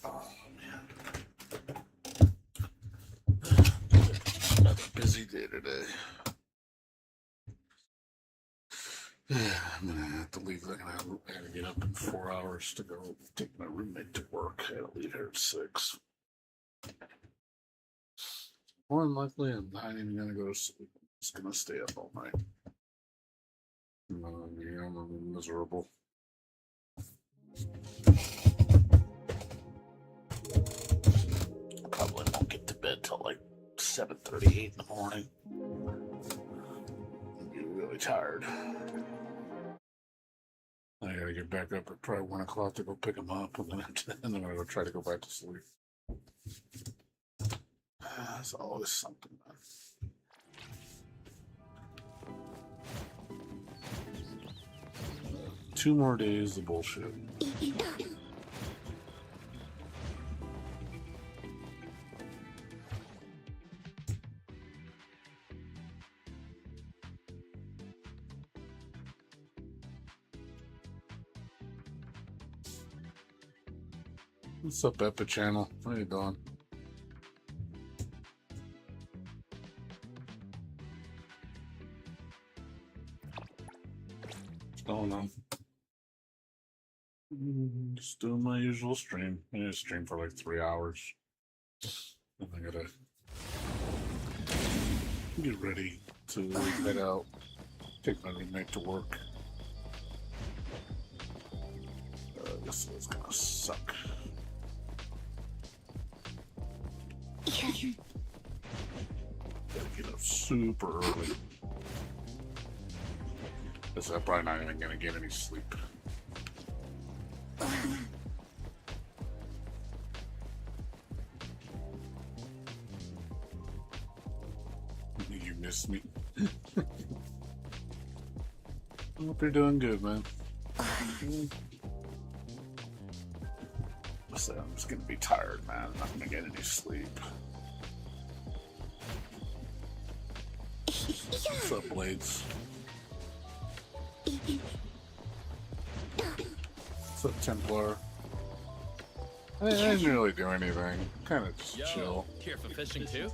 Oh man, another busy day today. Yeah, I'm gonna have to leave. I gotta get up in 4 hours to go take my roommate to work. I gotta leave here at 6. More than likely, I'm not even gonna go to sleep. I'm just gonna stay up all night. Yeah, I'm miserable. Probably won't get to bed till like 7:38 in the morning. I'll be really tired. I gotta get back up at probably 1 o'clock to go pick him up, and then I'm gonna go try to go back to sleep. There's always something, man. 2 more days of bullshit. What's up, Epic Channel? How you doing? What's going on? Just doing my usual stream. I stream for like 3 hours. And I gotta get ready to head out. Take my roommate to work. This is gonna suck. Gotta get up super early. Because I'm probably not even gonna get any sleep. You missed me. I hope you're doing good, man. Listen, I'm just gonna be tired, man. I'm not gonna get any sleep. What's up, Blades? What's up, Templar? I didn't really do anything. Kind of just chill. Here for fishing too?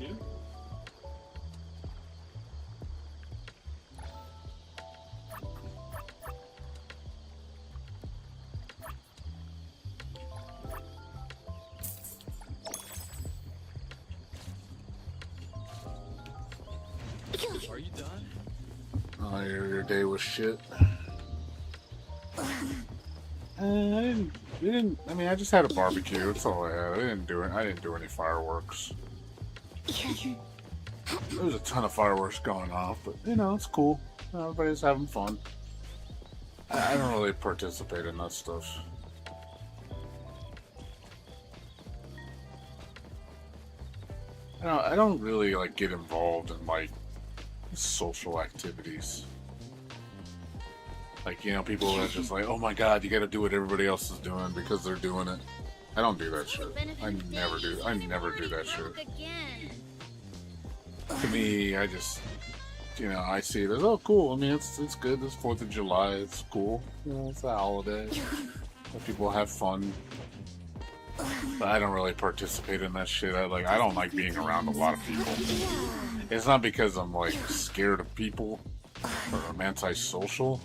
Are you done? Oh, your day was shit. I mean, I just had a barbecue. That's all I had. I didn't do any fireworks. There was a ton of fireworks going off, but you know, it's cool. Everybody's having fun. I don't really participate in that stuff. I don't really like get involved in like social activities. Like, you know, people are just like, oh my god, you gotta do what everybody else is doing because they're doing it. I don't do that shit. I never do that shit. To me, I just, you know, I see it as, oh cool, I mean, it's good, it's 4th of July, it's cool. You know, it's a holiday. Let people have fun. But I don't really participate in that shit. I don't like being around a lot of people. It's not because I'm like scared of people or I'm antisocial.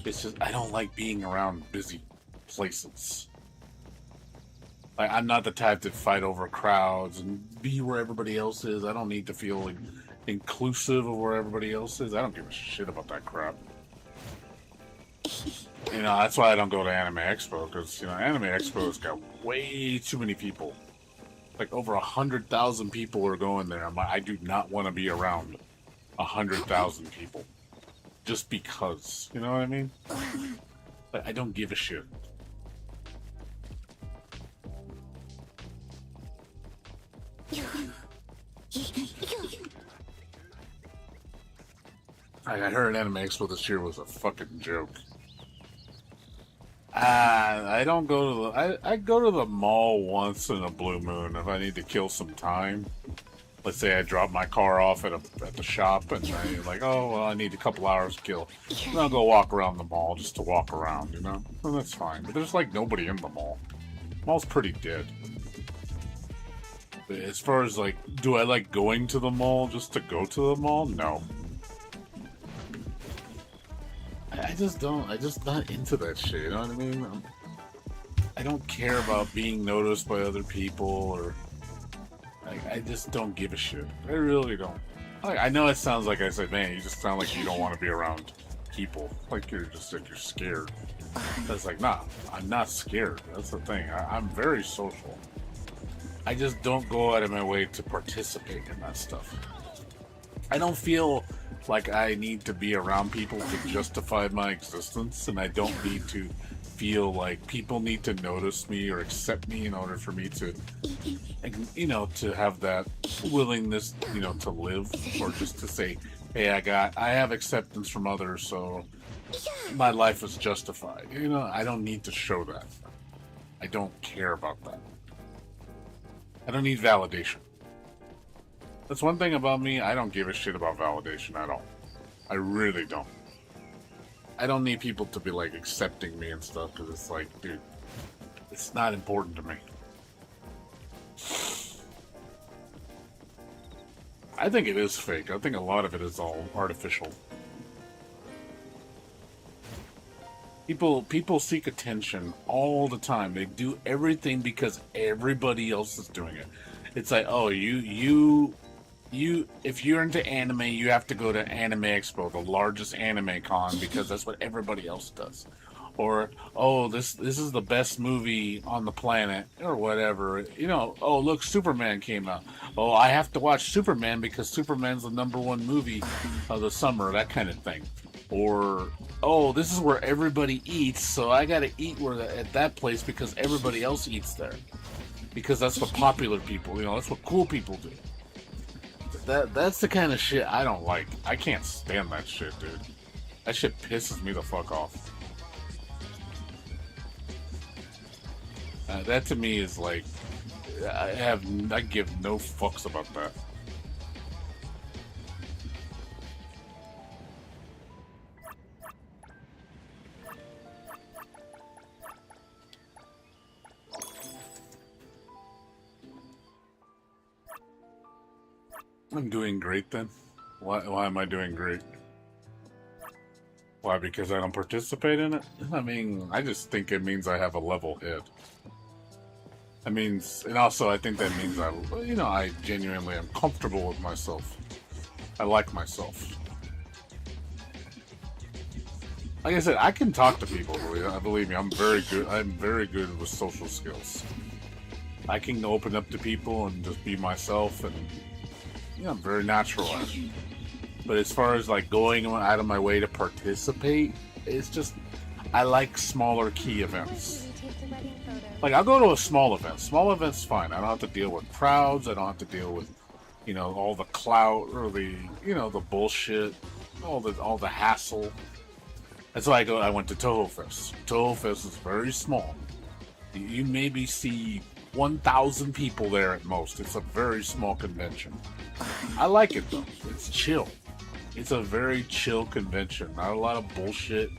It's just I don't like being around busy places. Like, I'm not the type to fight over crowds and be where everybody else is. I don't need to feel like inclusive of where everybody else is. I don't give a shit about that crap. You know, that's why I don't go to Anime Expo, because, you know, Anime Expo's got way too many people. Like, over 100,000 people are going there. I do not want to be around 100,000 people. Just because. You know what I mean? Like, I don't give a shit. I heard Anime Expo this year was a fucking joke. I don't go to the... I go to the mall once in a blue moon if I need to kill some time. Let's say I drop my car off at the shop and I'm like, oh, well, I need a couple hours to kill. Then I'll go walk around the mall just to walk around, you know? Well, that's fine. But there's like nobody in the mall. Mall's pretty dead. But as far as like, do I like going to the mall just to go to the mall? No. I just don't. I just not into that shit. You know what I mean? I don't care about being noticed by other people, or I just don't give a shit. I really don't. I know it sounds like I said, man, you just sound like you don't want to be around people. Like you're just like you're scared. That's like, nah, I'm not scared. That's the thing. I'm very social. I just don't go out of my way to participate in that stuff. I don't feel like I need to be around people to justify my existence, and I don't need to feel like people need to notice me or accept me in order for me to, you know, to have that willingness, you know, to live, or just to say, hey, I have acceptance from others, so my life is justified. You know, I don't need to show that. I don't care about that. I don't need validation. That's one thing about me, I don't give a shit about validation at all. I really don't. I don't need people to be like accepting me and stuff, because it's like, dude, it's not important to me. I think it is fake. I think a lot of it is all artificial. People seek attention all the time. They do everything because everybody else is doing it. It's like, oh, you if you're into anime, you have to go to Anime Expo, the largest anime con, because that's what everybody else does. Or, oh, this is the best movie on the planet, or whatever. You know, oh, look, Superman came out. Oh, I have to watch Superman because Superman's the #1 movie of the summer, that kind of thing. Or, oh, this is where everybody eats, so I gotta eat at that place because everybody else eats there. Because that's what popular people, you know, that's what cool people do. That's the kind of shit I don't like. I can't stand that shit, dude. That shit pisses me the fuck off. That to me is like, I give no fucks about that. I'm doing great then. Why am I doing great? Why? Because I don't participate in it? I mean, I just think it means I have a level head. That means, and also I think that means I genuinely am comfortable with myself. I like myself. Like I said, I can talk to people. Believe me, I'm very good. I'm very good with social skills. I can open up to people and just be myself, and yeah, I'm very natural at it. But as far as like going out of my way to participate, it's just, I like smaller key events. Like, I'll go to a small event. Small event's fine. I don't have to deal with crowds. I don't have to deal with, you know, all the clout or the, you know, the bullshit, all the hassle. That's why I went to Toho Fest. Toho Fest is very small. You maybe see 1,000 people there at most. It's a very small convention. I like it though. It's chill. It's a very chill convention. Not a lot of bullshit.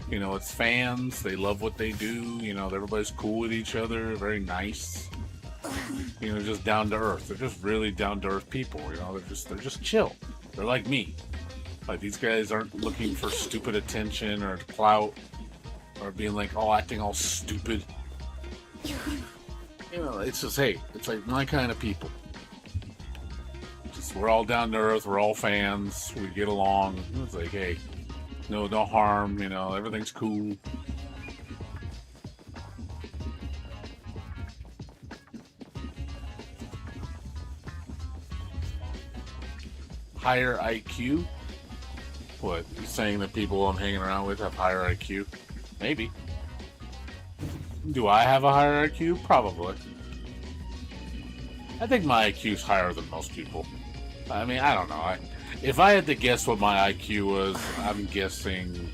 You know, it's fans. They love what they do. You know, everybody's cool with each other. Very nice. You know, just down to earth. They're just really down to earth people. You know, they're just chill. They're like me. Like, these guys aren't looking for stupid attention or clout or being like, oh, acting all stupid. You know, it's just, hey, it's like my kind of people. Just, we're all down to earth. We're all fans. We get along. It's like, hey, no harm. You know, everything's cool. Higher IQ? What, you saying that people I'm hanging around with have higher IQ? Maybe. Do I have a higher IQ? Probably. I think my IQ's higher than most people. I mean, I don't know. If I had to guess what my IQ was, I'm guessing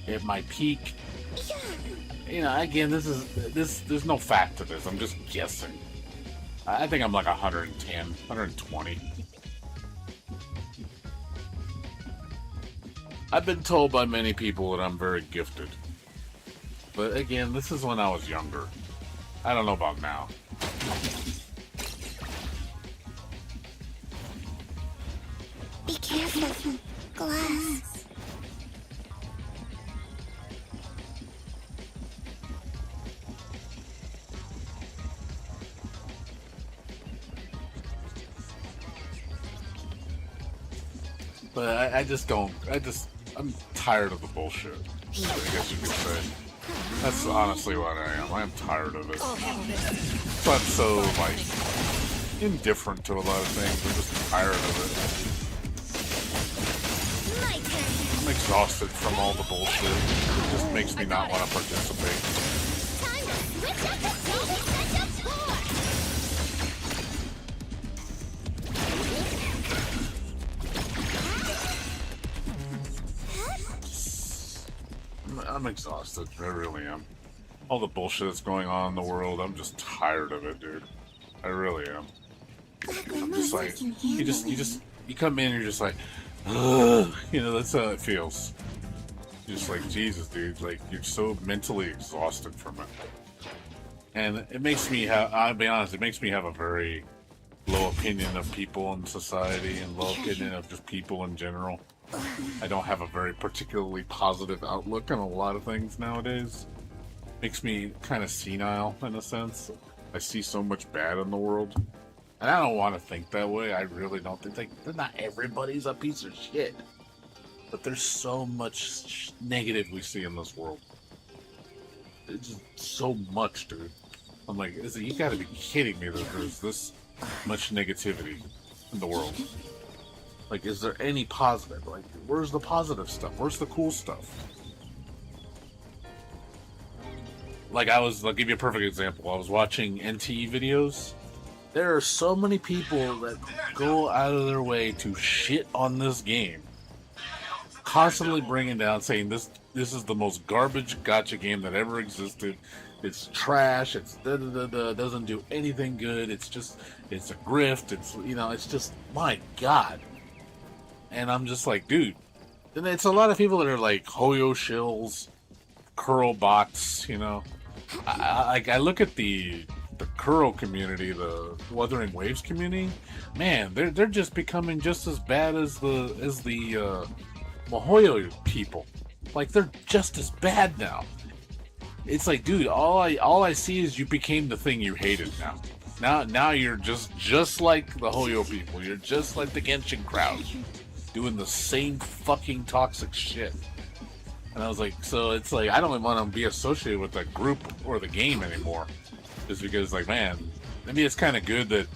at my peak. You know, again, there's no fact to this. I'm just guessing. I think I'm like 110, 120. I've been told by many people that I'm very gifted. But again, this is when I was younger. I don't know about now. Be careful. Glass. But I just don't. I'm tired of the bullshit. I guess you could say. That's honestly what I am. I am tired of it. So I'm so, like, indifferent to a lot of things. I'm just tired of it. I'm exhausted from all the bullshit. It just makes me not want to participate. Time to switch up the Dailies matchup score. I'm exhausted. I really am. All the bullshit that's going on in the world, I'm just tired of it, dude. I really am. I'm just like, you come in and you're just like, ugh, you know, that's how it feels. You're just like, Jesus, dude, like, you're so mentally exhausted from it. And it makes me have, I'll be honest, it makes me have a very low opinion of people in society and low opinion of just people in general. I don't have a very particularly positive outlook on a lot of things nowadays. Makes me kind of senile in a sense. I see so much bad in the world. And I don't want to think that way. I really don't think not everybody's a piece of shit. But there's so much negative we see in this world. It's just so much, dude. I'm like, you gotta be kidding me that there's this much negativity in the world. Like, is there any positive? Like, where's the positive stuff? Where's the cool stuff? Like, I'll give you a perfect example. I was watching NTE videos. There are so many people that go out of their way to shit on this game. Constantly bringing down, saying this is the most garbage gacha game that ever existed. It's trash. It's doesn't do anything good. It's a grift. It's just, my God. And I'm just like, dude. And it's a lot of people that are like Hoyo shills, curl bots, you know. I look at the curl community, the Wuthering Waves community. Man, they're just becoming just as bad as the Mahoyo people. Like, they're just as bad now. It's like, dude, all I see is you became the thing you hated now. Now you're just like the Hoyo people. You're just like the Genshin crowd, doing the same fucking toxic shit. And I was like, so it's like, I don't even want to be associated with that group or the game anymore. Just because, like, man, maybe it's kind of good that,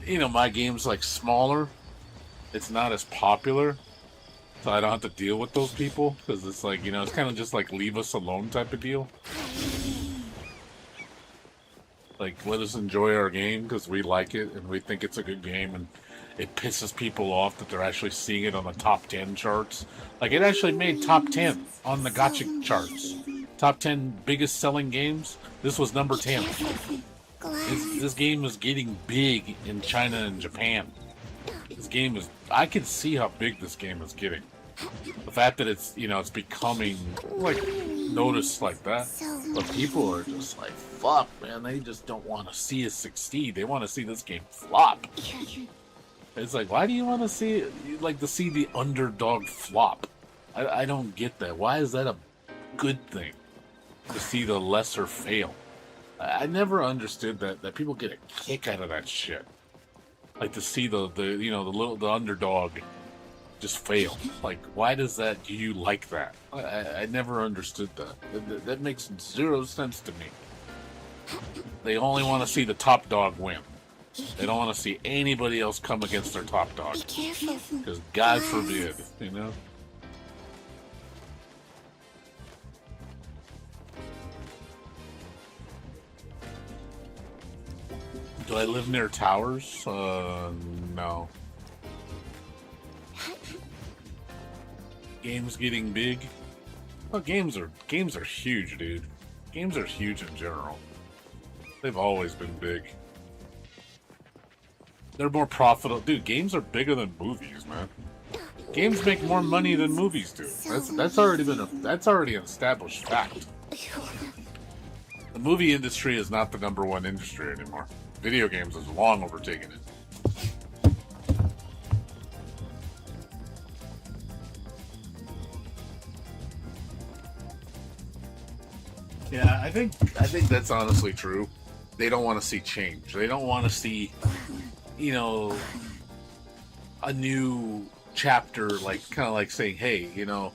you know, my game's like smaller. It's not as popular. So I don't have to deal with those people. Because it's like, you know, it's kind of just like leave us alone type of deal. Like, let us enjoy our game because we like it and we think it's a good game. And it pisses people off that they're actually seeing it on the top 10 charts. Like, it actually made top 10 on the gacha charts. Top 10 biggest selling games. This was number 10. This game is getting big in China and Japan. This game is... I can see how big this game is getting. The fact that it's, you know, it's becoming, like, noticed like that. But people are just like, fuck, man. They just don't want to see us succeed. They want to see this game flop. It's like, why do you want to see it? You like to see the underdog flop. I don't get that. Why is that a good thing? To see the lesser fail. I never understood that people get a kick out of that shit. Like to see the underdog just fail. Like, why does that? Do you like that? I never understood that. That makes zero sense to me. They only want to see the top dog win. They don't want to see anybody else come against their top dog. Because God forbid, you know? Do I live near towers? No. Games getting big? Well, games are huge, dude. Games are huge in general. They've always been big. They're more profitable. Dude, games are bigger than movies, man. Games make more money than movies do. That's already an established fact. The movie industry is not the #1 industry anymore. Video games has long overtaken it. Yeah, I think that's honestly true. They don't want to see change. They don't want to see, you know, a new chapter, like kind of like saying, "Hey, you know,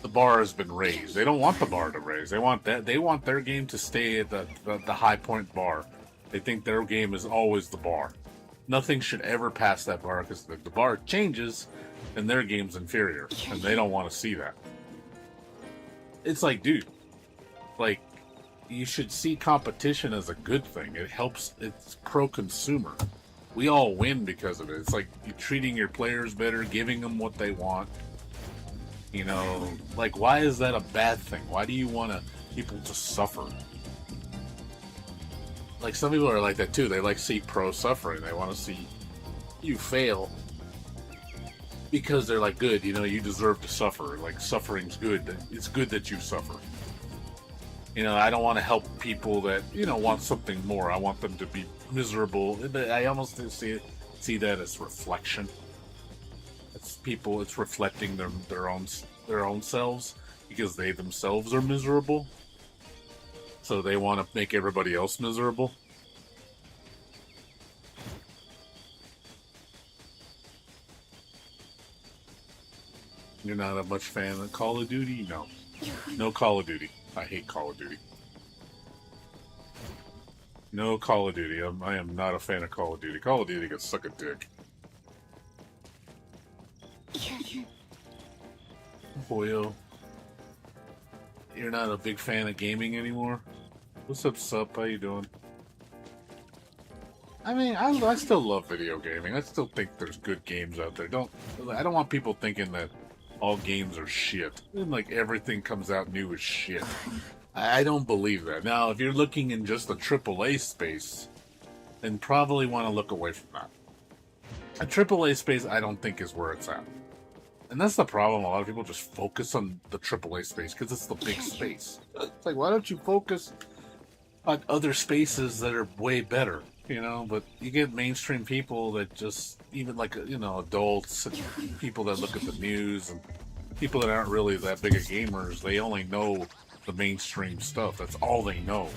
the bar has been raised." They don't want the bar to raise. They want that. They want their game to stay at the high point bar. They think their game is always the bar. Nothing should ever pass that bar because the bar changes, and their game's inferior, and they don't want to see that. It's like, dude, like, you should see competition as a good thing. It helps. It's pro-consumer. We all win because of it. It's like you're treating your players better, giving them what they want. You know, like, why is that a bad thing? Why do you want people to suffer? Like, some people are like that too. They like see pro suffering. They want to see you fail because they're like, good, you know, you deserve to suffer. Like, suffering's good. It's good that you suffer. You know, I don't want to help people that, you know, want something more. I want them to be miserable. I almost see that as reflection. It's people. It's reflecting their own selves because they themselves are miserable. So they want to make everybody else miserable. You're not a much fan of Call of Duty? No. No Call of Duty. I hate Call of Duty. No Call of Duty. I am not a fan of Call of Duty. Call of Duty can suck a dick. Boyo. You're not a big fan of gaming anymore? What's up, Sup? How you doing? I mean, I still love video gaming. I still think there's good games out there. I don't want people thinking that all games are shit. And like everything comes out new as shit. I don't believe that. Now, if you're looking in just the AAA space, then probably want to look away from that. A AAA space, I don't think is where it's at. And that's the problem. A lot of people just focus on the AAA space because it's the big space. It's like, why don't you focus on other spaces that are way better? You know, but you get mainstream people that just, even like, you know, adults, people that look at the news, and people that aren't really that big of gamers, they only know the mainstream stuff. That's all they know.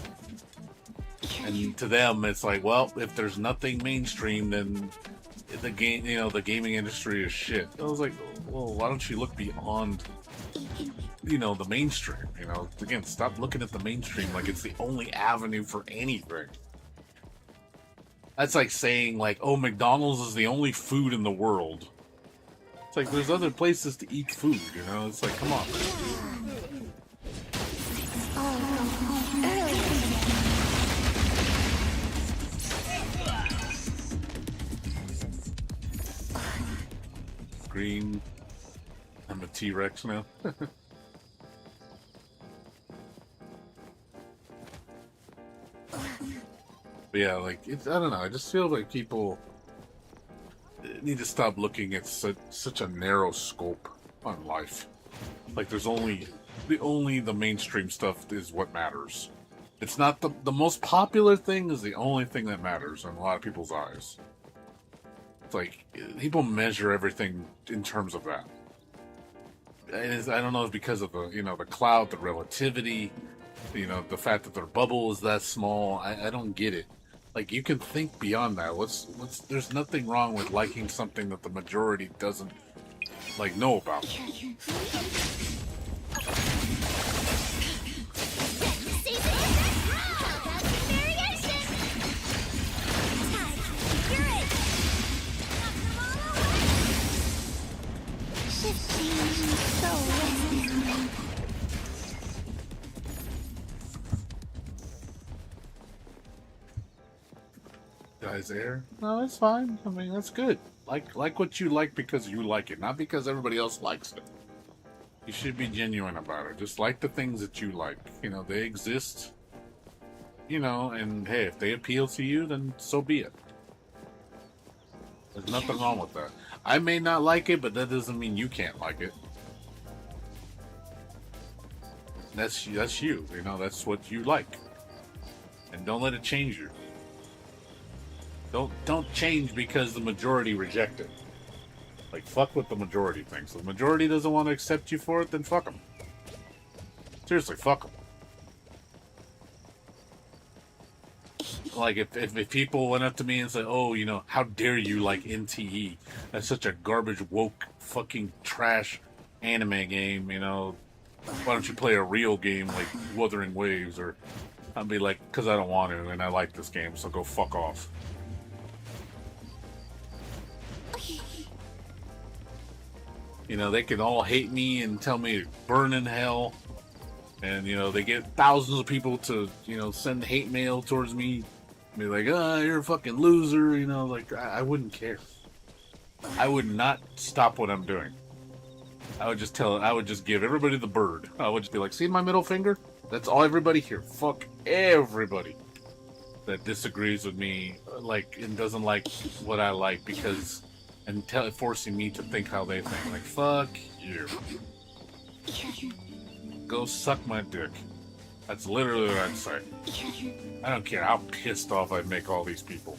And to them, it's like, well, if there's nothing mainstream, then the gaming industry is shit. I was like, well, why don't you look beyond, you know, the mainstream? You know, again, stop looking at the mainstream like it's the only avenue for anything. That's like saying, like, oh, McDonald's is the only food in the world. It's like, there's other places to eat food, you know? It's like, come on. Green. I'm a T-Rex now. But yeah, like, I don't know. I just feel like people need to stop looking at such a narrow scope on life. Like, there's only the mainstream stuff is what matters. It's not the most popular thing is the only thing that matters in a lot of people's eyes. It's like, people measure everything in terms of that. And I don't know if it's because of the, you know, the cloud, the relativity, you know, the fact that their bubble is that small. I don't get it. Like, you can think beyond that. There's nothing wrong with liking something that the majority doesn't, like, know about. Guys, air? No, it's fine. I mean, that's good. Like what you like because you like it, not because everybody else likes it. You should be genuine about it. Just like the things that you like. You know, they exist. You know, and hey, if they appeal to you, then so be it. There's nothing wrong with that. I may not like it, but that doesn't mean you can't like it. That's you. You know, that's what you like. And don't let it change you. Don't change because the majority reject it. Like, fuck what the majority thinks. If the majority doesn't want to accept you for it, then fuck them. Seriously, fuck them. Like, if people went up to me and said, oh, you know, how dare you like NTE? That's such a garbage, woke, fucking trash anime game, you know. Why don't you play a real game like Wuthering Waves? Or I'd be like, because I don't want to, and I like this game, so go fuck off. You know, they can all hate me and tell me to burn in hell. And, you know, they get thousands of people to, you know, send hate mail towards me. Be like, oh, you're a fucking loser. You know, like, I wouldn't care. I would not stop what I'm doing. I would just give everybody the bird. I would just be like, see my middle finger? That's all everybody here. Fuck everybody that disagrees with me, like, and doesn't like what I like because... and forcing me to think how they think. Like, fuck you. Go suck my dick. That's literally what I'd say. I don't care how pissed off I'd make all these people.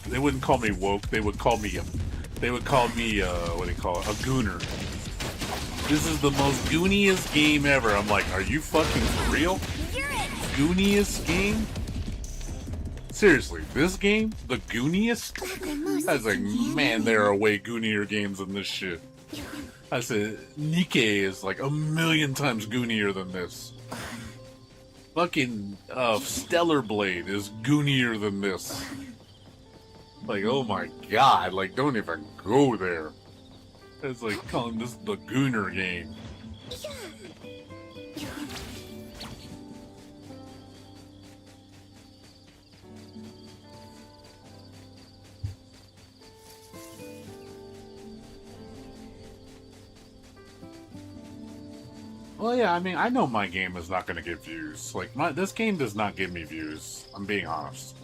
They wouldn't call me woke. They would call me what do you call it? A gooner. This is the most gooniest game ever. I'm like, are you fucking for real? Gooniest game? Seriously, this game? The gooniest? I was like, man, there are way goonier games than this shit. I said, Nikkei is like 1,000,000 times goonier than this. Fucking Stellar Blade is goonier than this. Like, oh my god, like, don't even go there. It's like calling this the Gooner game. Well, yeah, I mean, I know my game is not going to get views. Like, this game does not give me views. I'm being honest.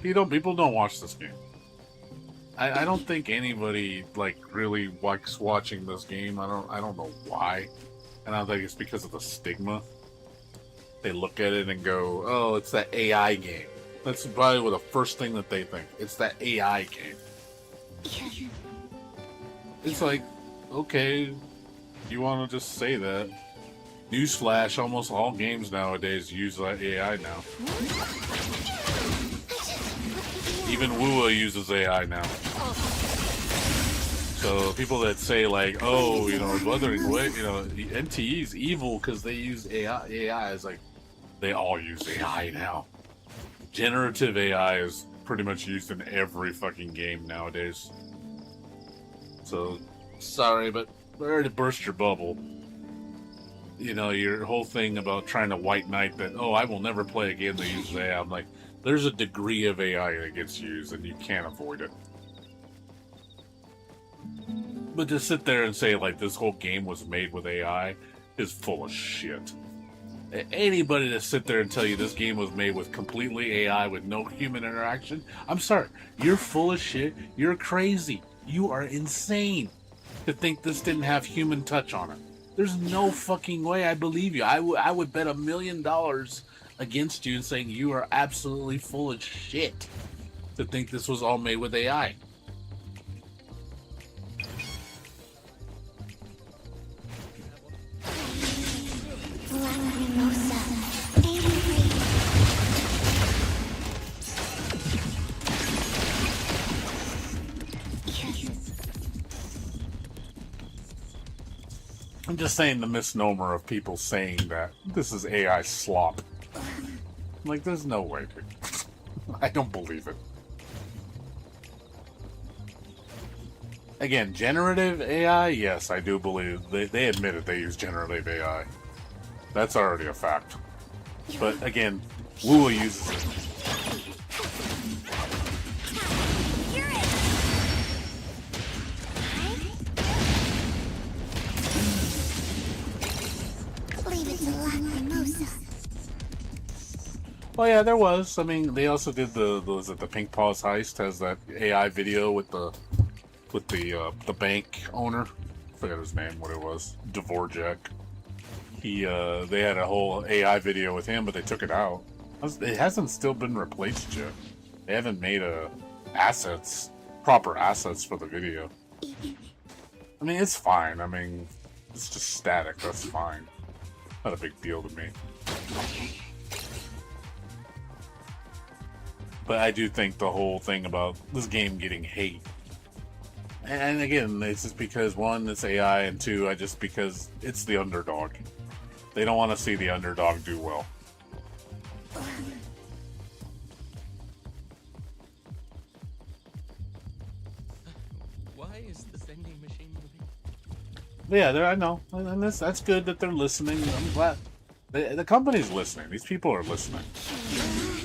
People don't watch this game. I don't think anybody, like, really likes watching this game. I don't know why. And I don't think it's because of the stigma. They look at it and go, oh, it's that AI game. That's probably the first thing that they think. It's that AI game. It's like, okay, you want to just say that. Newsflash, almost all games nowadays use AI now. Even Wua uses AI now. So people that say like, oh, you know, Wuthering Waves, you know, NTE's evil because they use AI. AI is like, they all use AI now. Generative AI is pretty much used in every fucking game nowadays. So, sorry, but I already burst your bubble. You know, your whole thing about trying to white knight that, oh, I will never play a game that uses AI. I'm like, there's a degree of AI that gets used, and you can't avoid it. But to sit there and say, like, this whole game was made with AI is full of shit. Anybody to sit there and tell you this game was made with completely AI with no human interaction, I'm sorry, you're full of shit, you're crazy, you are insane to think this didn't have human touch on it. There's no fucking way I believe you. I would bet $1 million against you and saying you are absolutely full of shit to think this was all made with AI. I'm just saying the misnomer of people saying that this is AI slop. Like, there's no way, dude. I don't believe it. Again, generative AI, yes, I do believe. They admit it, they use generative AI. That's already a fact. But again, Wua uses it. Oh yeah, there was. I mean, they also did the was it the Pink Paws heist? Has that AI video with the bank owner? I forgot his name. What it was? Dvorak. They had a whole AI video with him, but they took it out. It hasn't still been replaced yet. They haven't made proper assets for the video. I mean, it's fine. I mean, it's just static. That's fine. Not a big deal to me. But I do think the whole thing about this game getting hate, and again, it's just because one, it's AI, and two, because it's the underdog. They don't want to see the underdog do well. Why is the vending machine moving? Yeah, I know, and that's good that they're listening. I'm glad the company's listening. These people are listening.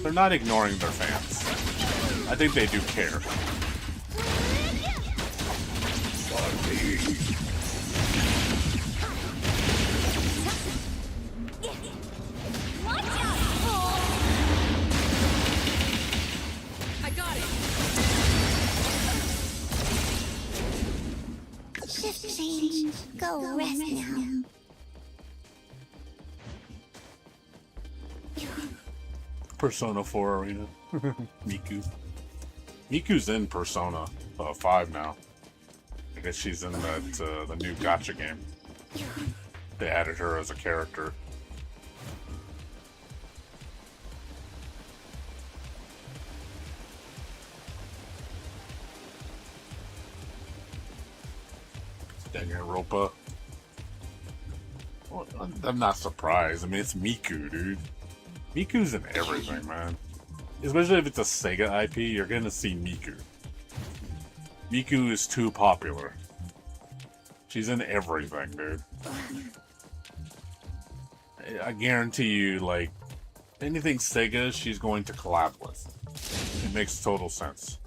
They're not ignoring their fans. I think they do care. I got it. Shift change. Go rest now. Persona 4 arena. Miku. Miku's in Persona 5 now. I guess she's in that the new gacha game. They added her as a character. Danganronpa. Well, I'm not surprised. I mean, it's Miku, dude. Miku's in everything, man. Especially if it's a Sega IP, you're gonna see Miku. Miku is too popular. She's in everything, dude. I guarantee you, like, anything Sega, she's going to collab with. It makes total sense.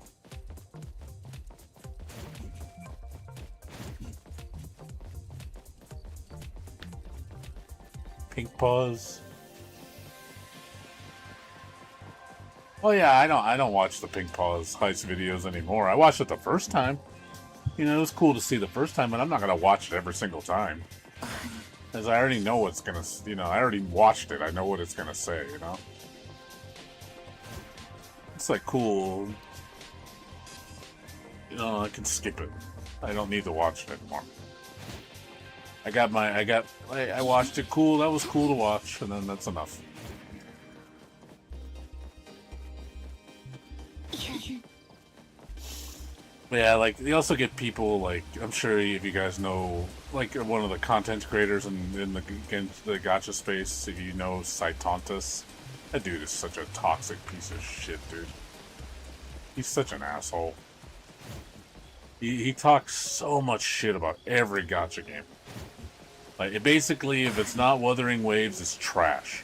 Pink Paws. Oh yeah, I don't watch the Pink Paws heist videos anymore. I watched it the first time. You know, it was cool to see the first time, but I'm not gonna watch it every single time. Because I already know what's gonna, I already watched it. I know what it's gonna say, you know? It's like cool. You know, I can skip it. I don't need to watch it anymore. I watched it, cool, that was cool to watch, and then that's enough. Yeah, like, you also get people, like, I'm sure if you guys know, like, one of the content creators in the gacha space, if you know Saitontas, that dude is such a toxic piece of shit, dude. He's such an asshole. He talks so much shit about every gacha game. Like, basically, if it's not Wuthering Waves, it's trash.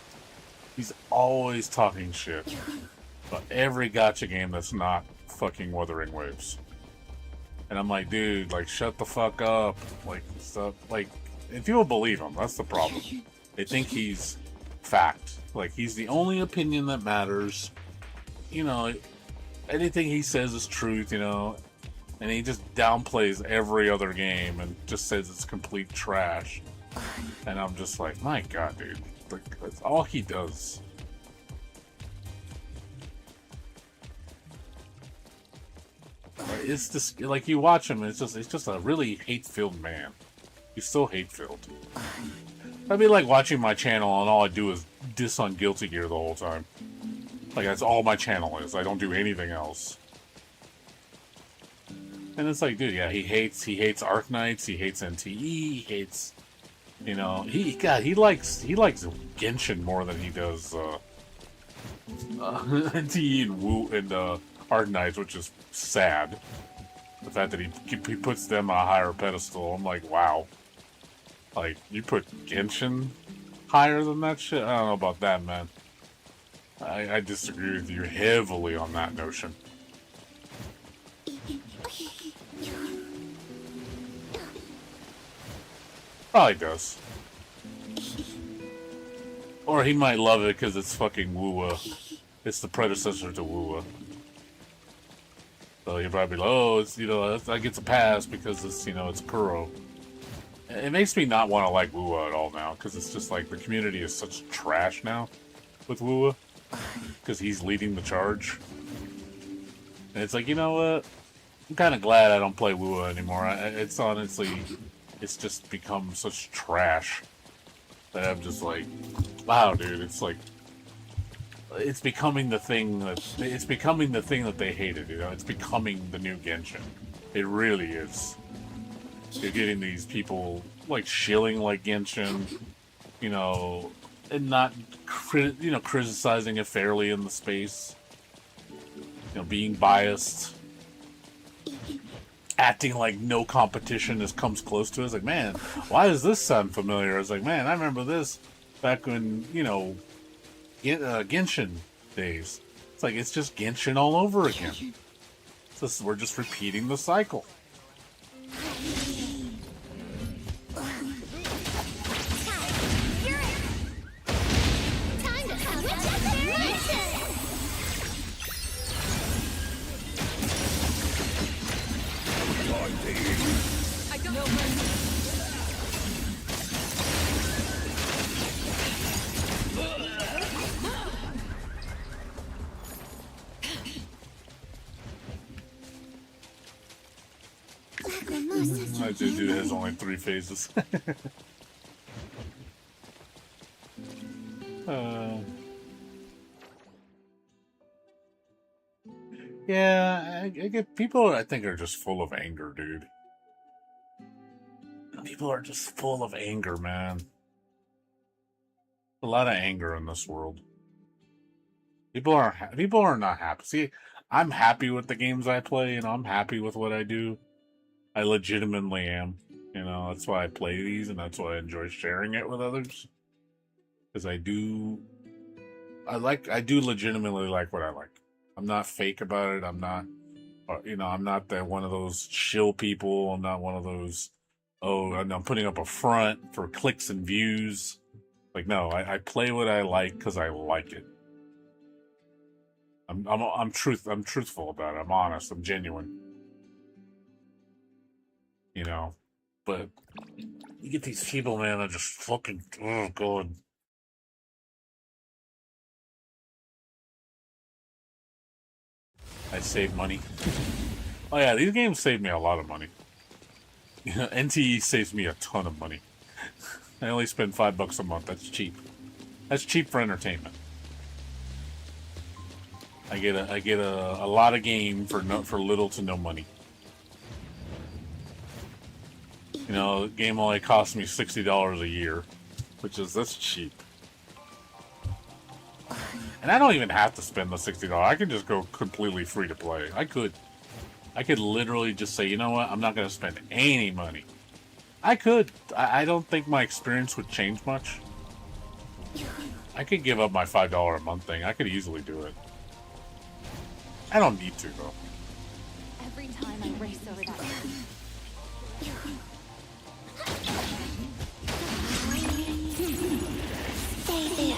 He's always talking shit about every gacha game that's not fucking Wuthering Waves. And I'm like, dude, like, shut the fuck up. Like, stuff. Like, and people believe him. That's the problem. They think he's fact. Like, he's the only opinion that matters. You know, anything he says is truth, you know. And he just downplays every other game and just says it's complete trash. And I'm just like, my god, dude. Like, that's all he does. It's just like you watch him. It's just a really hate-filled man. He's so hate-filled. I'd be like watching my channel and all I do is diss on Guilty Gear the whole time. Like that's all my channel is. I don't do anything else. And it's like, dude, yeah, he hates Arknights. He hates NTE. He hates, you know, he likes Genshin more than he does NTE and Wu and Arknights, which is sad. The fact that he puts them on a higher pedestal, I'm like, wow. Like, you put Genshin higher than that shit? I don't know about that, man. I disagree with you heavily on that notion. Probably does. Or he might love it because it's fucking Woowa. It's the predecessor to Woowa. So you're probably like, oh, it's, you know, that gets a pass because it's, you know, it's Kuro. It makes me not want to like Woowa at all now, because it's just like the community is such trash now with Woowa, because he's leading the charge. And it's like, you know what? I'm kind of glad I don't play Woowa anymore. It's honestly, it's just become such trash that I'm just like, wow, dude. It's like, it's becoming the thing that they hated. You know, it's becoming the new Genshin. It really is. You're getting these people like shilling like Genshin, you know, and not, criticizing it fairly in the space. You know, being biased, acting like no competition comes close to it. It's like, man, why does this sound familiar? It's like, man, I remember this back when, you know, Genshin days. It's like, it's just Genshin all over again. We're just repeating the cycle. My dude has only 3 phases. Yeah, I get people. I think are just full of anger, dude. People are just full of anger, man. A lot of anger in this world. People are not happy. See, I'm happy with the games I play, and I'm happy with what I do. I legitimately am. You know, that's why I play these, and that's why I enjoy sharing it with others. Because I do legitimately like what I like. I'm not fake about it. I'm not, I'm not one of those shill people. I'm not one of those, I'm putting up a front for clicks and views. Like, no, I play what I like because I like it. I'm truthful about it. I'm honest. I'm genuine. You know, but you get these people, man, that just fucking, oh god. I save money. Oh yeah, these games save me a lot of money. You know, NTE saves me a ton of money. I only spend $5 a month. That's cheap. That's cheap for entertainment. I get a lot of game for little to no money. You know, the game only costs me $60 a year, that's cheap. And I don't even have to spend the $60. I can just go completely free to play. I could literally just say, you know what? I'm not going to spend any money. I could. I don't think my experience would change much. I could give up my $5 a month thing. I could easily do it. I don't need to, though. Every time I race over that mountain. Stay there.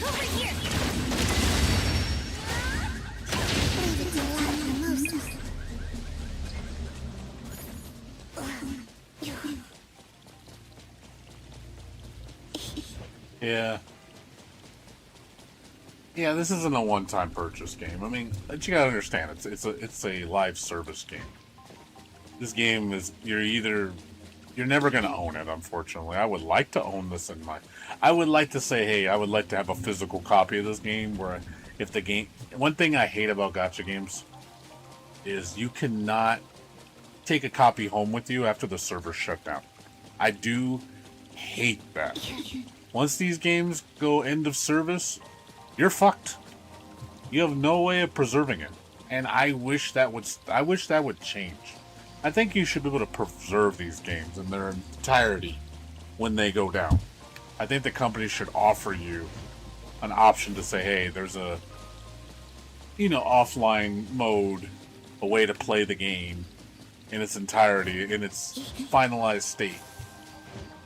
Over here. Leave it to Mimosa. Yeah. Yeah, this isn't a one-time purchase game. I mean, you gotta understand, it's a live service game. This game is, you're never gonna own it, unfortunately. I would like to own this I would like to say, hey, I would like to have a physical copy of this game where if the game, one thing I hate about gacha games is you cannot take a copy home with you after the server shut down. I do hate that. Once these games go end of service, you're fucked. You have no way of preserving it. And I wish that would change. I think you should be able to preserve these games in their entirety when they go down. I think the company should offer you an option to say, hey, there's a, offline mode, a way to play the game in its entirety, in its finalized state.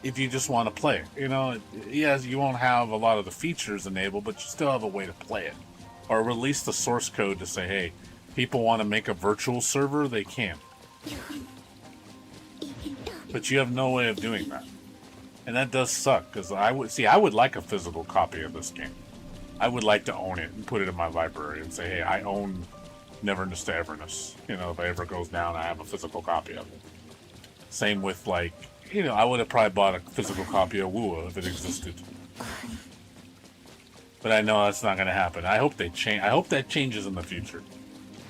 If you just want to play it, you know, yes, you won't have a lot of the features enabled, but you still have a way to play it. Or release the source code to say, hey, people want to make a virtual server, they can. But you have no way of doing that. And that does suck, because I would like a physical copy of this game. I would like to own it and put it in my library and say, hey, I own Neverness to Everness. You know, if it ever goes down, I have a physical copy of it. Same with, like, you know, I would have probably bought a physical copy of Wua if it existed. But I know that's not going to happen. I hope they change. I hope that changes in the future.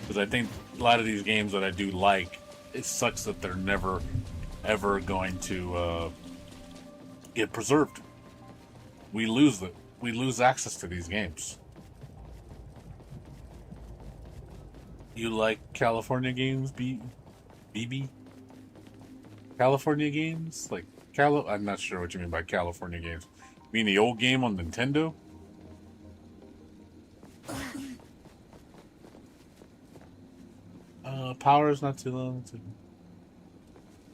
Because I think a lot of these games that I do like, it sucks that they're never, ever going to get preserved. We lose it. We lose access to these games. You like California games, BB? California games? Like, I'm not sure what you mean by California games. You mean the old game on Nintendo? Power is not too long.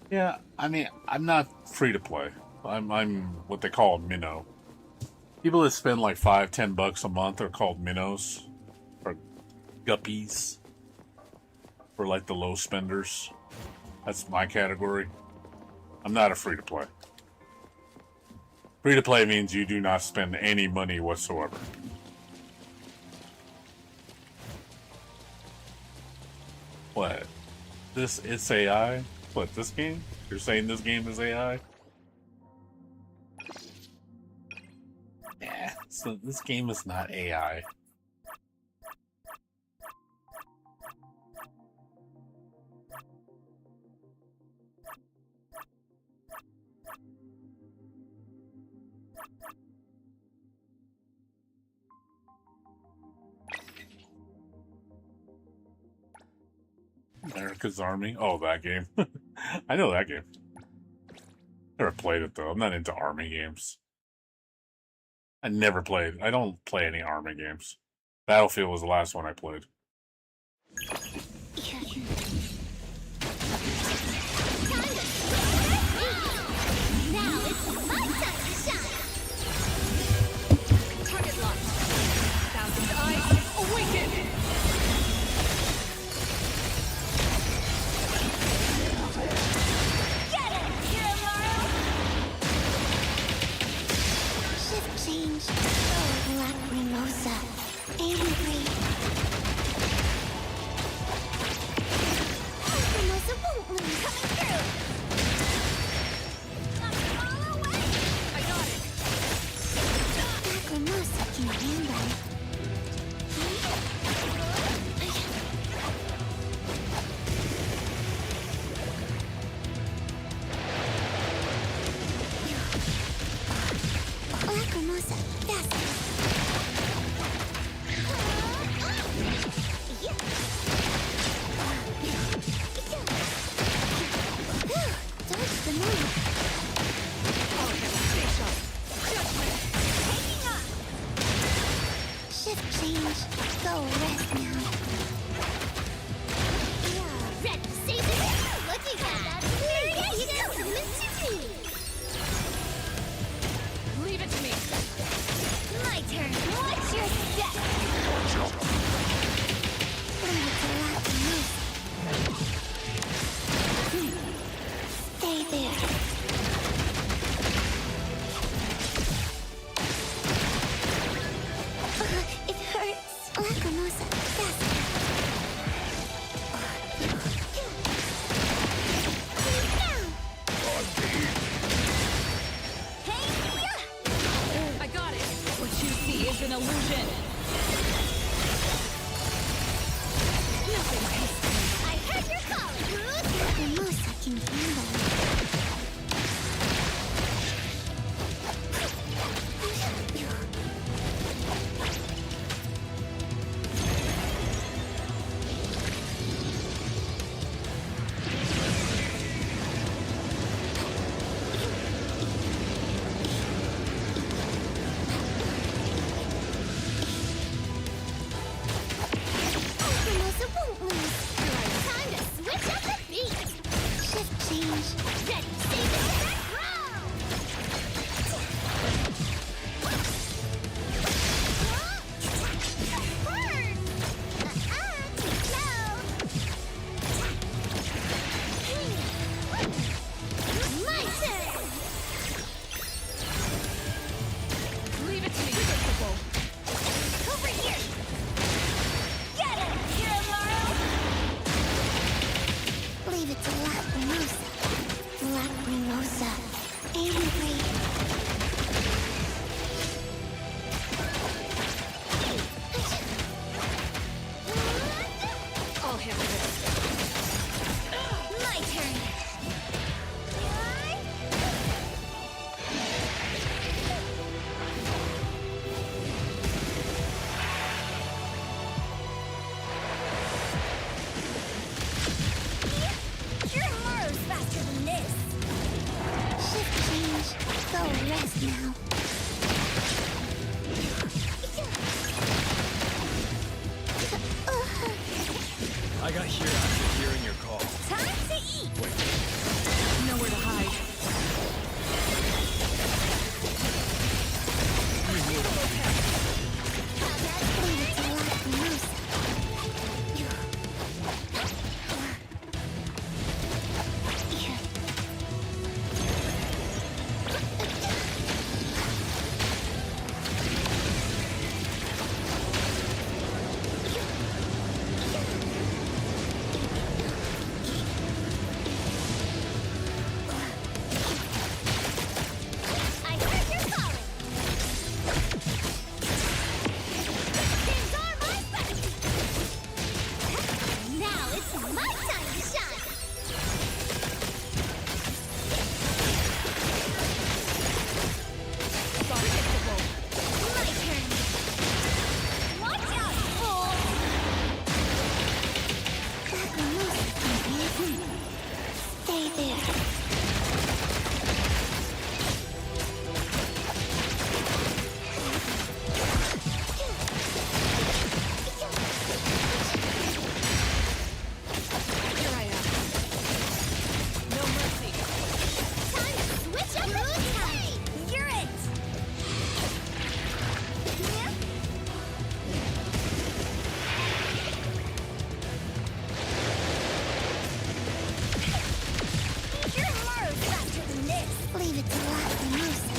Yeah, I mean, I'm not free to play. I'm what they call a minnow. People that spend like $5-10 a month are called minnows, or guppies, or like the low spenders. That's my category. I'm not a free to play. Free to play means you do not spend any money whatsoever. What? It's AI? What, this game? You're saying this game is AI? Yeah, so this game is not AI. America's Army? Oh, that game. I know that game. Never played it, though. I'm not into army games. I never played. I don't play any army games. Battlefield was the last one I played. Now it's my time to shine. Target locked. Thousand eyes awaken. Get it, Kiramaru. Shift change. Lacrimosa. Angry. Lacrimosa won't lose. Coming through. All away. I got it. Lacrimosa can handle it. Lacrimosa, faster. Dodge the move. Taking off. Shift change. Go rest now. Yeah, ready. Save it. Looking at. Leave it to me. My turn. Watch your step. Leave it to Lacrimosa. Stay there. It hurts. Lacrimosa, faster. Down. I got it. What you see is an illusion. Nothing can stand. I heard your calling, Bruce. Lacrimosa can handle it. now. I got here after hearing your call. Time to eat. Wait, Nowhere to hide. Leave it to Lacrimosa. I heard your calling. These are my specialties. Now it's my time to shine. Predictable. My turn. Watch out, fool. Lacrimosa can be. Stay there. Here I am. No mercy. Time to switch up the hey, you're it. Yep. You're more faster than this. Leave it to Lacrimosa.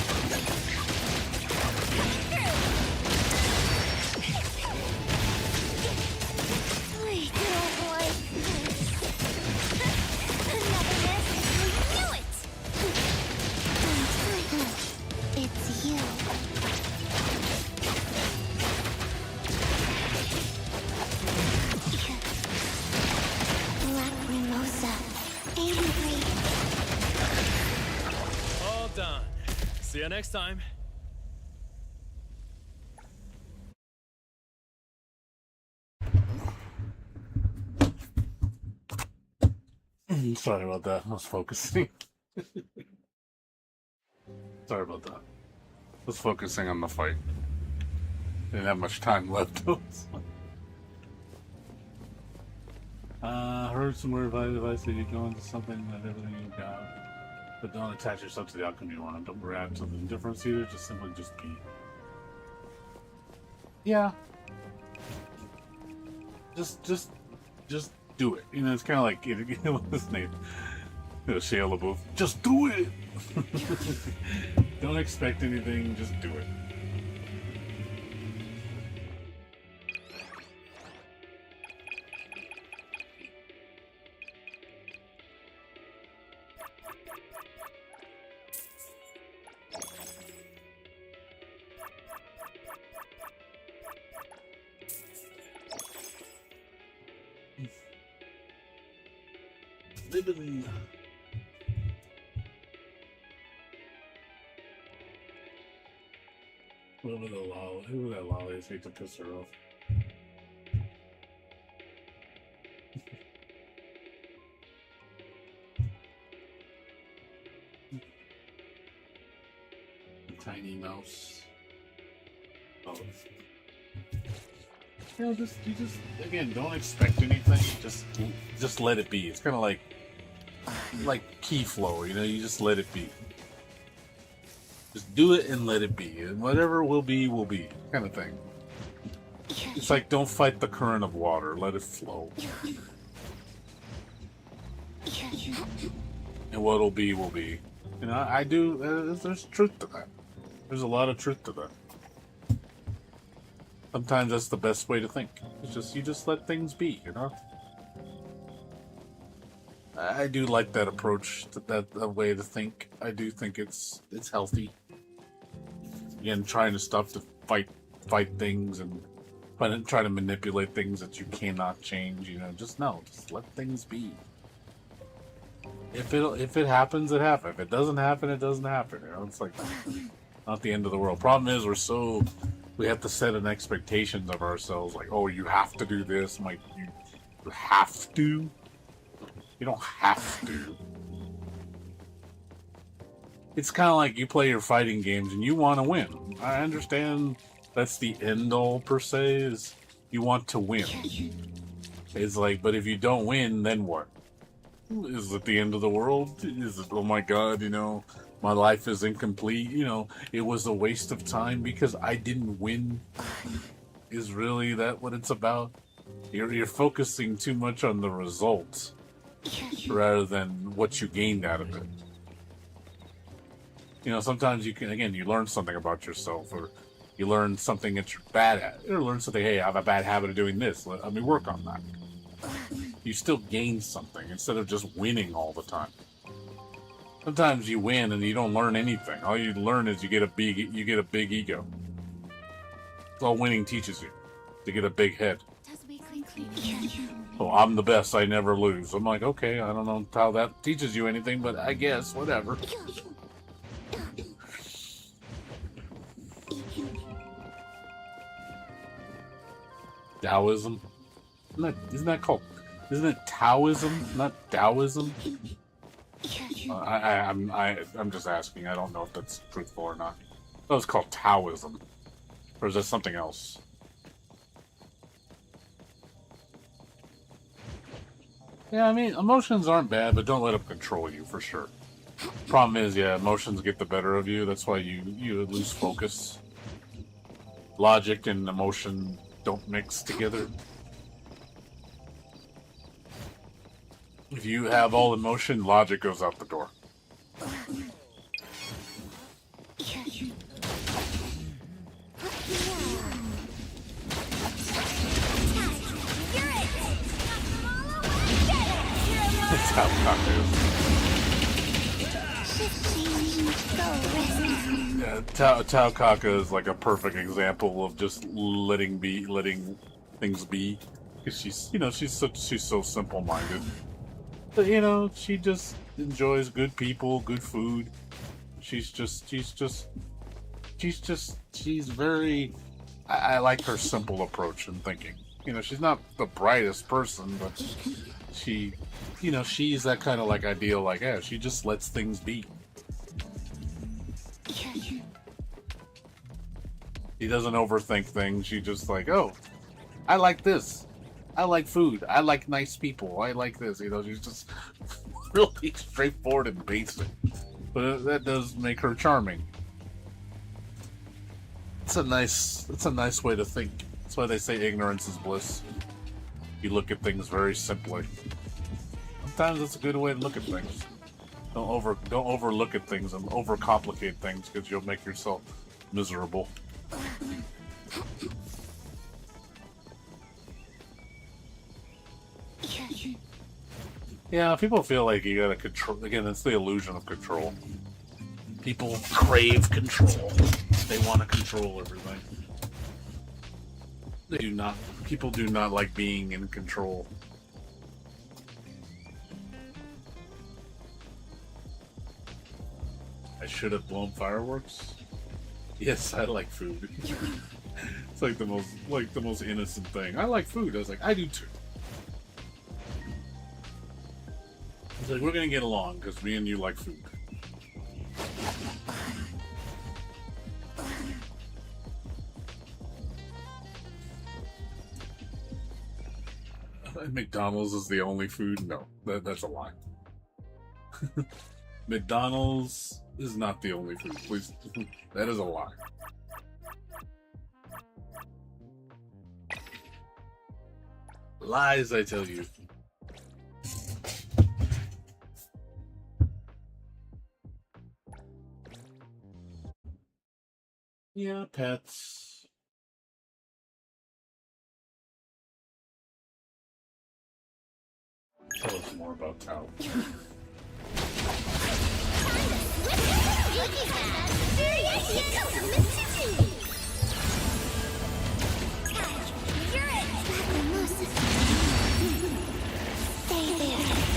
Coming through. Sweet little boy. Neverness, you knew it. It's you. Lacrimosa. Angry. all done. See you next time. Sorry about that. I was focusing. Sorry about that. I was focusing on the fight. Didn't have much time left. Heard some more advice that you go into something that everything you got, but don't attach yourself to the outcome you want. Don't react to the indifference either. Just simply just be. Yeah. Just do it. You know, it's kind of like what's his name? Shia LaBeouf. Just do it. Don't expect anything. Just do it. Liberty. Whoever that lolly is, hate to piss her off. Tiny mouse. Oh. You know, you just again, don't expect anything. Just let it be. It's kind of like key flow. You know, you just let it be. Just do it and let it be, and whatever will be, kind of thing. It's like don't fight the current of water. Let it flow. And what'll be will be. You know, I do. There's truth to that. There's a lot of truth to that. Sometimes that's the best way to think. It's just you just let things be. You know. I do like that approach, that way to think. I do think it's healthy. Again, trying to stop to fight things and try to manipulate things that you cannot change. You know, just let things be. If it happens, it happens. If it doesn't happen, it doesn't happen. You know, it's like not the end of the world. Problem is, we have to set an expectations of ourselves. Like, oh, you have to do this. I'm like, you have to. You don't have to. it's kind of like you play your fighting games and you want to win. I understand that's the end all per se, is you want to win. It's like, but if you don't win, then what? Is it the end of the world? Is it, oh my god, you know, my life is incomplete, you know, it was a waste of time because I didn't win? Is really that what it's about? You're focusing too much on the results rather than what you gained out of it. You know, sometimes you can, again, you learn something about yourself, or you learn something that you're bad at, or learn something, hey, I have a bad habit of doing this, let me work on that. You still gain something instead of just winning all the time. Sometimes you win and you don't learn anything. All you learn is you get a big ego. That's all winning teaches you, to get a big head. Oh, I'm the best, I never lose. I'm like, okay, I don't know how that teaches you anything, but I guess, whatever. Taoism? Isn't it Taoism, not Taoism? I'm just asking. I don't know if that's truthful or not. That was called Taoism. Or is that something else? Yeah, I mean, emotions aren't bad, but don't let them control you, for sure. Problem is, yeah, emotions get the better of you. That's why you lose focus. Logic and emotion don't mix together. If you have all emotion, logic goes out the door. That's how cock is. Yeah, Tao Kaka is like a perfect example of just letting things be. Because she's, you know, she's so simple-minded. But, you know, she just enjoys good people, good food. She's very... I like her simple approach in thinking. You know, she's not the brightest person, but she, you know, she's that kind of like ideal, like, yeah, she just lets things be. She doesn't overthink things. She just like, oh, I like this. I like food. I like nice people. I like this. You know, she's just really straightforward and basic. But that does make her charming. It's a nice way to think. That's why they say ignorance is bliss. You look at things very simply. Sometimes it's a good way to look at things. Don't overlook at things and overcomplicate things, because you'll make yourself miserable. Yeah, people feel like you gotta control. Again, it's the illusion of control. People crave control. They want to control everything. They do not. People do not like being in control. I should have blown fireworks. Yes, I like food. It's like the most innocent thing. I like food. I was like, I do too. It's like, we're gonna get along because me and you like food. McDonald's is the only food? No, that's a lie. McDonald's is not the only food. Please, that is a lie. Lies, I tell you. Yeah, pets. Tell us more about Tao. Stay there.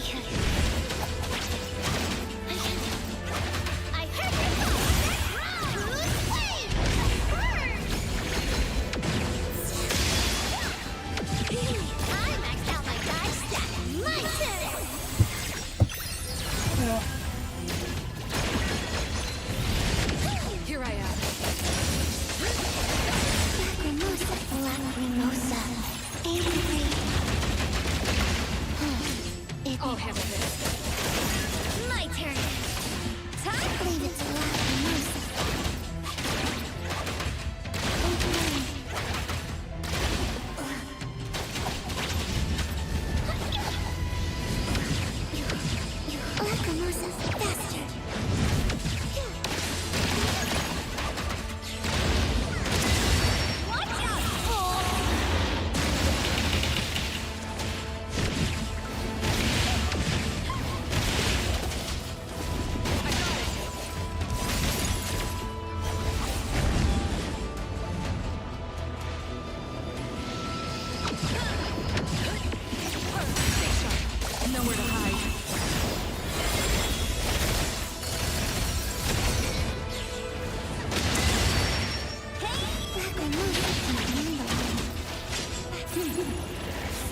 I heard your call! Bruce Wayne! I maxed out my dodge stat! My turn! Here I am. Lacrimosa. Angry. I'll handle this. My turn. Time. Leave it to Lacrimosa. Lacrimosa faster. Watch out, fool! I got it. Stay sharp. Nowhere to hide. Lacrimosa can handle it.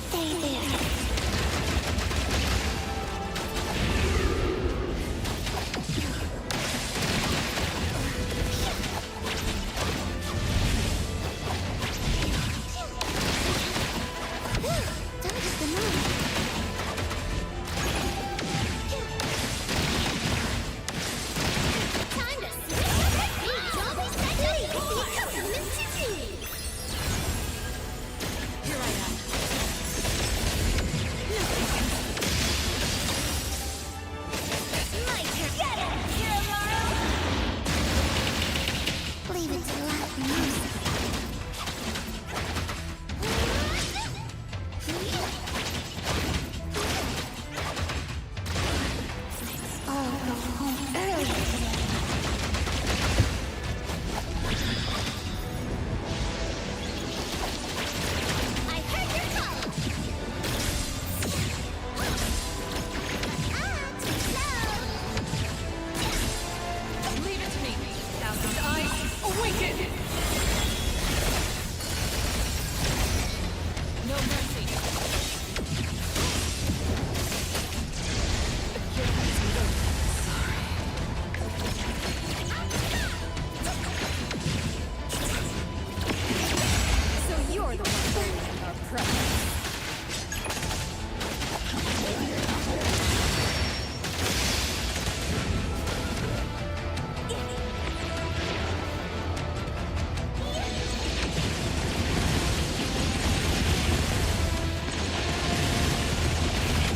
Stay there. Dodge the move. Time to switch up the beat. Don't be such a fool. Here I am. My turn. Get it, Kirimaru! Leave it to Lacrimosa. I'll go home early today. I heard your call. Too slow. Leave it to me. Thousand eyes, awaken! No mercy. So you're the one holding our presence.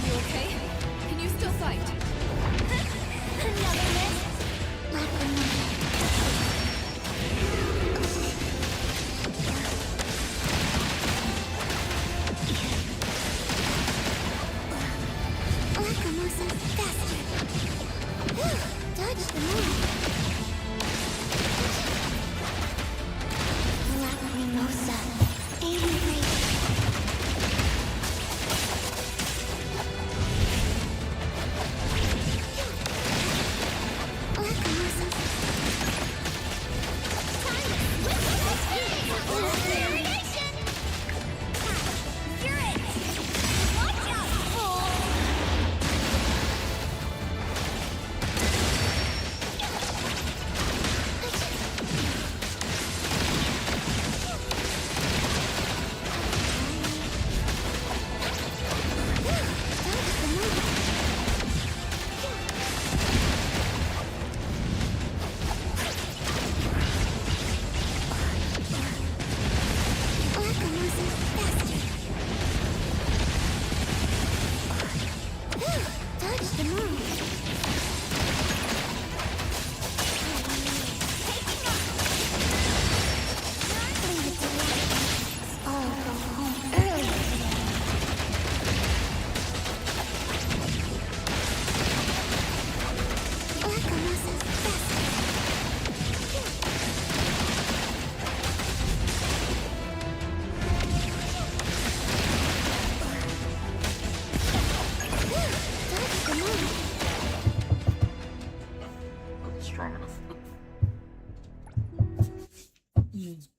You okay? Can you still fight? Another miss. Lacrimosa. Lacrimosa faster. Dodge the move. Lacrimosa. Angry. Lacrimosa. Time to switch up the speed. Variation. You're it. Watch out, fool.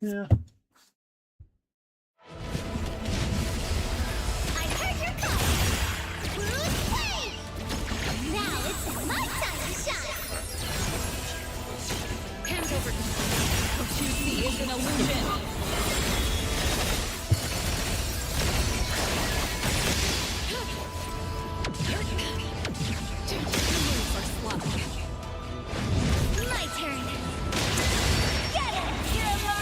Yeah. I heard your call. Bruce Wayne. Now it's my time to shine. Hand over. What you see is an illusion. My turn. Get it, hero!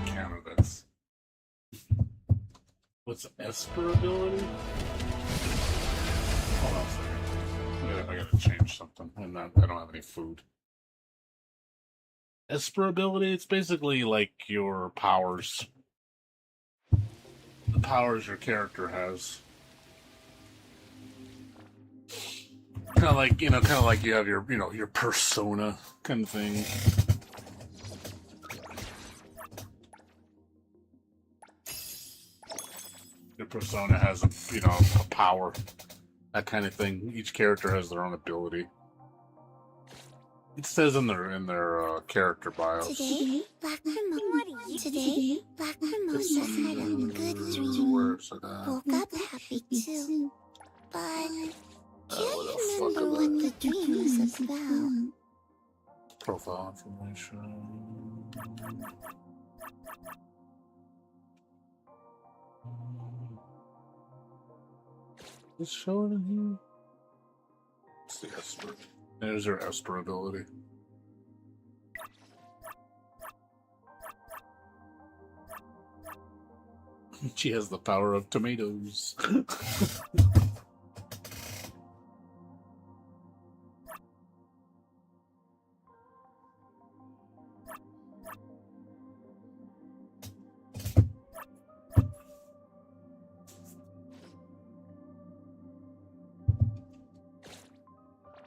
Counter this. What's Esper ability? Hold on a second. I gotta change something. I don't have any food. Esper ability, it's basically like your powers. The powers your character has. Kind of like, kind of like you have your, your persona kind of thing. Your persona has a power, that kind of thing. Each character has their own ability. It says in their character bios. Today, Black Mimosa. Today, Black Mimosa had a good dream. Woke up happy too, but can't remember what the dream was about. Profile information. Let's show it in here. It's the Esper. There's her Esper ability. She has the power of tomatoes.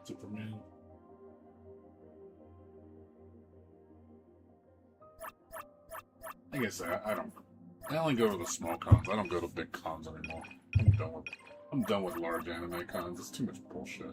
Superman. I guess I don't. I only go to the small cons. I don't go to big cons anymore. I'm done with large anime cons. It's too much bullshit.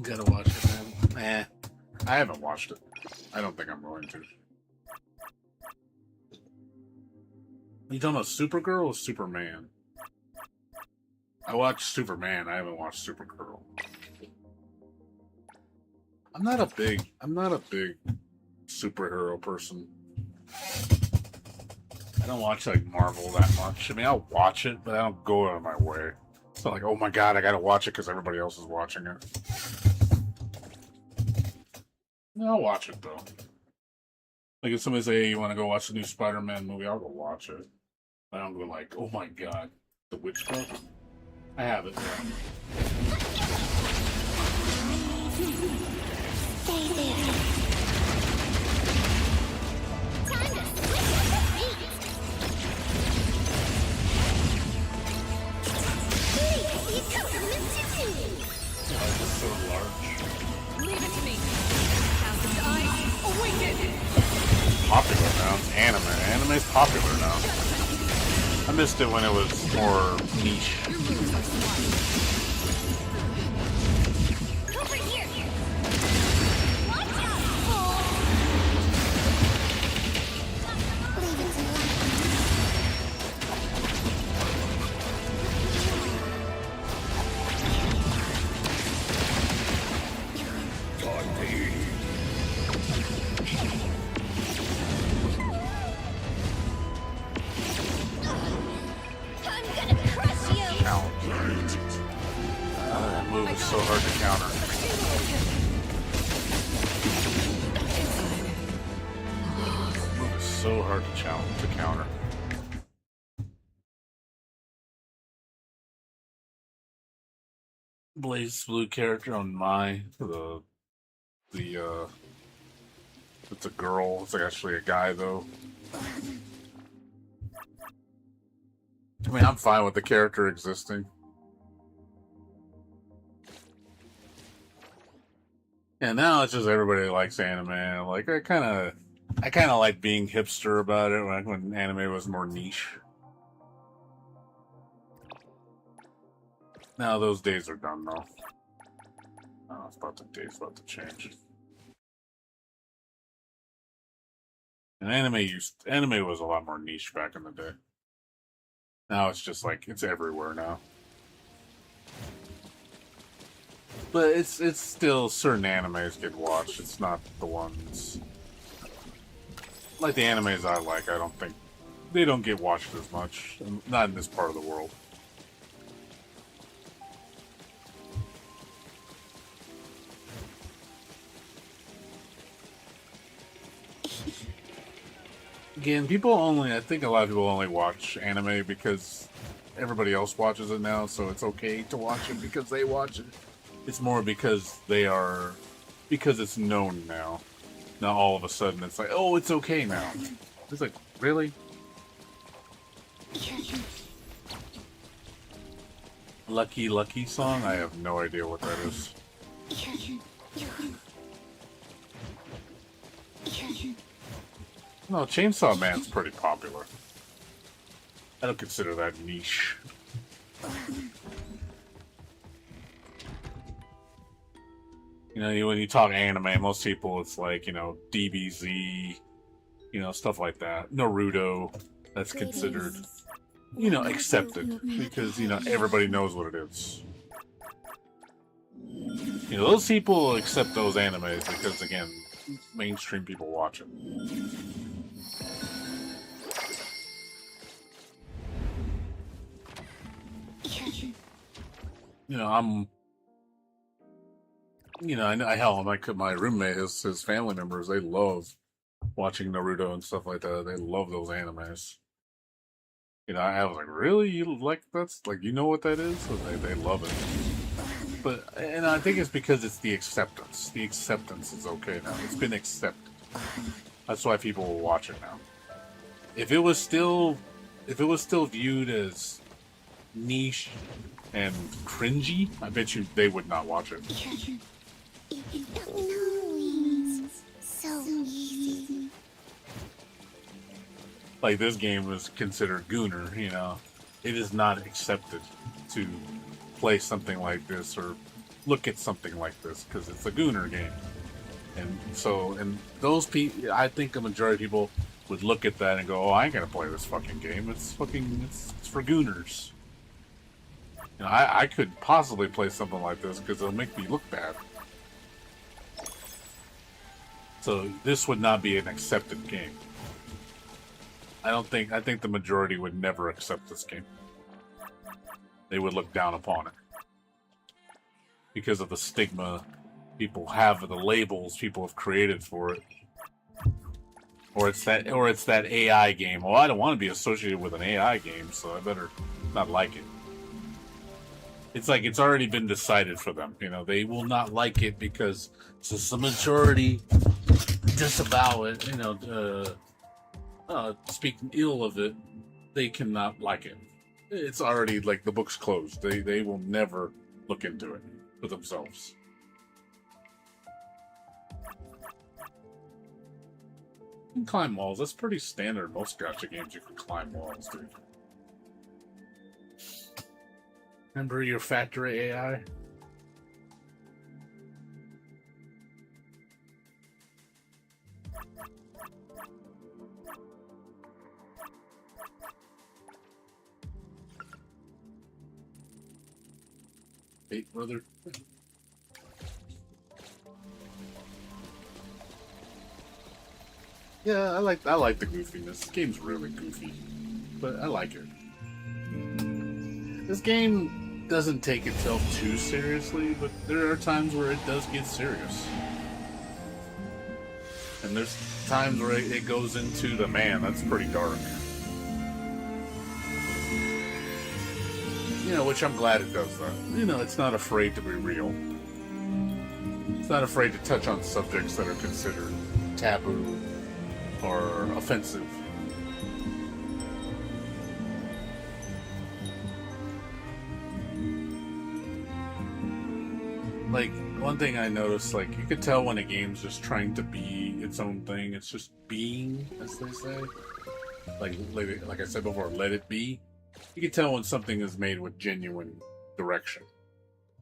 Gotta watch it, man. I haven't watched it. I don't think I'm going to. You talking about Supergirl or Superman? I watched Superman. I haven't watched Supergirl. I'm not a big superhero person. I don't watch like Marvel that much. I mean, I'll watch it, but I don't go out of my way. It's not like, oh my god, I gotta watch it because everybody else is watching it. I'll watch it though. Like if somebody say, hey, you want to go watch the new Spider-Man movie, I'll go watch it. I don't go like, oh my god, the witch stuff. I have it. Stay there. Time to switch up the beat. Please, you come to the too. Why is it so large? Leave it to me. Thousand eyes, awaken! Popular now. It's anime. Anime's popular now. I missed it when it was more niche. Your moves are smart. Over here. Watch out. Leave it to me. I'm gonna crush you. That move is so hard to counter. so hard to challenge to counter. Blaze blue character on the it's a girl. It's actually a guy though. I mean, I'm fine with the character existing. And now it's just everybody likes anime. Like I kind of like being hipster about it when anime was more niche. Now those days are done though. Oh, days about to change. And anime was a lot more niche back in the day. Now it's just like it's everywhere now. But it's still certain animes get watched. It's not the ones like the animes I like. I don't think they don't get watched as much. Not in this part of the world. Again, I think a lot of people only watch anime because everybody else watches it now, so it's okay to watch it because they watch it. It's more because it's known now. Now all of a sudden it's like, oh, it's okay now. It's like, really? Lucky Lucky song? I have no idea what that is. No, Chainsaw Man's pretty popular. I don't consider that niche. You know, when you talk anime, most people, it's like, you know, DBZ, you know, stuff like that. Naruto, that's considered, you know, accepted because, you know, everybody knows what it is. You know, those people accept those animes because, again, mainstream people watch it. You know, hell, my roommate, his family members, they love watching Naruto and stuff like that. They love those animes. You know, I was like, really? You like that's like you know what that is? So they love it. And I think it's because it's the acceptance. The acceptance is okay now. It's been accepted. That's why people will watch it now. If it was still viewed as niche and cringy, I bet you they would not watch it. So easy. Like this game was considered gooner, you know. It is not accepted to play something like this or look at something like this because it's a gooner game. And those people, I think a majority of people would look at that and go, "Oh, I ain't gonna play this fucking game. It's for gooners." You know, I could possibly play something like this because it'll make me look bad. So this would not be an accepted game. I think the majority would never accept this game. They would look down upon it. Because of the stigma people have, the labels people have created for it. Or it's that AI game. Well, I don't want to be associated with an AI game, so I better not like it. It's like it's already been decided for them. You know, they will not like it because since the majority disavow it, you know, speak ill of it, they cannot like it. It's already like the book's closed. They will never look into it for themselves. You can climb walls. That's pretty standard. Most gacha games you can climb walls, dude. Remember your factory AI? Hey, brother. Yeah, I like the goofiness. This game's really goofy, but I like it. This game doesn't take itself too seriously, but there are times where it does get serious. And there's times where it goes into the man, that's pretty dark. You know, which I'm glad it does that. You know, it's not afraid to be real. It's not afraid to touch on subjects that are considered taboo or offensive. Like, one thing I noticed, like, you could tell when a game's just trying to be its own thing. It's just being, as they say. Like I said before, let it be. You can tell when something is made with genuine direction.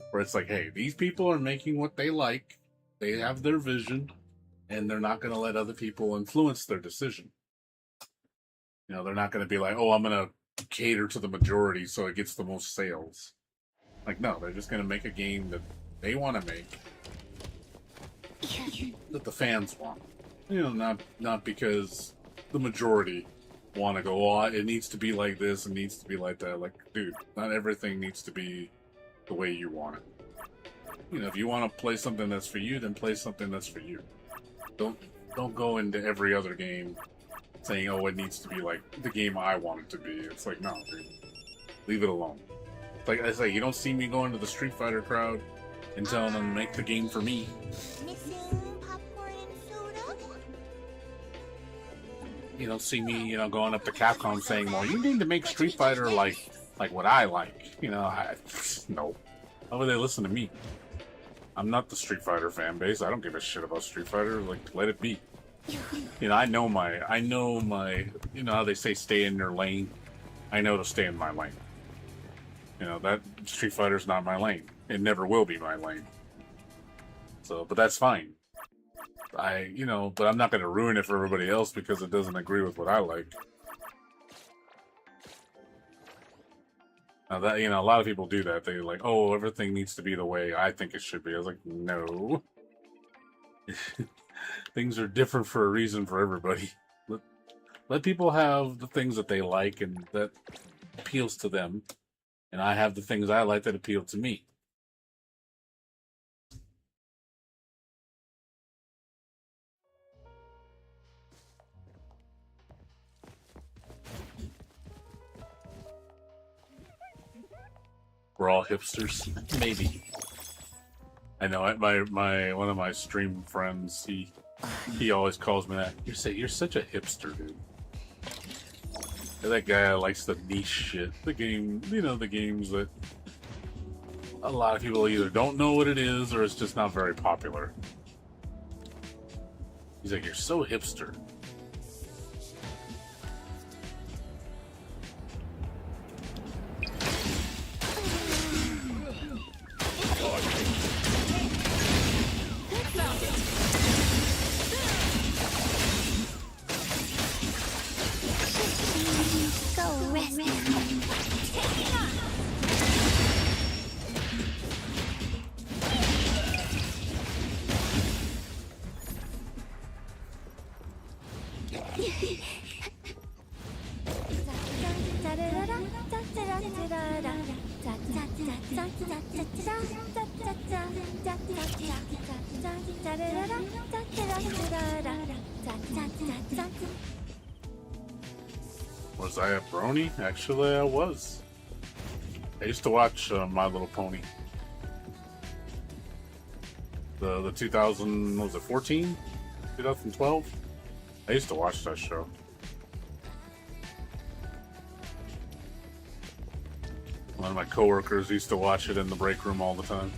Where it's like, hey, these people are making what they like. They have their vision. And they're not going to let other people influence their decision. You know, they're not going to be like, oh, I'm going to cater to the majority so it gets the most sales. Like, no, they're just going to make a game that they want to make. That the fans want. You know, not because the majority want to go, oh, it needs to be like this, it needs to be like that. Like, dude, not everything needs to be the way you want it. You know, if you want to play something that's for you, then play something that's for you. Don't go into every other game saying, oh, it needs to be like the game I want it to be. It's like, no, dude. Leave it alone. Like I say, you don't see me going to the Street Fighter crowd and telling them, make the game for me. Missing popcorn and soda? You don't see me, you know, going up to Capcom saying, well, you need to make Street Fighter like what I like. You know, no. Why would they listen to me? I'm not the Street Fighter fan base. I don't give a shit about Street Fighter. Like, let it be. You know, I know my, you know how they say stay in your lane? I know to stay in my lane. You know, that Street Fighter's not my lane. It never will be my lane. So, but that's fine. You know, but I'm not going to ruin it for everybody else because it doesn't agree with what I like. Now that, you know, a lot of people do that. They're like, oh, everything needs to be the way I think it should be. I was like, no. Things are different for a reason for everybody. Let people have the things that they like and that appeals to them. And I have the things I like that appeal to me. We're all hipsters, maybe. I know. One of my stream friends, he always calls me that. You're such a hipster, dude. And that guy likes the niche shit. The game, you know, the games that a lot of people either don't know what it is or it's just not very popular. He's like, you're so hipster. Go rest now. Was I a brony? Actually, I was. I used to watch My Little Pony. The 2000, what was it, 14? 2012? I used to watch that show. One of my coworkers used to watch it in the break room all the time.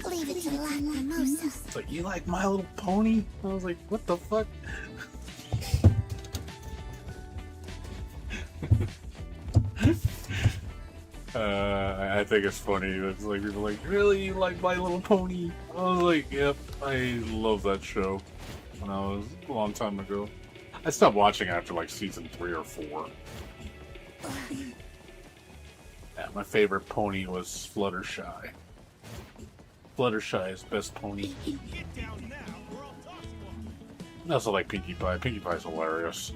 Leave it to Black Mimosa. It's like, you like My Little Pony? I was like, what the fuck? I think it's funny. It's like people are like, really, you like My Little Pony? I was like, yep, I love that show. When I was a long time ago. I stopped watching after like season 3 or 4. Yeah, my favorite pony was Fluttershy. Fluttershy is best pony. I also like Pinkie Pie. Pinkie Pie's hilarious.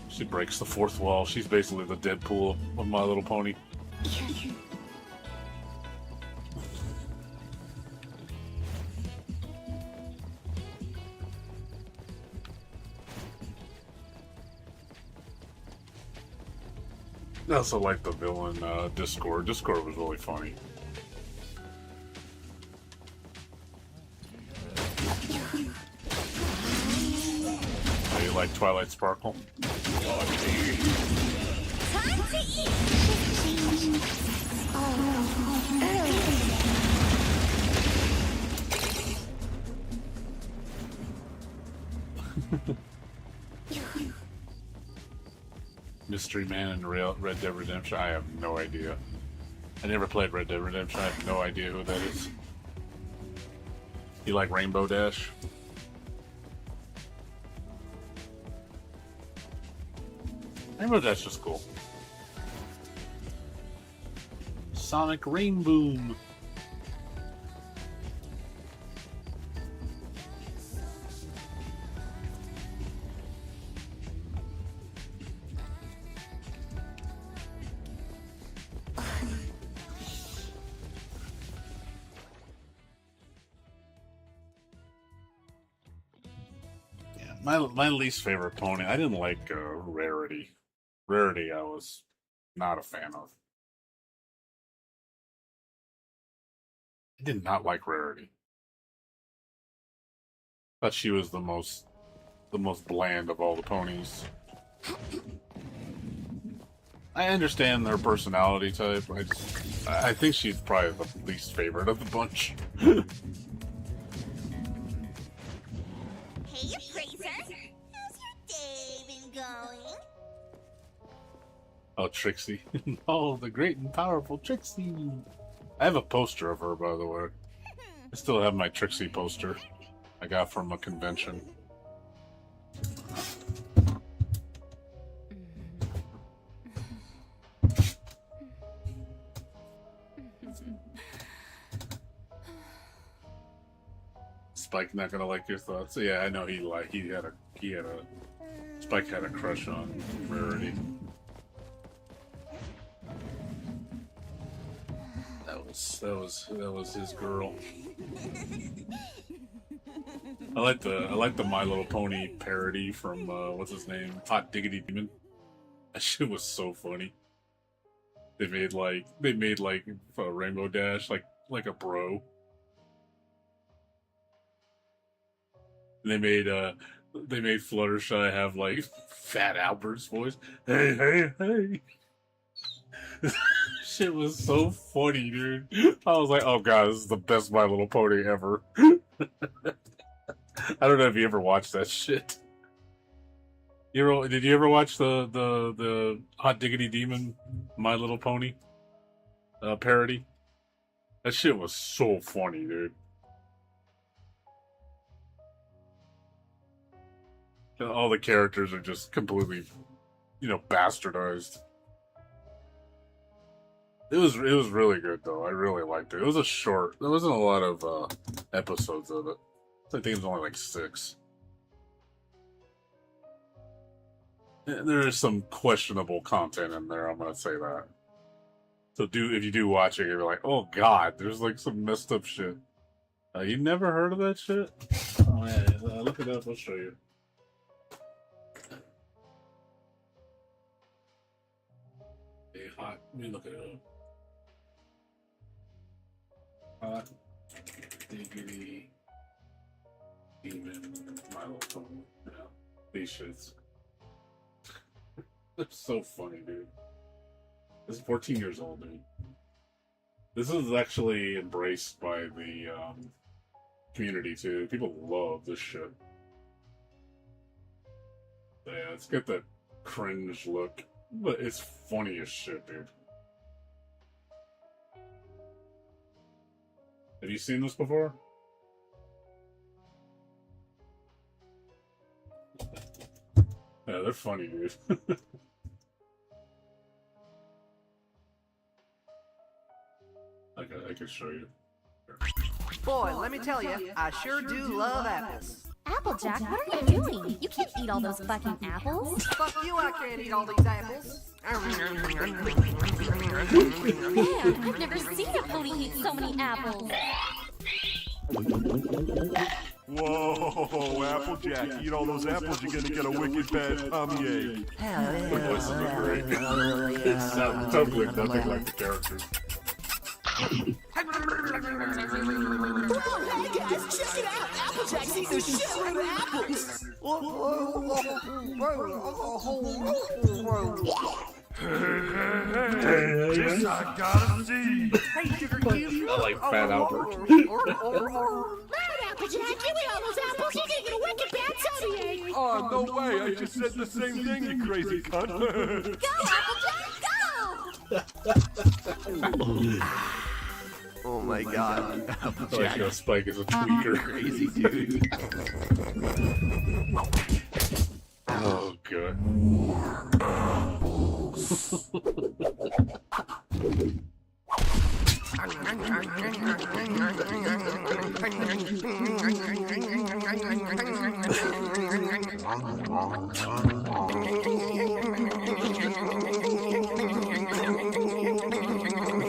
She breaks the fourth wall. She's basically the Deadpool of My Little Pony. I also like the villain Discord. Discord was really funny. Oh, you like Twilight Sparkle? Time to eat! Mystery Man in Red Dead Redemption? I have no idea. I never played Red Dead Redemption. I have no idea who that is. You like Rainbow Dash? Rainbow Dash is cool. Sonic Rainboom. My least favorite pony. I didn't like Rarity. Rarity, I was not a fan of. I did not like Rarity. Thought she was the most bland of all the ponies. I understand their personality type. I think she's probably the least favorite of the bunch. Hey, Fraser! How's your day been going? Oh, Trixie. Oh, the great and powerful Trixie. I have a poster of her, by the way. I still have my Trixie poster I got from a convention. Spike not gonna like your thoughts. Yeah, I know he had a Spike had a crush on Rarity. That was his girl. I like the My Little Pony parody from what's his name? Hot Diggity Demon. That shit was so funny. They made like Rainbow Dash like a bro. And they made Fluttershy have like Fat Albert's voice. Hey, hey, hey. Shit was so funny, dude. I was like, oh god, this is the best My Little Pony ever. I don't know if you ever watched that shit. Did you ever watch the Hot Diggity Demon My Little Pony parody? That shit was so funny, dude. All the characters are just completely, bastardized. It was really good though. I really liked it. It was a short. There wasn't a lot of episodes of it. I think it was only like 6. There is some questionable content in there. I'm gonna say that. So if you do watch it, you're like, oh god, there's like some messed up shit. You never heard of that shit? Oh yeah, look it up. I'll show you. Hot. Let me look it up. Hot Diggity Demon My Little Pony. Yeah, these shits. They're so funny, dude. This is 14 years old, dude. This is actually embraced by the community too. People love this shit. Yeah, it's got that cringe look. But it's funny as shit, dude. Have you seen this before? Yeah, they're funny, dude. I can show you. Boy, let me tell you, I sure do love apples. Applejack, what are you doing? You can't eat all those fucking apples. Fuck you, I can't eat all these apples. Man, I've never seen a pony eat so many apples. Whoa, Applejack, eat all those apples, you're gonna get a wicked bad tummy ache. The voices are great. It sounds totally nothing like the characters. Whoa, hey guys, check it out! Applejack's eating a shitload of apples! This I gotta see. I like Fat Albert. Loud, Applejack! You eat all those apples, you're gonna get a wicked bad tummy ache! Oh, no way, I just said the same thing, you crazy cunt. Go, Applejack, go! Oh my god. Like Spike is a tweaker. Crazy dude. Oh, good.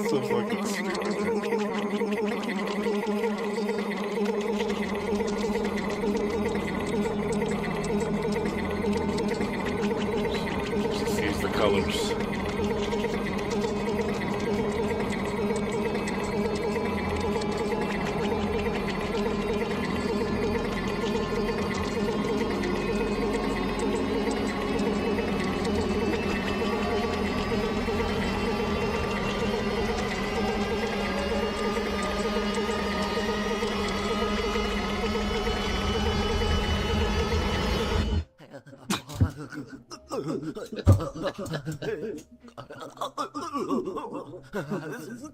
So fucking stupid. She sees the colors.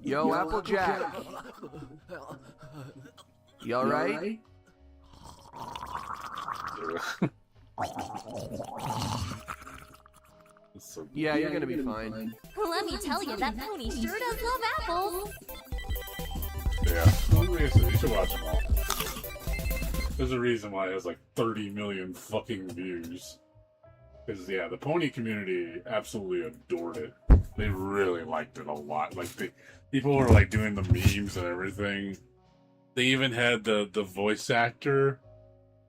Yo, Applejack. You alright? So Yeah, you're gonna be fine. Let me tell you, that pony sure does love apples. yeah, well, you should watch them all. There's a reason why it has like 30 million fucking views. Because, yeah, the pony community absolutely adored it. They really liked it a lot. Like, people were, like, doing the memes and everything. They even had the voice actor,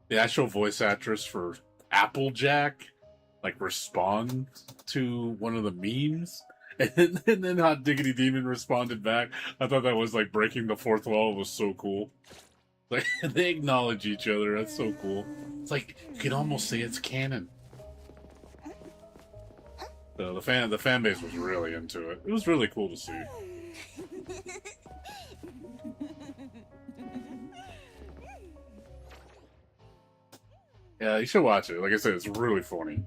the actual voice actress for Applejack, like, respond to one of the memes. And then Hot Diggity Demon responded back. I thought that was, like, breaking the fourth wall. It was so cool. Like, they acknowledge each other. That's so cool. It's like, you can almost say it's canon. So the fan base was really into it. It was really cool to see. Yeah, you should watch it. Like I said, it's really funny.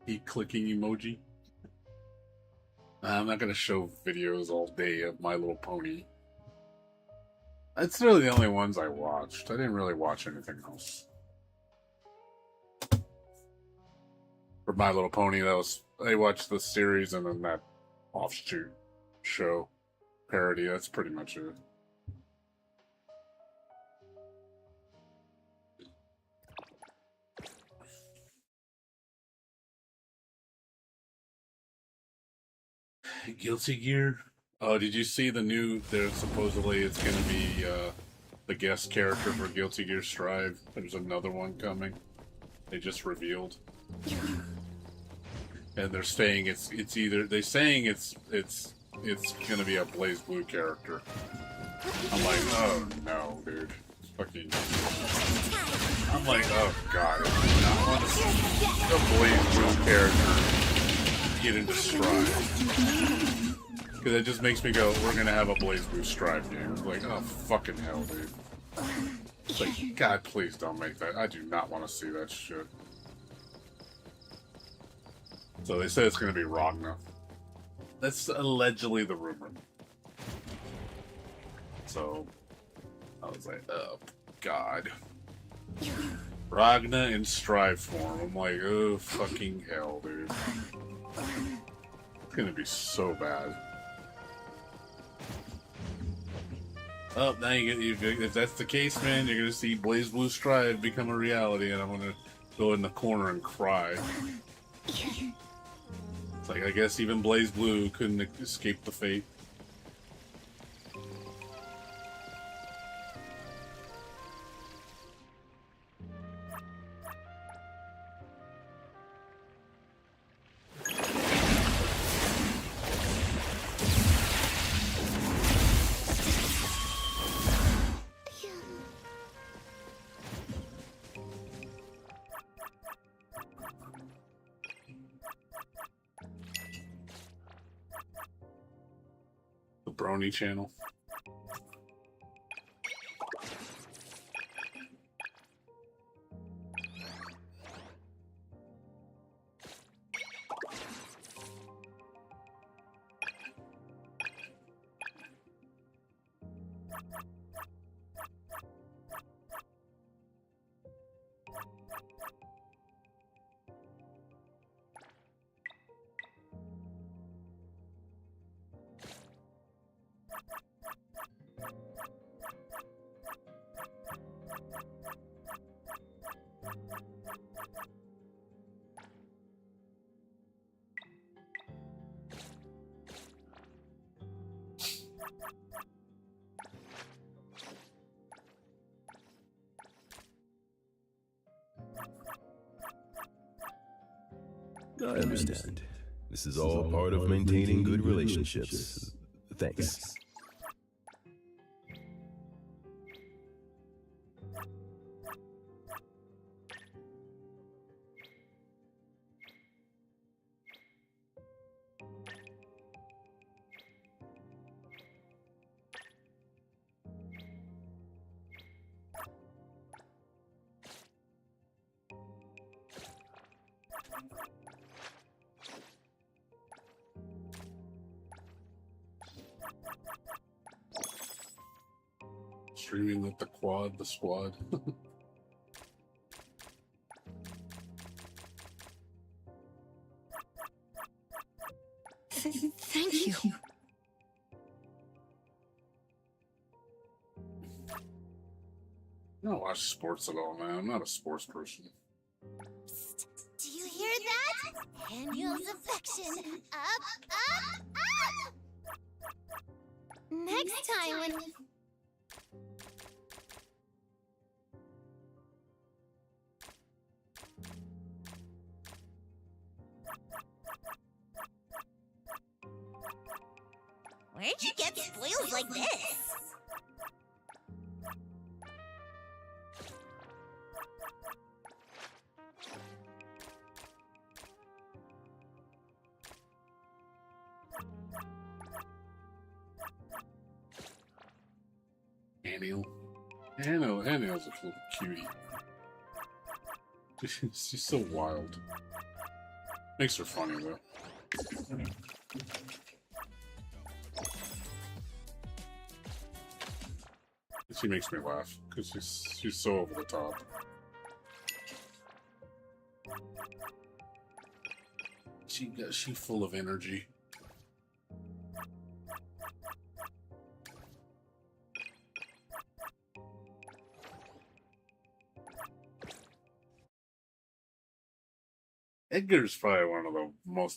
Keep clicking emoji. I'm not gonna show videos all day of My Little Pony. That's really the only ones I watched. I didn't really watch anything else. For My Little Pony, I watched the series and then that offshoot show parody. That's pretty much it. Guilty Gear. Oh, did you see the new? There's supposedly it's going to be the guest character for Guilty Gear Strive. There's another one coming. They just revealed, and they're saying it's either it's going to be a Blaze Blue character. I'm like, oh no, dude, fucking. I'm like, oh god, I want to see a Blaze Blue character get into Strive. Because it just makes me go, we're gonna have a Blaze Blue Strive game. It's like, oh, fucking hell, dude. It's like, God, please don't make that. I do not want to see that shit. So they say it's gonna be Ragna. That's allegedly the rumor. So, I was like, oh, God. Ragna in Strive form. I'm like, oh, fucking hell, dude. It's gonna be so bad. Oh, now if that's the case, man, you're gonna see Blaze Blue Strive become a reality, and I'm gonna go in the corner and cry. It's like, I guess even Blaze Blue couldn't escape the fate. The Brony channel. I understand. This is all part of maintaining good relationships. Thanks. Streaming with the squad. Thank you. I don't watch sports at all, man. I'm not a sports person. Psst. Do you hear that? Daniel's affection. Up, up, up! Next time when... Where'd you get spoils like this? Anil's a little cutie. She's so wild. Makes her funny though. She makes me laugh because she's so over the top. She's full of energy. Edgar's probably one of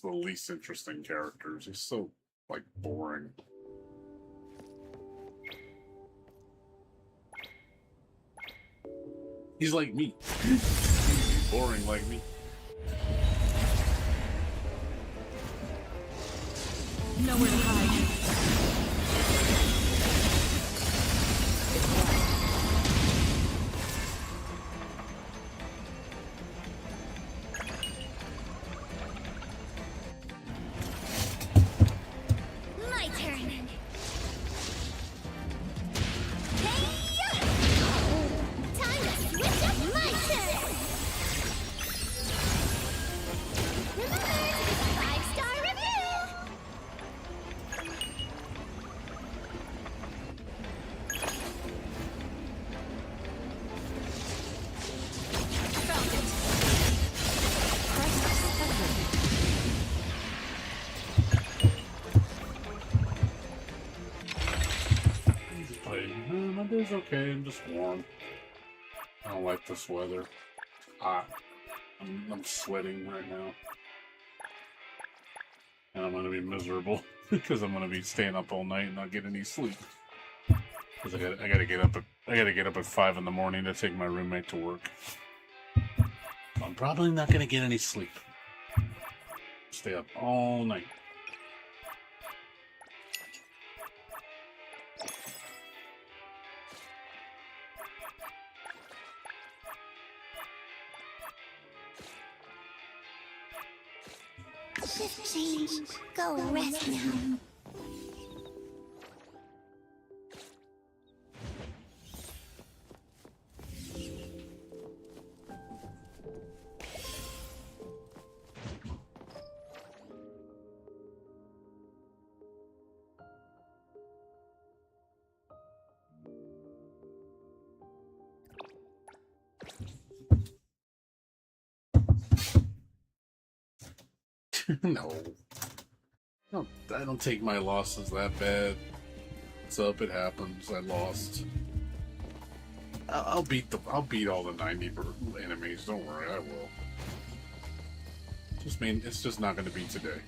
the least interesting characters. He's so like boring. He's like me. He's boring like me. Nowhere to hide. My turn. Time to switch up my turn. Remember to 5-star review. Found it. Crisis averted. My day's okay. I'm just warm. I don't like this weather. Hot. I'm sweating right now. And I'm gonna be miserable because I'm gonna be staying up all night and not getting any sleep. Because I gotta get up at 5 in the morning to take my roommate to work. I'm probably not gonna get any sleep. Stay up all night. Shift change. Go rest now. No. I don't take my losses that bad. What's up? It happens. I lost. I'll beat all the 90 enemies. Don't worry, I will. It's just not going to be today.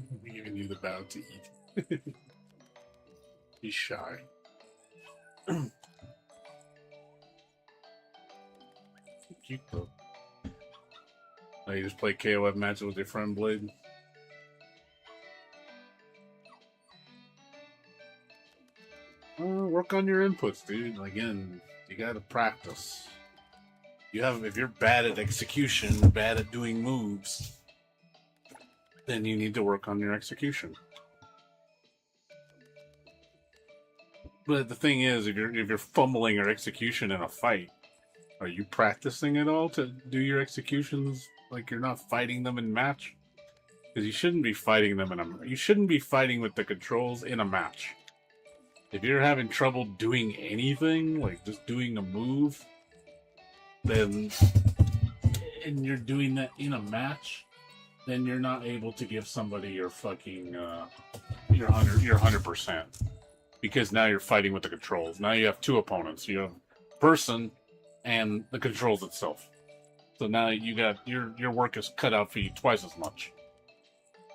I'm giving you the bow to eat. He's shy. Cute though. Now you just play KOF matches with your friend Blade. Work on your inputs, dude. Again, you gotta practice. If you're bad at execution, bad at doing moves, then you need to work on your execution. But the thing is, if you're fumbling your execution in a fight, are you practicing at all to do your executions like you're not fighting them in match? Because you shouldn't be fighting them you shouldn't be fighting with the controls in a match. If you're having trouble doing anything, like just doing a move, and you're doing that in a match, then you're not able to give somebody your fucking your 100%, because now you're fighting with the controls. Now you have two opponents. You have person and the controls itself. So now you got your work is cut out for you twice as much.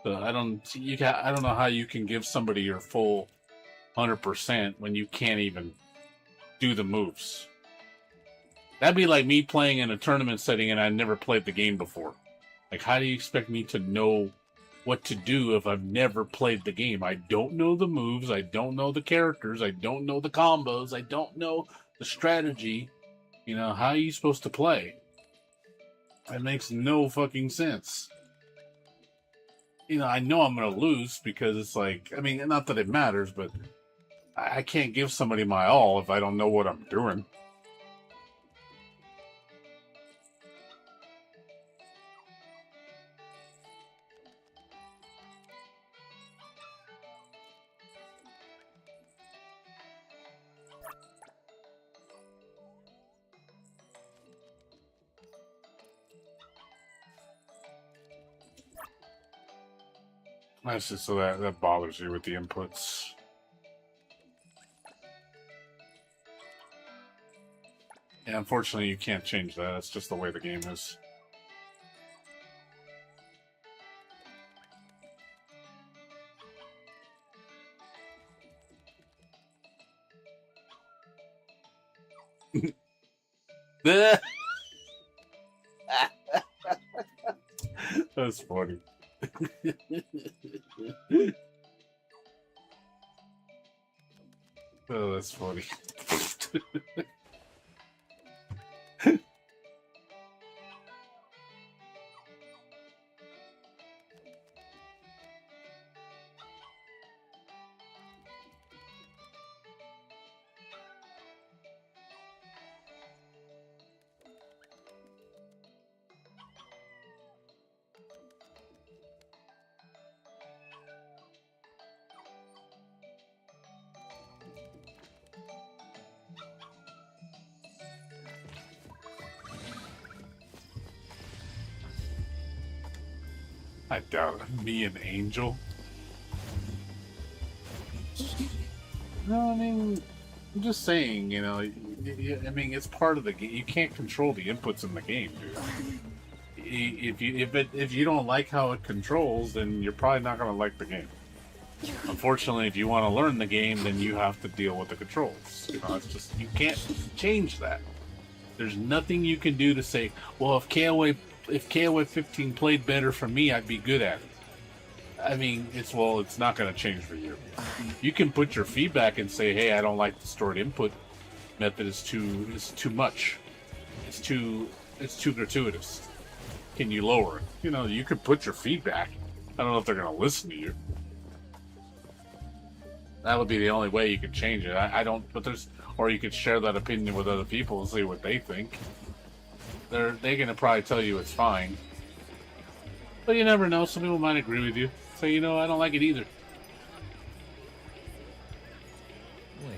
So I don't know how you can give somebody your full 100% when you can't even do the moves. That'd be like me playing in a tournament setting and I never played the game before. Like, how do you expect me to know what to do if I've never played the game? I don't know the moves, I don't know the characters, I don't know the combos, I don't know the strategy. You know, how are you supposed to play? That makes no fucking sense. You know I'm going to lose because it's like, I mean, not that it matters, but I can't give somebody my all if I don't know what I'm doing. That's just so that bothers you with the inputs. Yeah, unfortunately, you can't change that. It's just the way the game is. That's funny. Oh, that's funny. I doubt it. Me and Angel. No, I mean, I'm just saying, you know, I mean, it's part of the game. You can't control the inputs in the game, dude. If you don't like how it controls, then you're probably not going to like the game. Unfortunately, if you want to learn the game, then you have to deal with the controls. You know, it's just, you can't change that. There's nothing you can do to say, well, if KOF 15 played better for me, I'd be good at it. I mean, it's not going to change for you. You can put your feedback and say, hey, I don't like the stored input method. It's too much. It's too gratuitous. Can you lower it? You know, you could put your feedback. I don't know if they're going to listen to you. That would be the only way you could change it. Or you could share that opinion with other people and see what they think. They're gonna probably tell you it's fine, but you never know. Some people might agree with you. So you know, I don't like it either. Wait,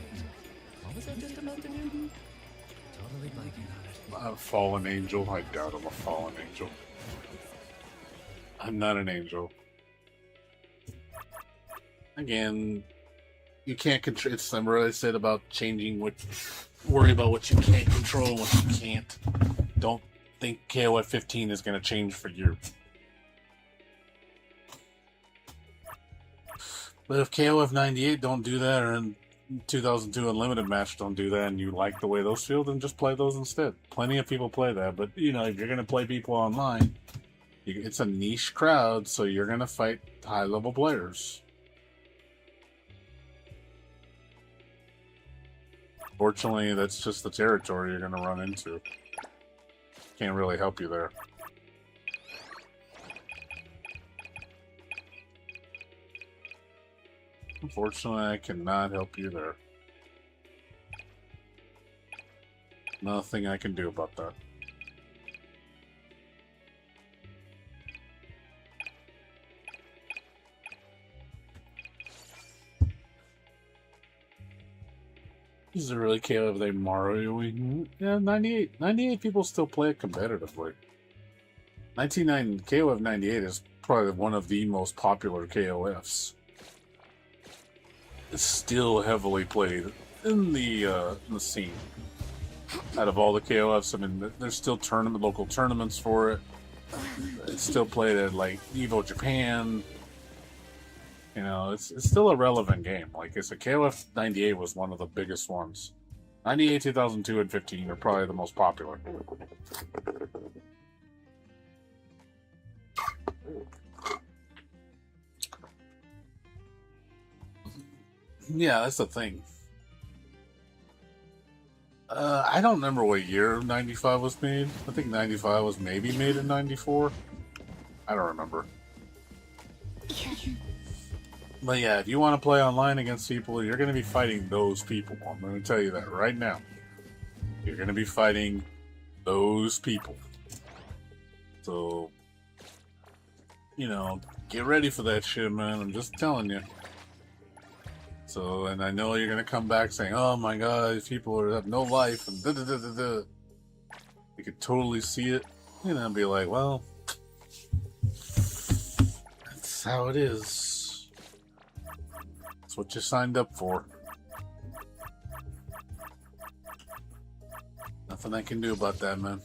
what was I just about to do? Totally blanking on it. A fallen angel? I doubt I'm a fallen angel. I'm not an angel. Again, you can't control. It's similar what I said about changing worry about what you can't control and what you can't. Don't think KOF 15 is going to change for you. But if KOF 98 don't do that, or in 2002 Unlimited Match don't do that, and you like the way those feel, then just play those instead. Plenty of people play that, but you know, if you're going to play people online, it's a niche crowd, so you're going to fight high-level players. Fortunately, that's just the territory you're going to run into. Can't really help you there. Unfortunately, I cannot help you there. Nothing I can do about that. Is it really KOF they Marioing? Yeah, 98. 98 people still play it competitively. 99 KOF 98 is probably one of the most popular KOFs. It's still heavily played in the scene. Out of all the KOFs, I mean, there's still local tournaments for it. It's still played at like Evo Japan. You know, it's still a relevant game. Like I said, KOF 98 was one of the biggest ones. 98, 2002, and 15 are probably the most popular. Yeah, that's the thing. I don't remember what year 95 was made. I think 95 was maybe made in 94. I don't remember. But yeah, if you want to play online against people, you're going to be fighting those people. I'm going to tell you that right now. You're going to be fighting those people. So, you know, get ready for that shit, man. I'm just telling you. So, and I know you're going to come back saying, oh my god, these people have no life, and da-da-da-da-da. You could totally see it, and then be like, well, that's how it is. That's what you signed up for. Nothing I can do about that, man.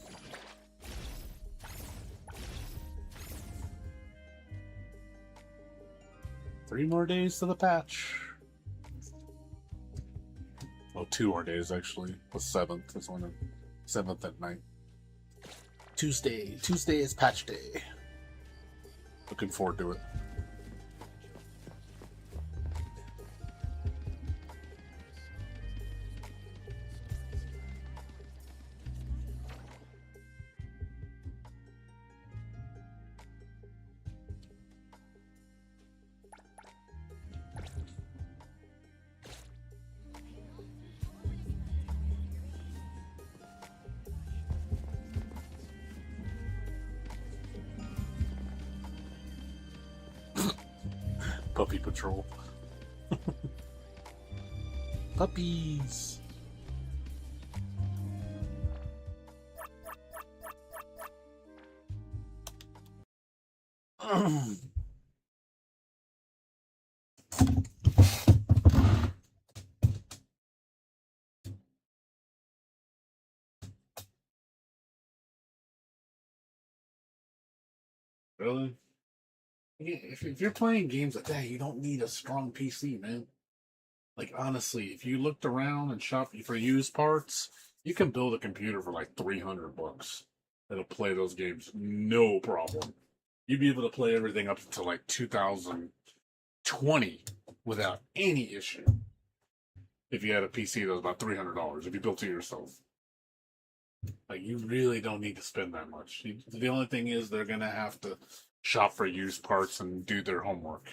Three more days to the patch. Oh, 2 more days actually. The 7th is when 7th at night. Tuesday is patch day. Looking forward to it. Puppy Patrol. Puppies. Really? Yeah, if you're playing games like that, you don't need a strong PC, man. Like, honestly, if you looked around and shopped for used parts, you can build a computer for like $300. That'll play those games no problem. You'd be able to play everything up until like 2020 without any issue. If you had a PC that was about $300, if you built it yourself. Like, you really don't need to spend that much. The only thing is they're going to have to shop for used parts and do their homework.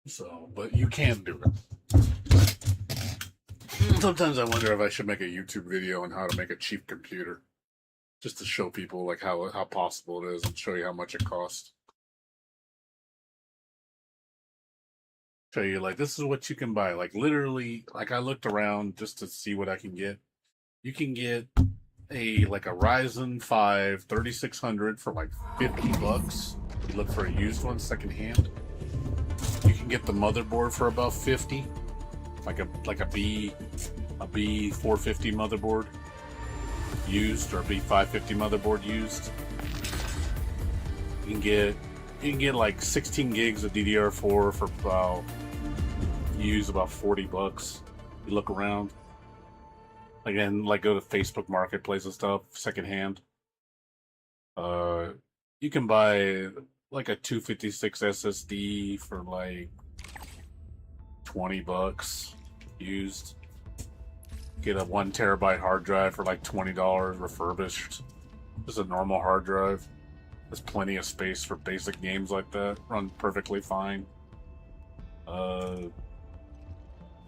So, but you can do it. Sometimes I wonder if I should make a YouTube video on how to make a cheap computer. Just to show people like how possible it is and show you how much it costs. Show you like this is what you can buy. Like literally, like I looked around just to see what I can get. You can get a Ryzen 5 3600 for like $50. You look for a used one secondhand. You can get the motherboard for about $50, like a B450 motherboard used, or a B550 motherboard used. You can get like 16 gigs of DDR4 for about $40. You look around. Again, like go to Facebook Marketplace and stuff, secondhand. You can buy like a 256 SSD for like $20 used. Get a 1 terabyte hard drive for like $20 refurbished. Just a normal hard drive. There's plenty of space for basic games like that. Run perfectly fine.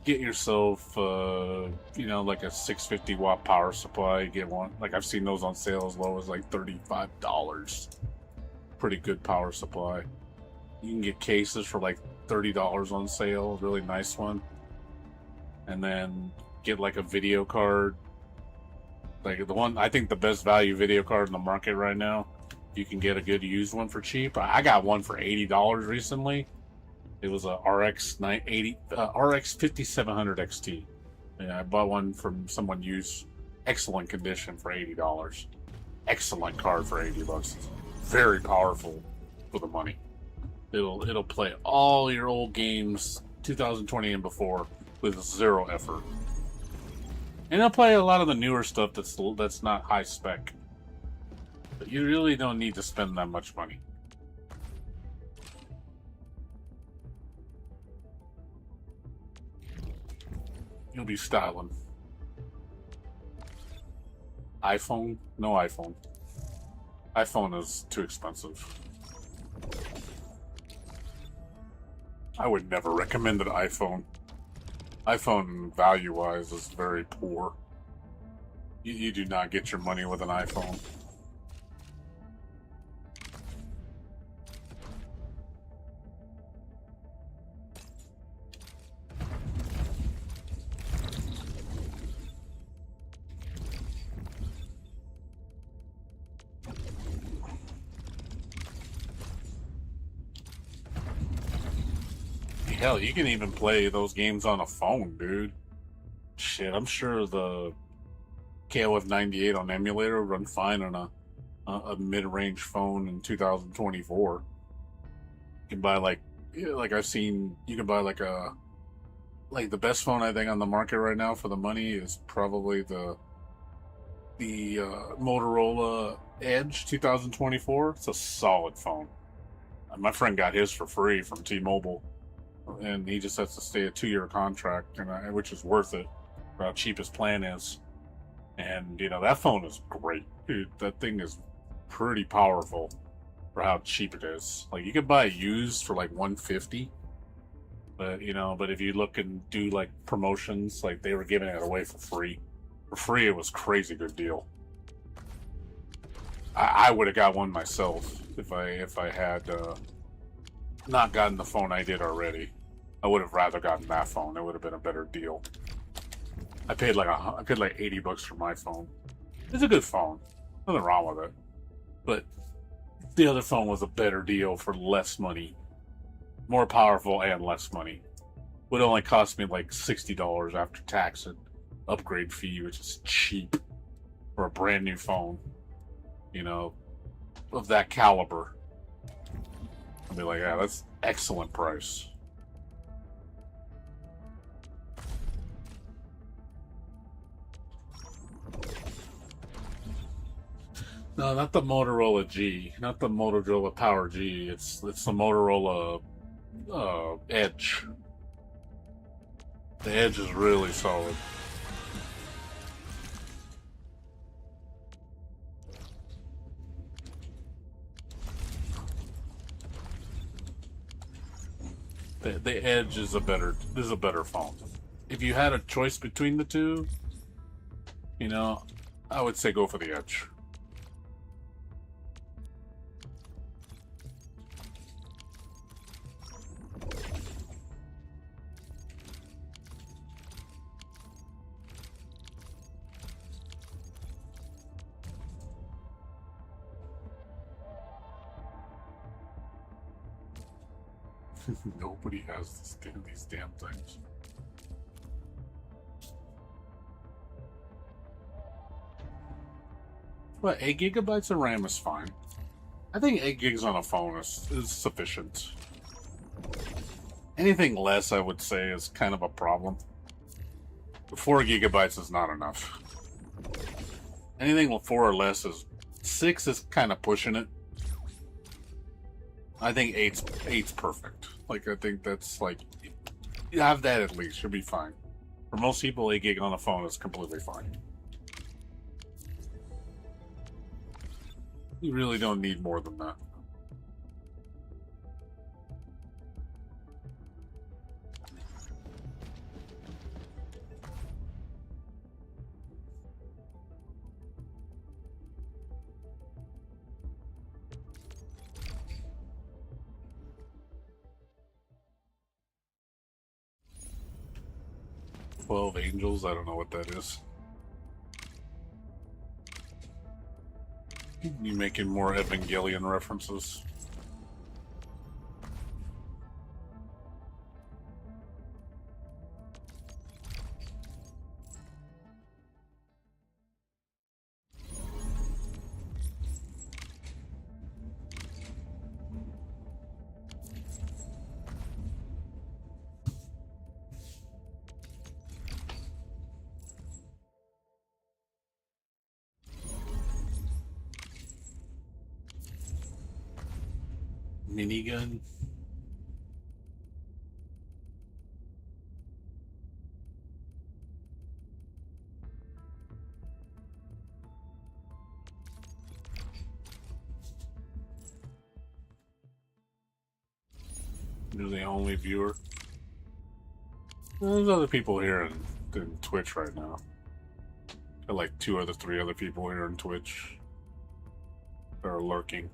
Get yourself, like a 650 watt power supply. Get one. Like I've seen those on sale as low as like $35. Pretty good power supply. You can get cases for like $30 on sale. Really nice one. And then get like a video card. Like I think the best value video card in the market right now. You can get a good used one for cheap. I got one for $80 recently. It was a RX 5700 XT. Yeah, I bought one from someone used, excellent condition for $80. Excellent card for $80. Very powerful for the money. It'll play all your old games 2020 and before with zero effort. And it'll play a lot of the newer stuff that's not high spec. But you really don't need to spend that much money. You'll be styling. iPhone? No iPhone. iPhone is too expensive. I would never recommend an iPhone. iPhone value-wise is very poor. You do not get your money with an iPhone. hell, you can even play those games on a phone, dude. Shit, I'm sure the KOF 98 on emulator would run fine on a mid-range phone in 2024. You can buy like I've seen, you can buy like the best phone I think on the market right now for the money is probably the Motorola Edge 2024. It's a solid phone. My friend got his for free from T-Mobile, and he just has to stay a 2-year contract, which is worth it for how cheap his plan is. And that phone is great, dude. That thing is pretty powerful for how cheap it is. Like, you could buy it used for like $150, but if you look and do like promotions, like they were giving it away for free. For free, it was a crazy good deal. I would have got one myself if I had not gotten the phone I did already. I would have rather gotten that phone. It would have been a better deal. I paid like $80 for my phone. It's a good phone, nothing wrong with it. But the other phone was a better deal for less money, more powerful and less money. Would only cost me like $60 after tax and upgrade fee, which is cheap for a brand new phone. Of that caliber. I'll be like, yeah, that's excellent price. No, not the Motorola G, not the Motorola Power G. It's the Motorola Edge. The Edge is really solid. The Edge is a better phone. If you had a choice between the two, I would say go for the Edge. Nobody has these damn things. Well, 8 gigabytes of RAM is fine. I think 8 gigs on a phone is sufficient. Anything less, I would say, is kind of a problem. 4 gigabytes is not enough. Anything 4 or less is... 6 is kind of pushing it. I think 8's perfect. Like, I think that's like, you have that at least, you'll be fine. For most people, 8 gig on a phone is completely fine. You really don't need more than that. Angels, I don't know what that is. You making more Evangelion references? Minigun. You're the only viewer. There's other people here in Twitch right now. Got like 3 other people here in Twitch that are lurking.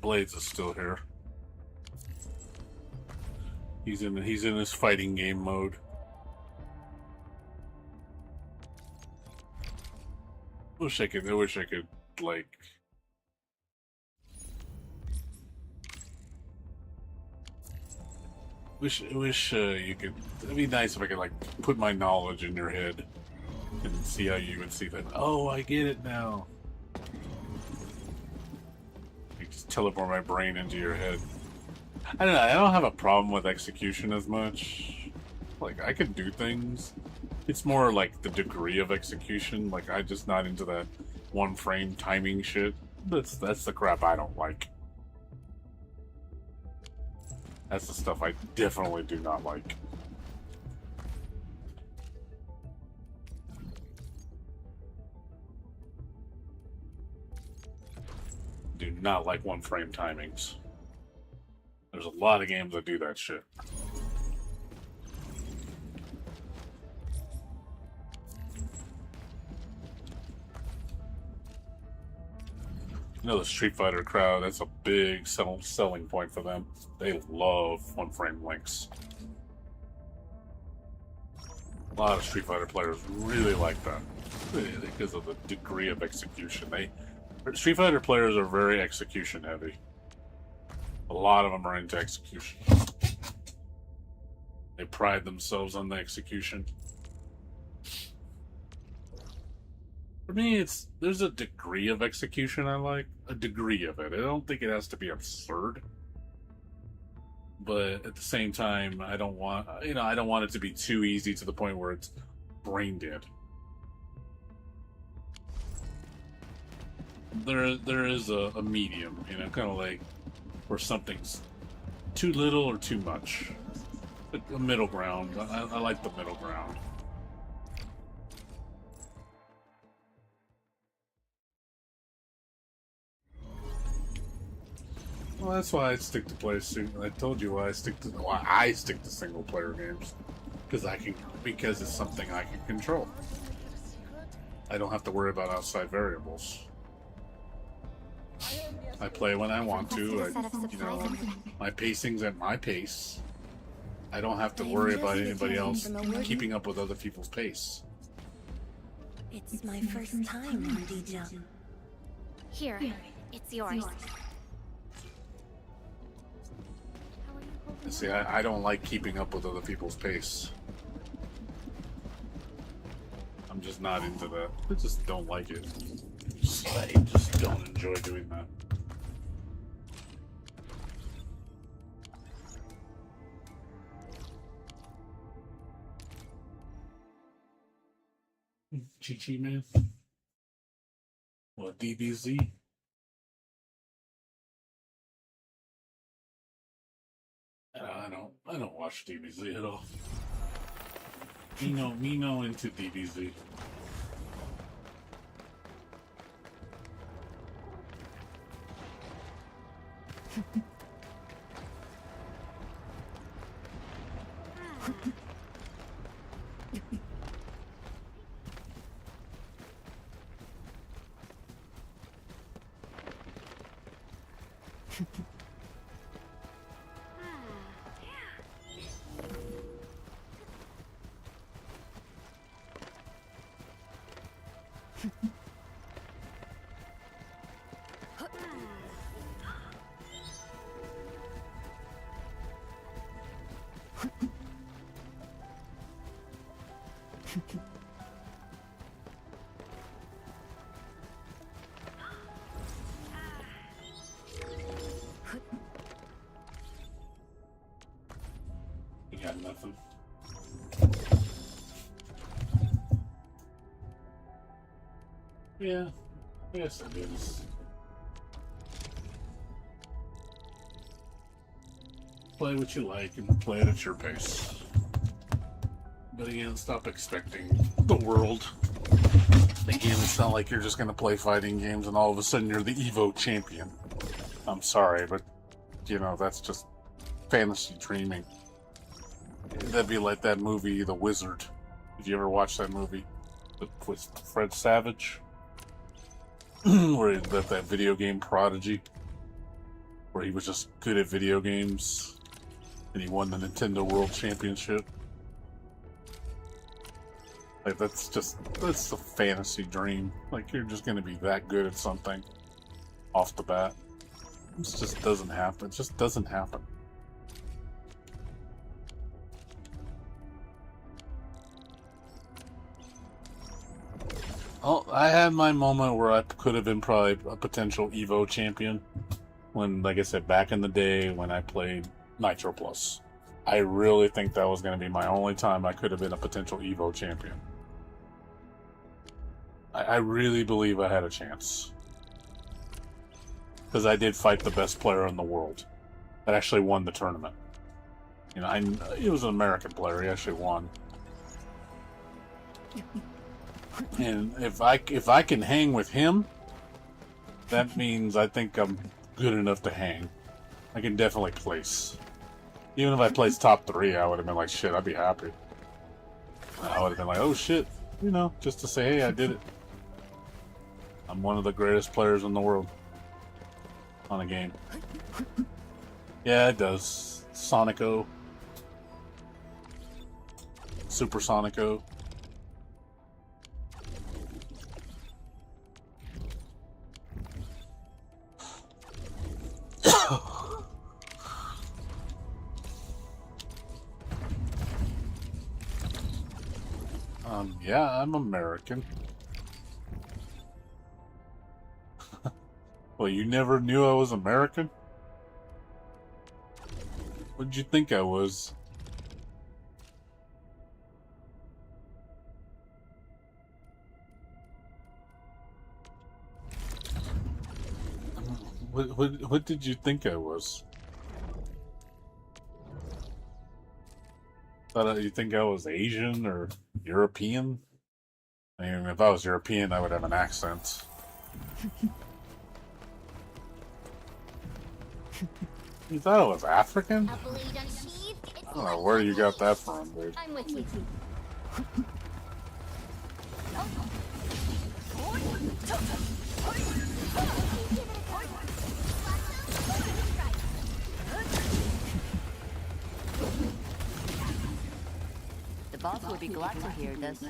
Blades is still here. He's in his fighting game mode. I wish I could, like... I wish you could... It'd be nice if I could, like, put my knowledge in your head and see how you would see that. Oh, I get it now. Like, just teleport my brain into your head. I don't know, I don't have a problem with execution as much. Like, I can do things. It's more like the degree of execution. Like, I'm just not into that one frame timing shit. That's the crap I don't like. That's the stuff I definitely do not like. Do not like one frame timings. There's a lot of games that do that shit. You know, the Street Fighter crowd, that's a big selling point for them. They love one-frame links. A lot of Street Fighter players really like that because of the degree of execution. Street Fighter players are very execution heavy. A lot of them are into execution. They pride themselves on the execution. For me, there's a degree of execution I like. A degree of it. I don't think it has to be absurd. But at the same time, I don't want it to be too easy to the point where it's brain dead. There is a medium, kind of like where something's too little or too much. A middle ground. I like the middle ground. Well, that's why I stick to I told you why I stick to single player games, because it's something I can control. I don't have to worry about outside variables. I play when I want to. My pacing's at my pace. I don't have to worry about anybody else keeping up with other people's pace. It's my first time on D-Jump. Here, it's yours. See, I don't like keeping up with other people's pace. I'm just not into that. I just don't like it. I just don't enjoy doing that. Chi-Chi, man? What, DBZ? I don't watch DBZ at all. Me no into DBZ. You got nothing. Yeah, yes it is. Play what you like and play it at your pace. But again, stop expecting the world. Again, it's not like you're just gonna play fighting games and all of a sudden you're the Evo champion. I'm sorry, but that's just fantasy dreaming. That'd be like that movie, The Wizard. Did you ever watch that movie? With Fred Savage? Where he left that video game prodigy? Where he was just good at video games and he won the Nintendo World Championship? Like that's a fantasy dream. Like you're just gonna be that good at something off the bat. It just doesn't happen. It just doesn't happen. Oh, I had my moment where I could have been probably a potential Evo champion. When, like I said, back in the day when I played Nitro Plus. I really think that was going to be my only time I could have been a potential Evo champion. I really believe I had a chance. Because I did fight the best player in the world. That actually won the tournament. You know, he was an American player. He actually won. And if I can hang with him, that means I think I'm good enough to hang. I can definitely place. Even if I placed top 3, I would have been like, shit, I'd be happy. I would have been like, oh shit, you know, just to say, hey, I did it. I'm one of the greatest players in the world on a game. Yeah, it does. Sonico. Super Sonico. Yeah, I'm American. Well, you never knew I was American? What did you think I was? What did you think I was? Thought you think I was Asian or European? I mean, if I was European, I would have an accent. You thought I was African? A blade unsheathed, it's I don't know where you got that from, dude. I'm with you. The boss would be glad to hear this.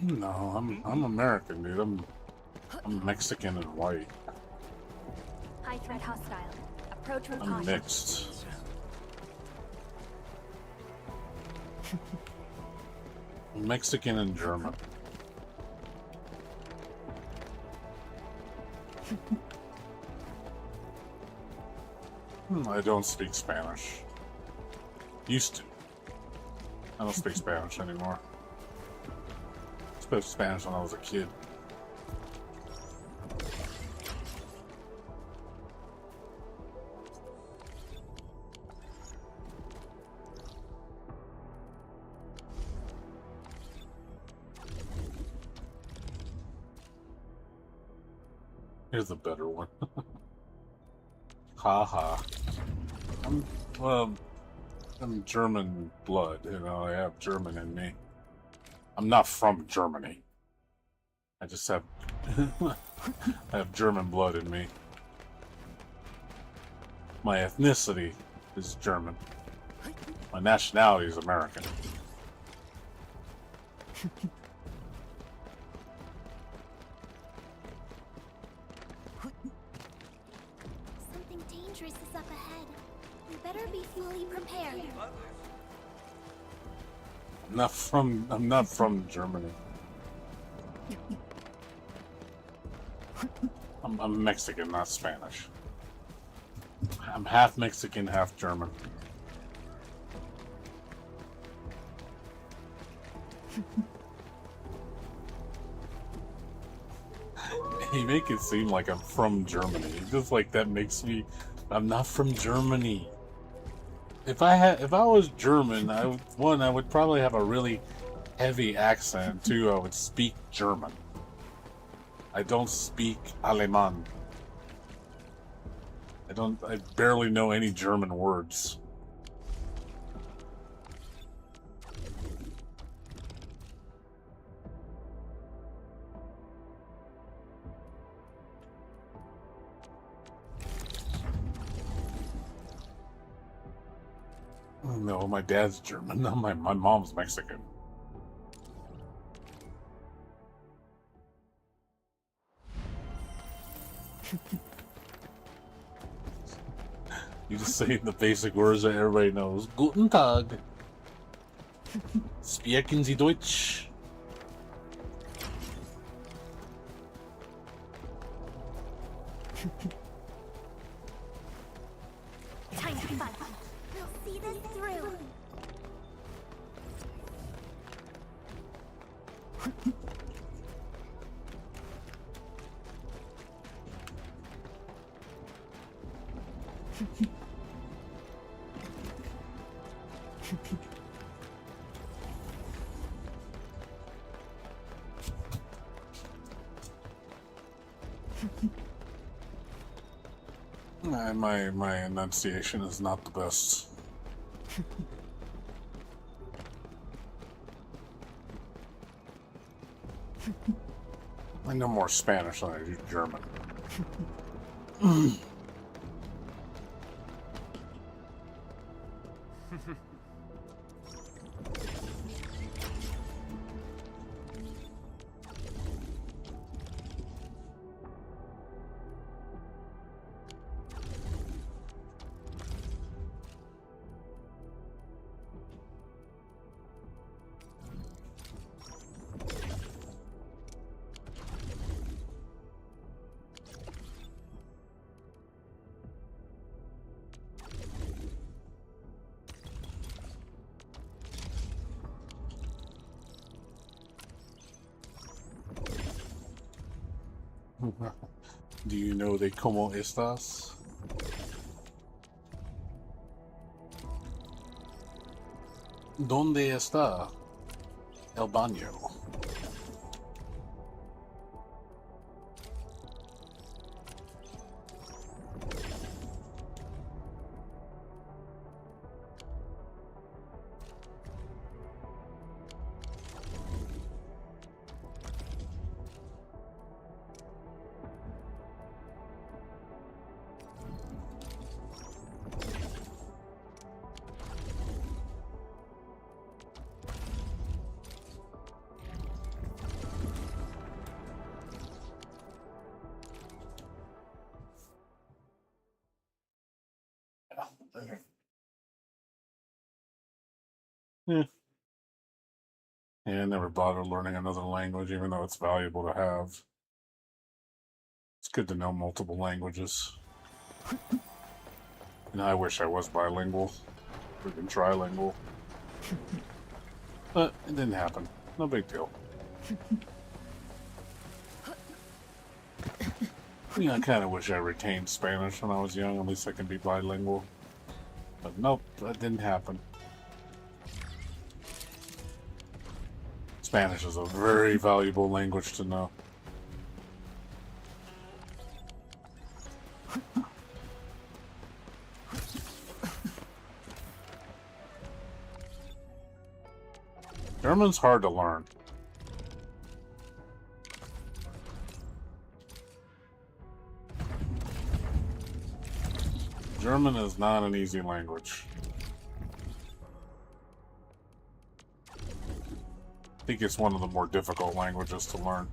No, I'm American, dude. I'm Mexican and white. High threat hostile. Approach with I'm caution. mixed. I'm Mexican and German. I don't speak Spanish. Used to. I don't speak Spanish anymore. I spoke Spanish when I was a kid. Here's a better one. Ha ha. I'm German blood, you know, I have German in me. I'm not from Germany. I just have I have German blood in me. My ethnicity is German. My nationality is American. Something dangerous is up ahead. We better be fully prepared. I'm not from Germany. I'm Mexican, not Spanish. I'm half Mexican, half German. You make it seem like I'm from Germany. Just like that makes me. I'm not from Germany. If I was German, I would probably have a really heavy accent. Two, I would speak German. I don't speak Alemán. I barely know any German words. No, my dad's German. No, my mom's Mexican. You just say the basic words that everybody knows. Guten Tag. Sprechen Sie Deutsch? Time to fight. We'll see this through. My enunciation is not the best. I know more Spanish than I do German. Do you know de cómo estás? ¿Dónde está el baño? Yeah. Yeah, I never bothered learning another language, even though it's valuable to have. It's good to know multiple languages. And I wish I was bilingual, or even trilingual. But it didn't happen. No big deal. Yeah, I kind of wish I retained Spanish when I was young. At least I can be bilingual. But nope, that didn't happen. Spanish is a very valuable language to know. German's hard to learn. German is not an easy language. I think it's one of the more difficult languages to learn.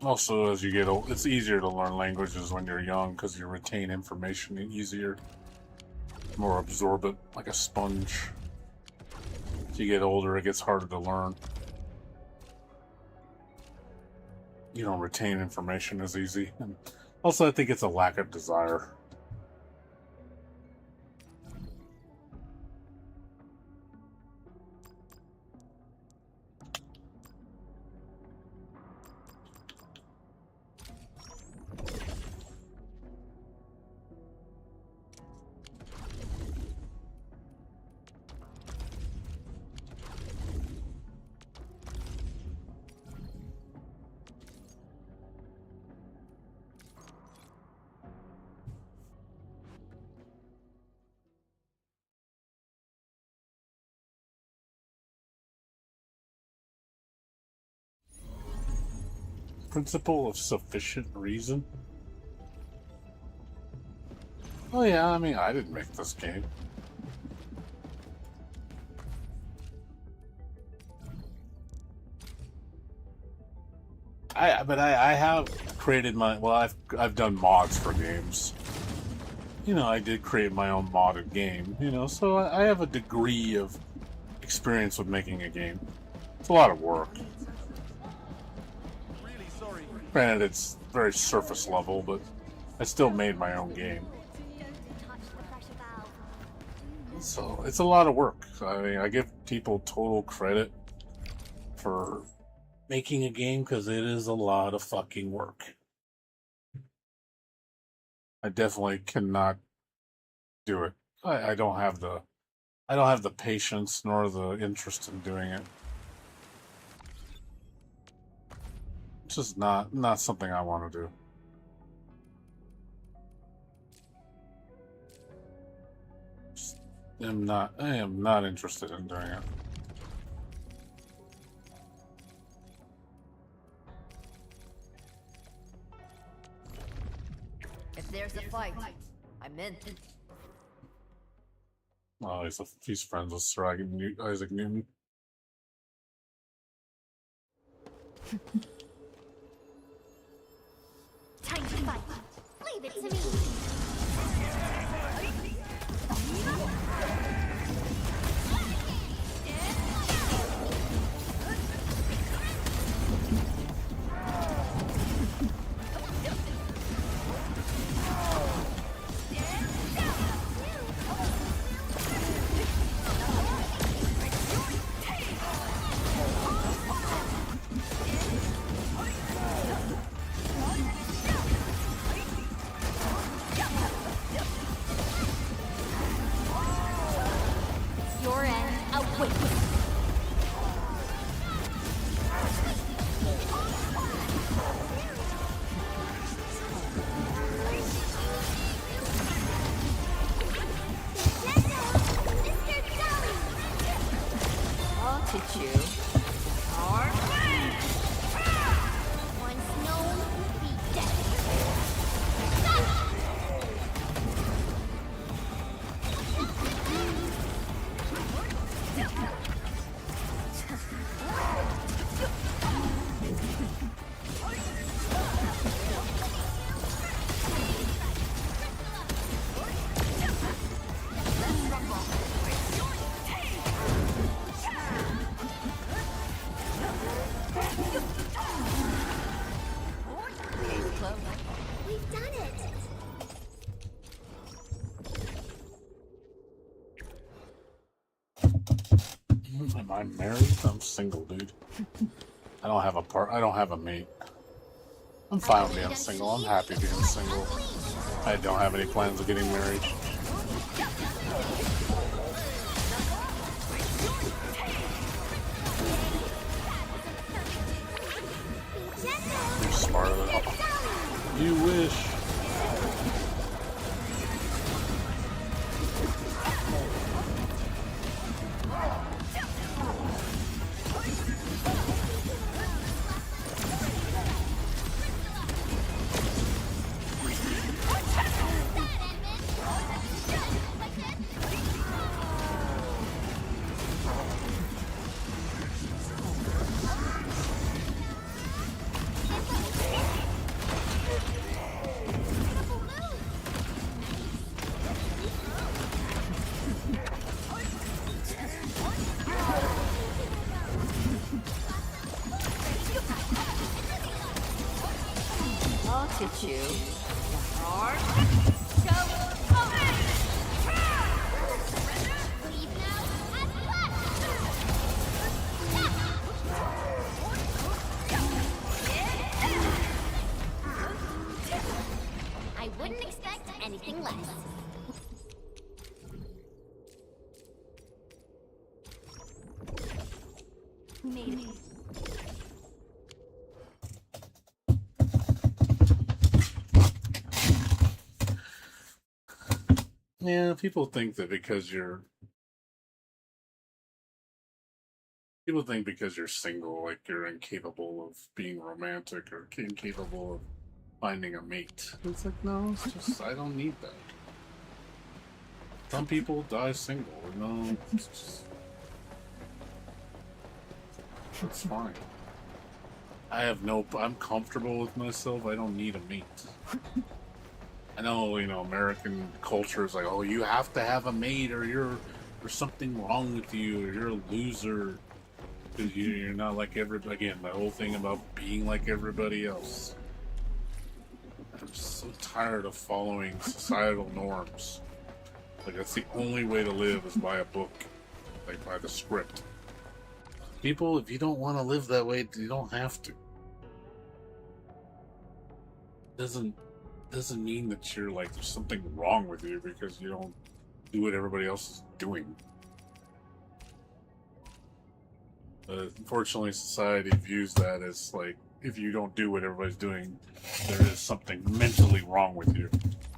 Also, as you get old, it's easier to learn languages when you're young because you retain information easier, more absorbent, like a sponge. As you get older, it gets harder to learn. You don't retain information as easy. And also, I think it's a lack of desire. principle of sufficient reason. Oh yeah, I mean, I didn't make this game. I have created my, well, I've done mods for games. You know, I did create my own modded game, you know, so I have a degree of experience with making a game. It's a lot of work. Granted, it's very surface level, but I still made my own game. So, it's a lot of work. I mean, I give people total credit for making a game because it is a lot of fucking work. I definitely cannot do it. I don't have the patience nor the interest in doing it. It's just not something I want to do. I am not interested in doing it. If there's a fight, I'm in. Oh, he's friends with Sir Isaac Newton. Time to fight. Leave it to me. Your end awaits. I'll teach you. Once known, be dead. We've done it. Am I married? I'm single, dude. I don't have a mate. I'm fine with being single. I'm happy being single. I don't have any plans of getting married. You're smarter than all. You wish. I'll teach you. Leave now and I wouldn't expect anything less. Maybe. Yeah, people think that because you're People think because you're single, like you're incapable of being romantic or incapable of finding a mate. It's like, no, it's just, I don't need that. Some people die single, you know? It's just, it's fine. I'm comfortable with myself. I don't need a mate. I know, you know, American culture is like, oh, you have to have a mate or there's something wrong with you or you're a loser. Because you're not like everybody. Again, the whole thing about being like everybody else. I'm so tired of following societal norms. Like, that's the only way to live is by a book. Like, by the script. People, if you don't want to live that way, you don't have to. Doesn't mean that you're like, there's something wrong with you because you don't do what everybody else is doing. But unfortunately, society views that as like, if you don't do what everybody's doing, there is something mentally wrong with you.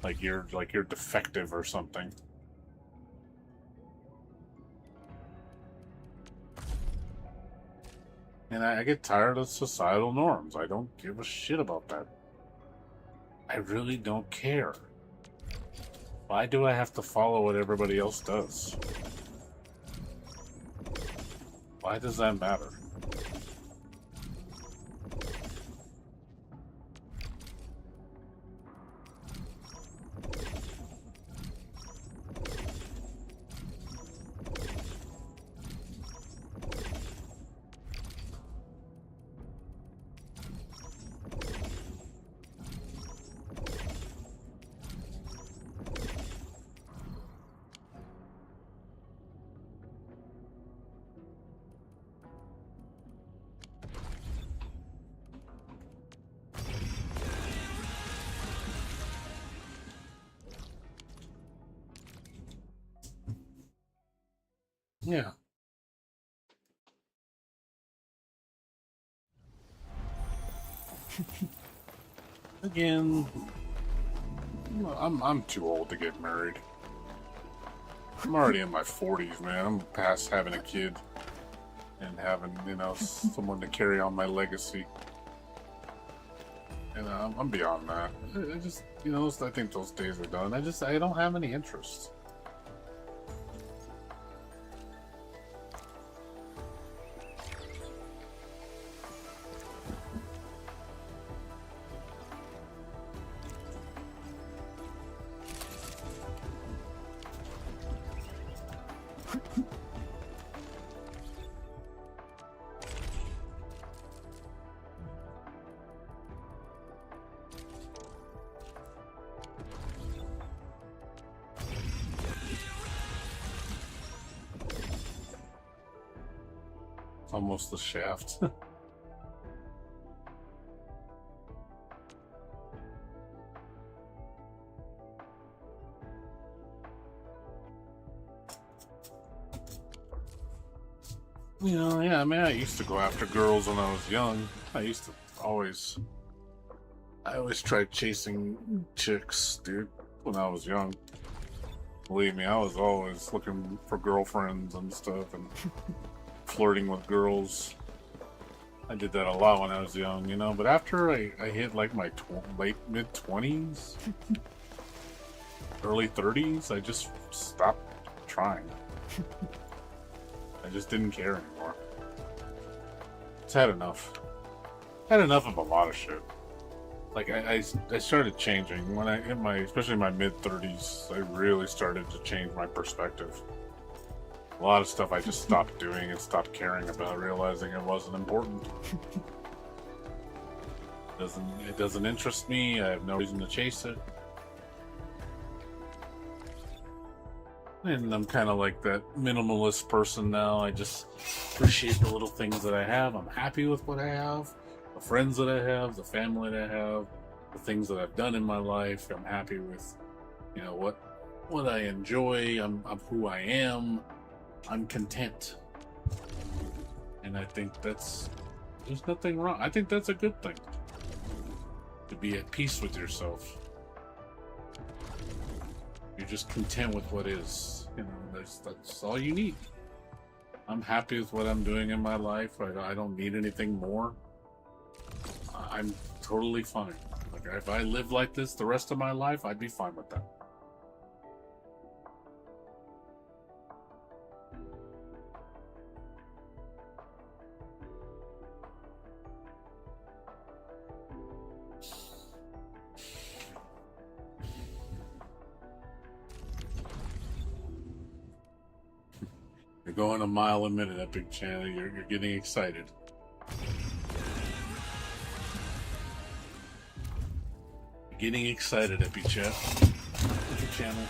Like you're defective or something. And I get tired of societal norms. I don't give a shit about that. I really don't care. Why do I have to follow what everybody else does? Why does that matter? Yeah. Again, I'm too old to get married. I'm already in my 40s, man. I'm past having a kid and having, you know, someone to carry on my legacy. And I'm beyond that. I just, you know, I think those days are done. I don't have any interest. Almost the shaft. You know, yeah, I mean, I used to go after girls when I was young. I always tried chasing chicks, dude, when I was young. Believe me, I was always looking for girlfriends and stuff and flirting with girls. I did that a lot when I was young, you know, but after I hit like my mid-20s, early 30s, I just stopped trying. I just didn't care anymore. It's had enough. Had enough of a lot of shit. Like I started changing when I hit especially my mid-30s. I really started to change my perspective. A lot of stuff I just stopped doing and stopped caring about, realizing it wasn't important. It doesn't interest me. I have no reason to chase it. And I'm kind of like that minimalist person now. I just appreciate the little things that I have. I'm happy with what I have, the friends that I have, the family that I have, the things that I've done in my life. I'm happy with, you know, what I enjoy. I'm who I am. I'm content. And I think there's nothing wrong. I think that's a good thing. To be at peace with yourself. You're just content with what is. You know, that's all you need. I'm happy with what I'm doing in my life. I don't need anything more. I'm totally fine. Like, if I live like this the rest of my life, I'd be fine with that. You're going a mile a minute, Epic Channel. You're getting excited. You're getting excited, Epic Channel. Epic Channel.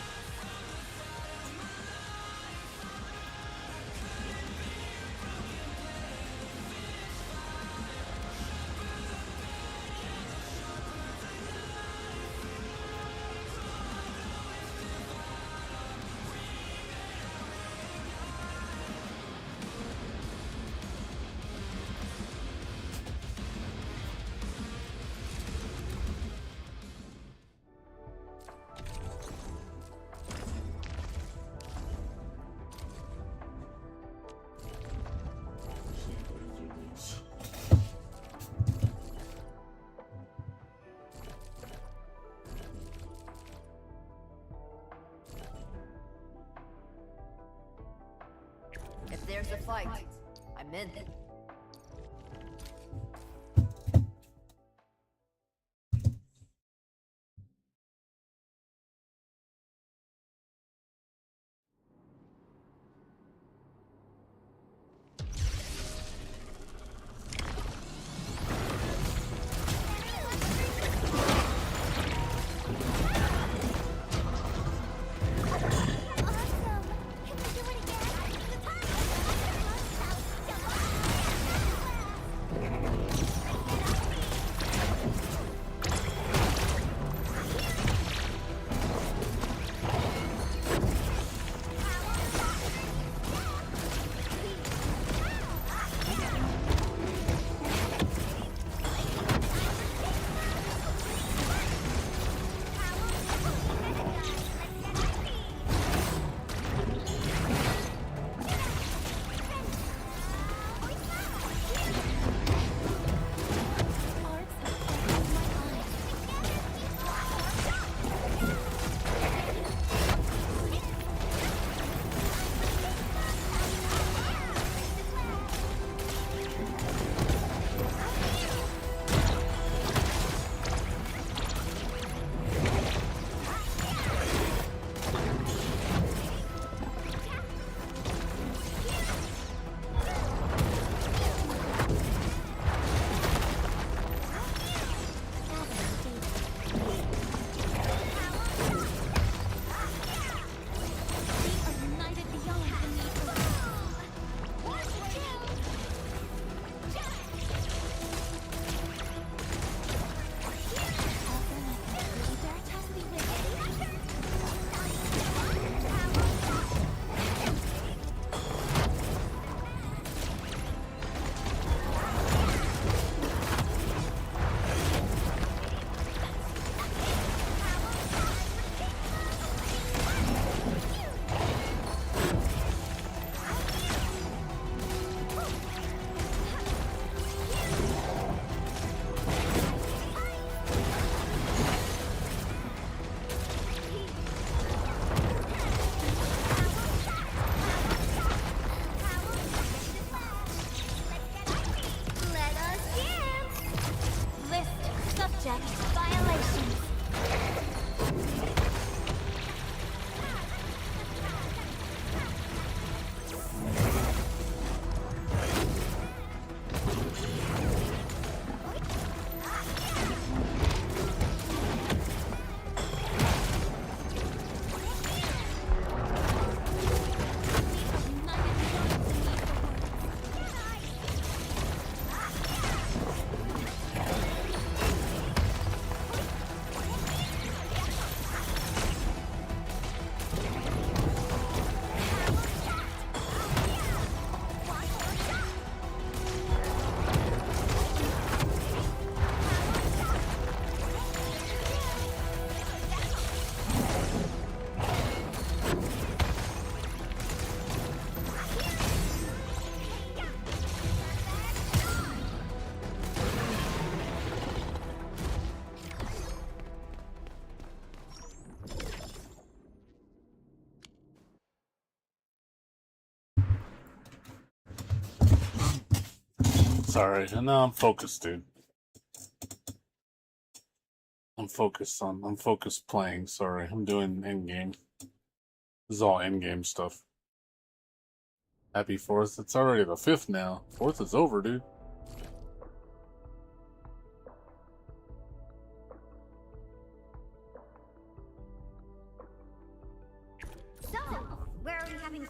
If there's a fight, I'm in. Awesome! Can we do it again? Sorry, no, I'm focused, dude. I'm focused playing. Sorry, I'm doing endgame. This is all endgame stuff. Happy 4th. It's already the 5th now. 4th is over, dude. So, where are we having...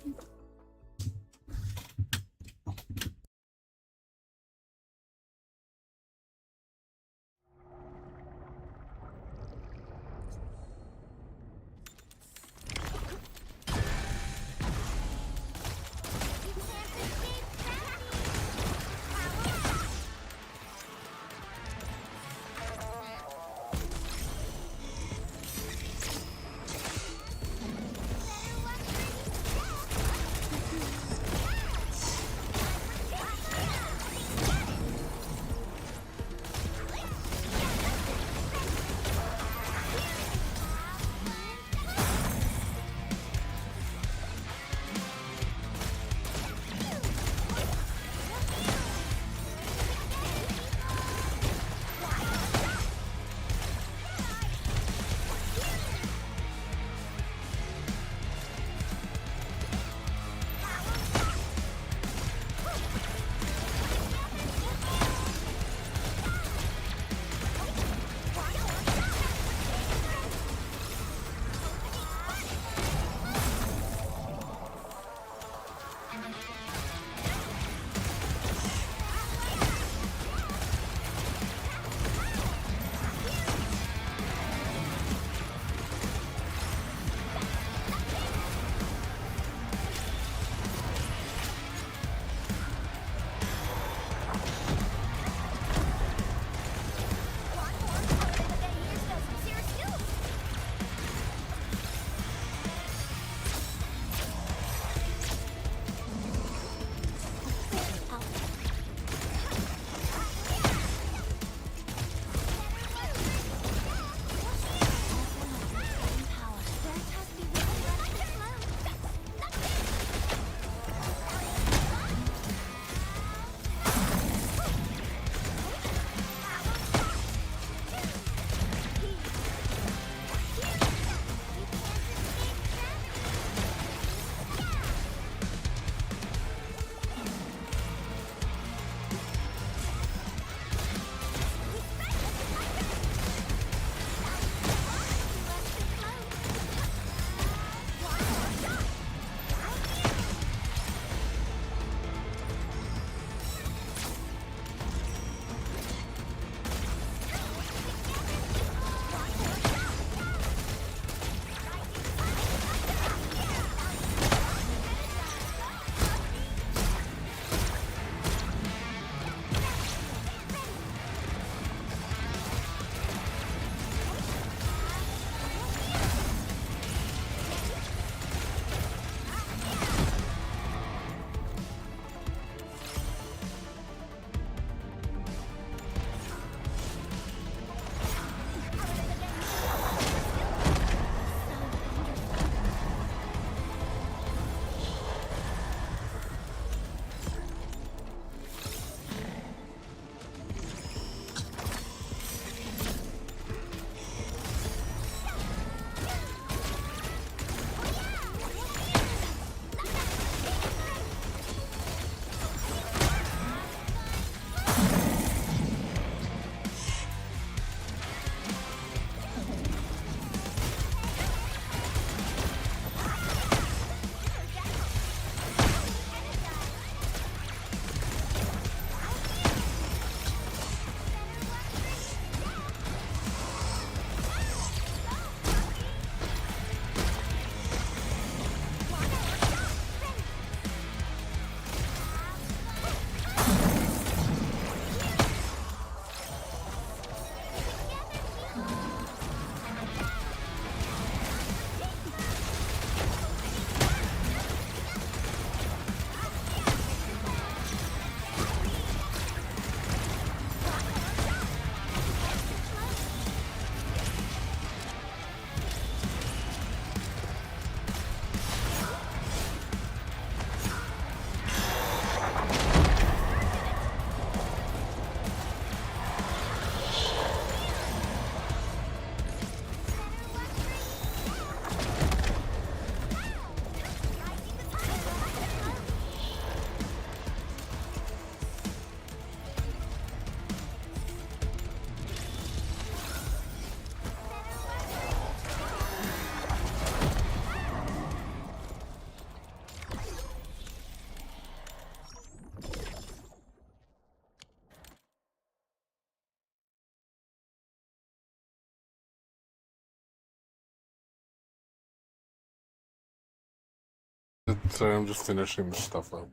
So I'm just finishing this stuff up.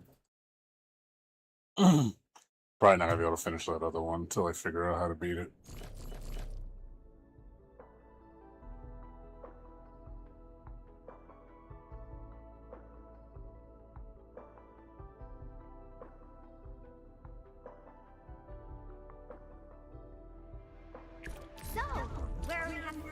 Probably not gonna be able to finish that other one until I figure out how to beat it. So, where are we having...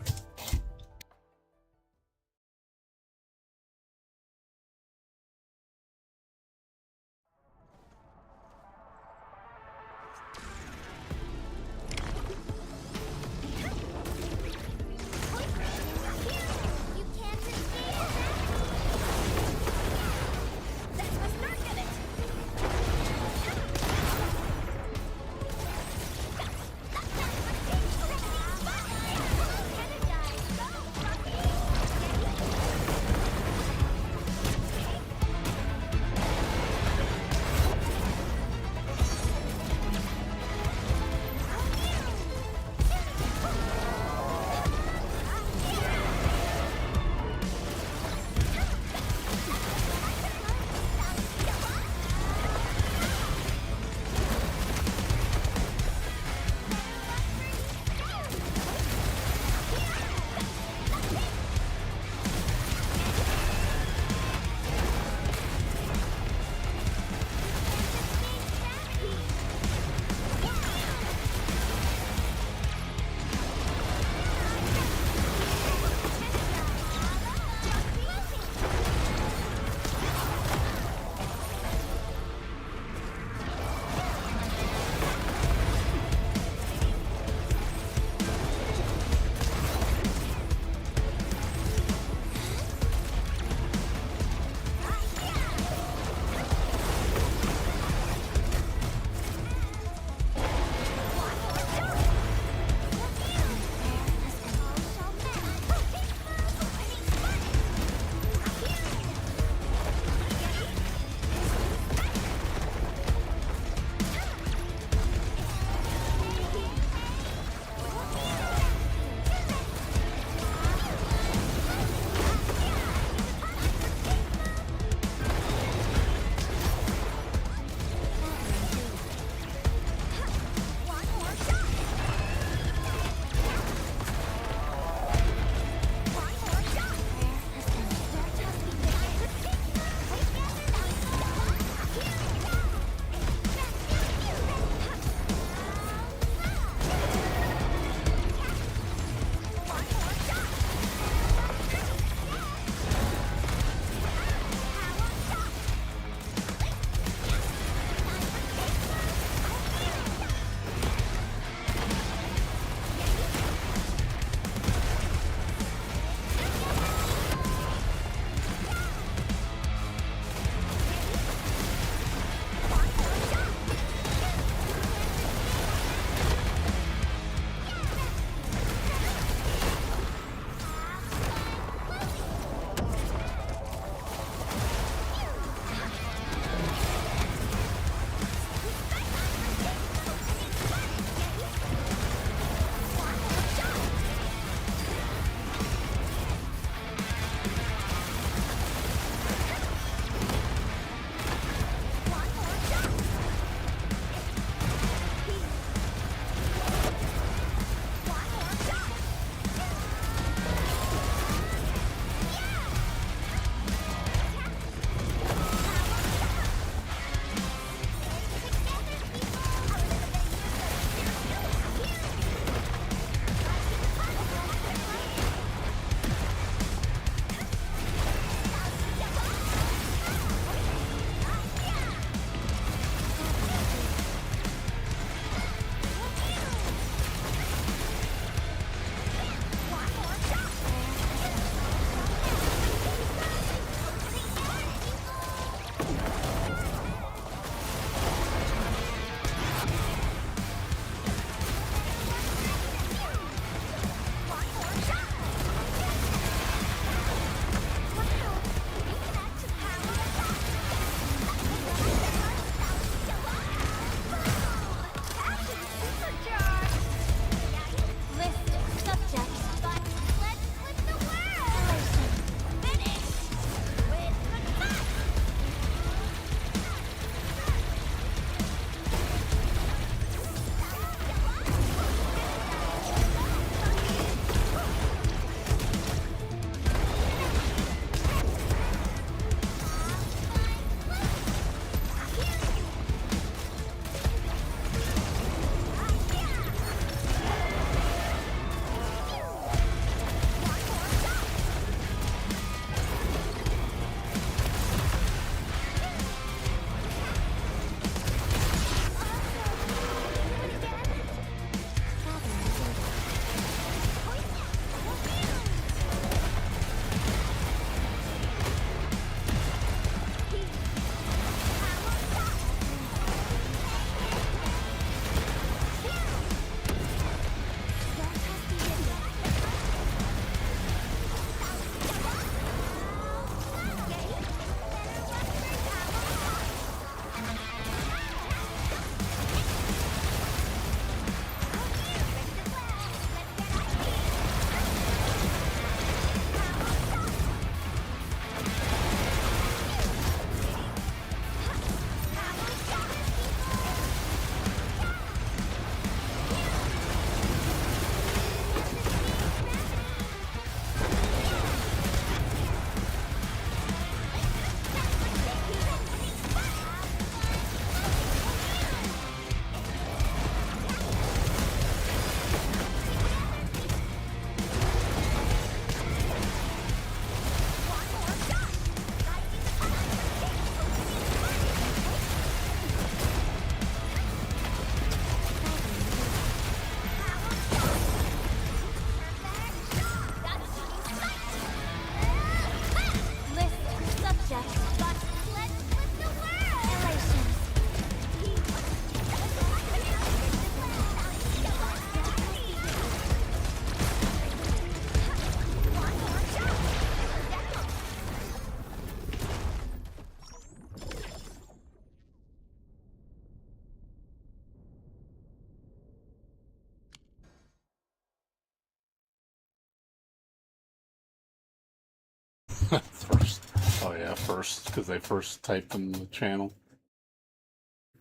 First. Oh yeah, first, because they first typed in the channel.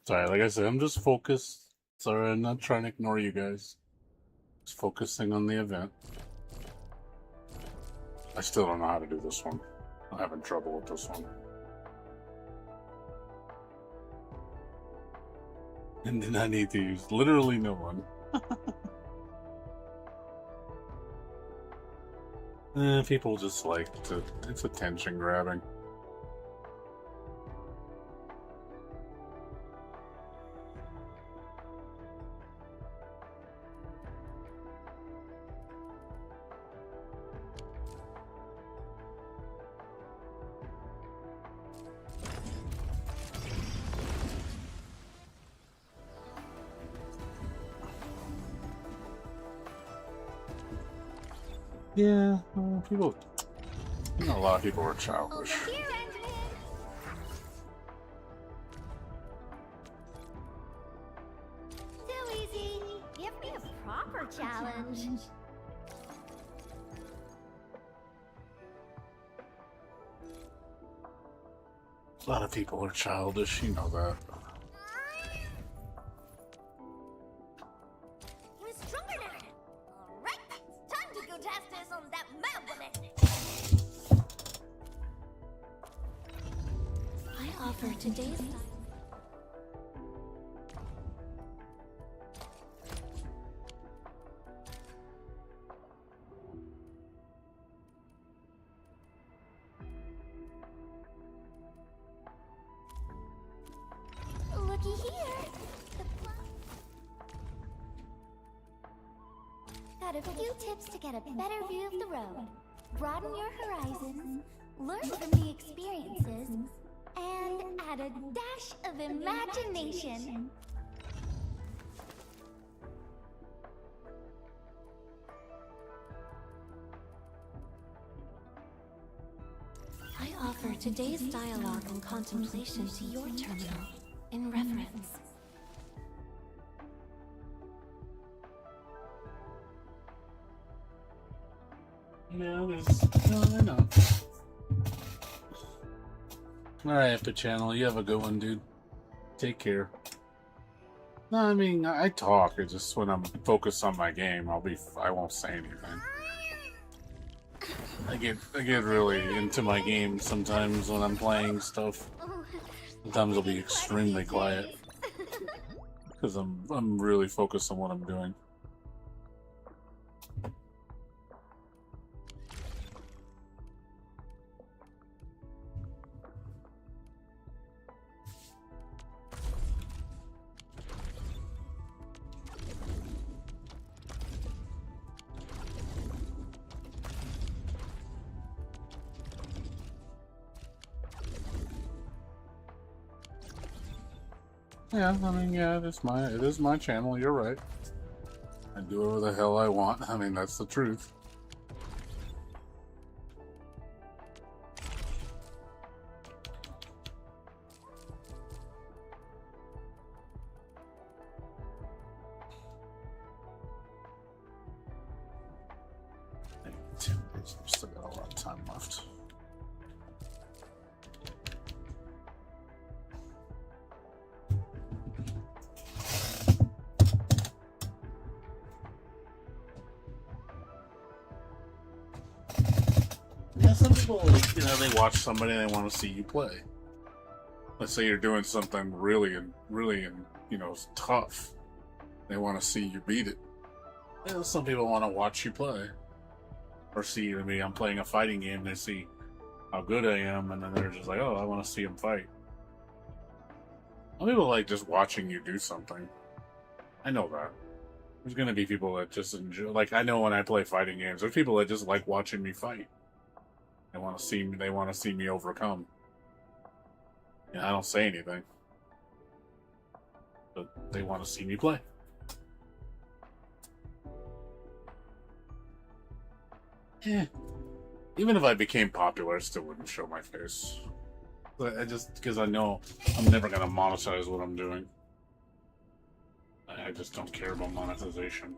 Sorry, like I said, I'm just focused. Sorry, I'm not trying to ignore you guys. Just focusing on the event. I still don't know how to do this one. I'm having trouble with this one. And then I need to use literally no one. People just like to, it's attention grabbing. Yeah, people. You know, a lot of people are childish. Over here, Endfield. Too easy. Give me a proper challenge. A lot of people are childish, you know that. We're stronger now. All right, time to go test this on that mad woman. I offer today's. Looky here. Got a few tips to get a better view of the road. Broaden your horizons, learn from the experiences, and add a dash of imagination. I offer today's dialogue and contemplation to your terminal in reverence. Yeah, there's. No, I know. Alright, Epic Channel, you have a good one, dude. Take care. No, I mean, I talk. It's just when I'm focused on my game, I won't say anything. I get really into my game sometimes when I'm playing stuff. Sometimes I'll be extremely quiet because I'm really focused on what I'm doing. Yeah, I mean, yeah, it is my channel, you're right. I do whatever the hell I want. I mean, that's the truth. I've still got a lot of time left. Yeah, some people, they watch somebody and they want to see you play. Let's say you're doing something really, tough. They want to see you beat it. Some people want to watch you play. Or see me, I'm playing a fighting game, they see how good I am, and then they're just like, oh, I want to see him fight. Some people like just watching you do something. I know that. There's gonna be people that just enjoy, like, I know when I play fighting games, there's people that just like watching me fight. They want to see me overcome. I don't say anything. But they want to see me play. Yeah. Even if I became popular, I still wouldn't show my face. But because I know I'm never gonna monetize what I'm doing. I just don't care about monetization.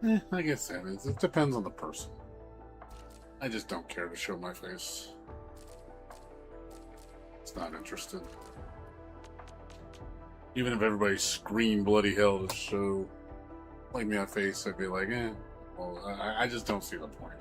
Like I said, it depends on the person. I just don't care to show my face. It's not interested. Even if everybody screamed bloody hell to show like me on face, I'd be like, eh. Well, I just don't see the point.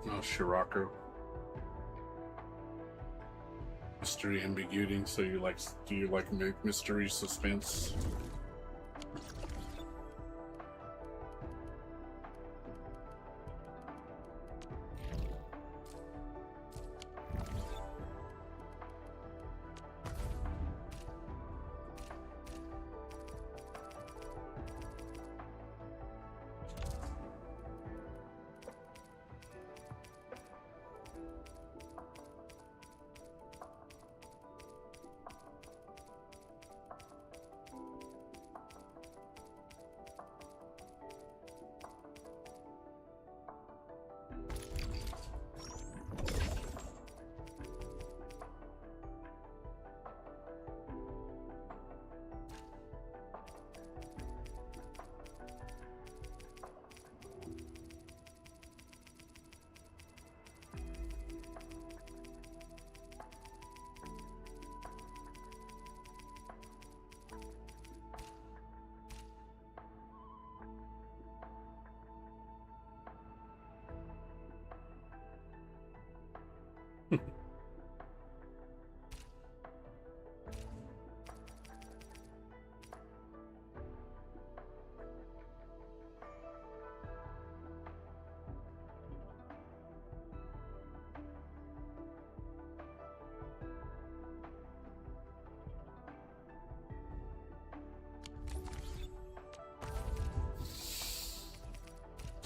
Oh, Shirako. Mystery ambiguity. So do you like mystery suspense?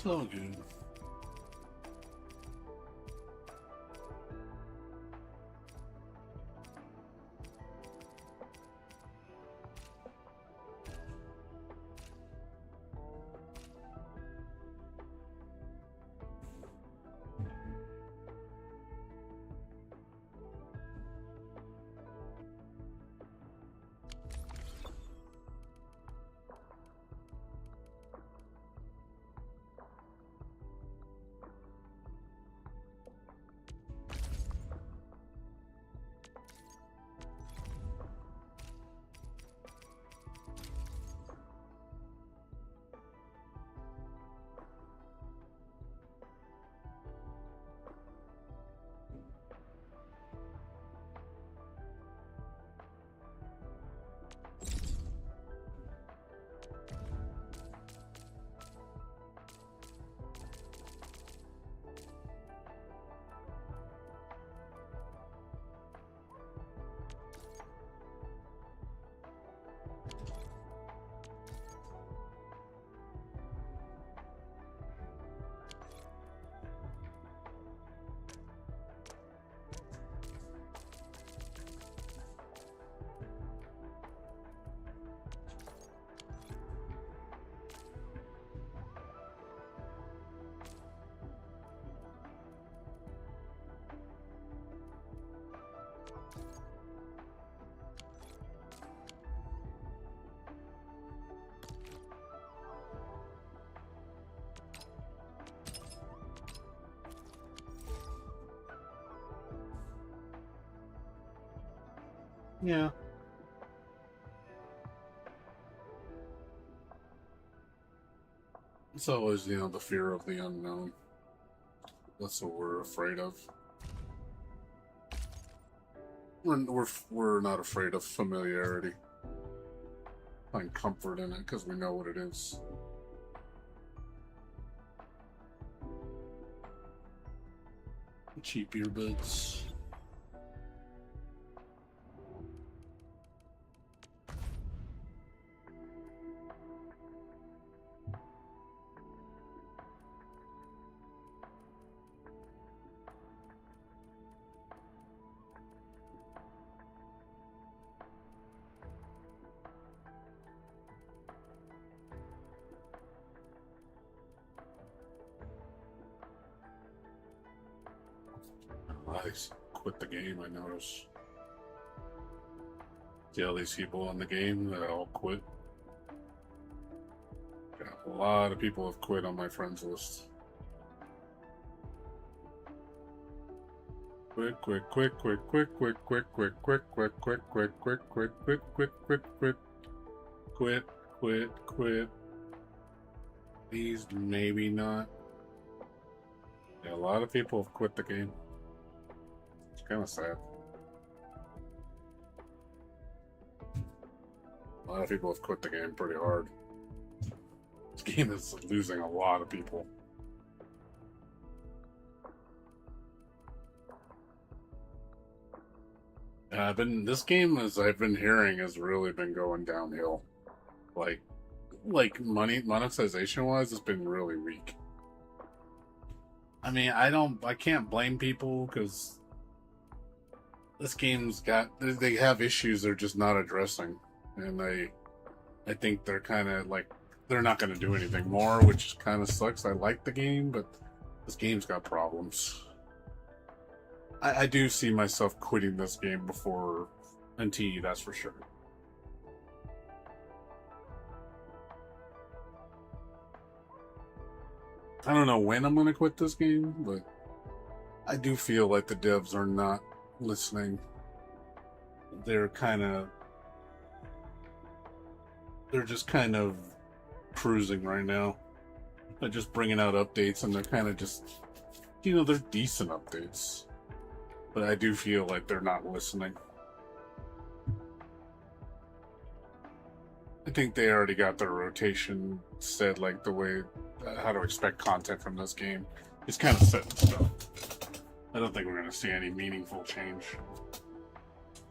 It's all good. Yeah. It's always, the fear of the unknown. That's what we're afraid of. We're not afraid of familiarity. Find comfort in it because we know what it is. Cheap earbuds. I quit the game, I notice. See all these people in the game that all quit. Got a lot of people have quit on my friends list. Quit. These maybe not. Yeah, a lot of people have quit the game. It's kind of sad. A lot of people have quit the game pretty hard. This game is losing a lot of people. This game, as I've been hearing, has really been going downhill. Like monetization wise, it's been really weak. I mean, I can't blame people because this game's they have issues they're just not addressing, and I think they're kind of like they're not going to do anything more, which kind of sucks. I like the game, but this game's got problems. I do see myself quitting this game before NTE, that's for sure. I don't know when I'm going to quit this game, but I do feel like the devs are not listening. They're just kind of cruising right now. They're just bringing out updates, and they're kind of just, they're decent updates. But I do feel like they're not listening. I think they already got their rotation set, like the way how to expect content from this game. It's kind of set in stone. I don't think we're going to see any meaningful change,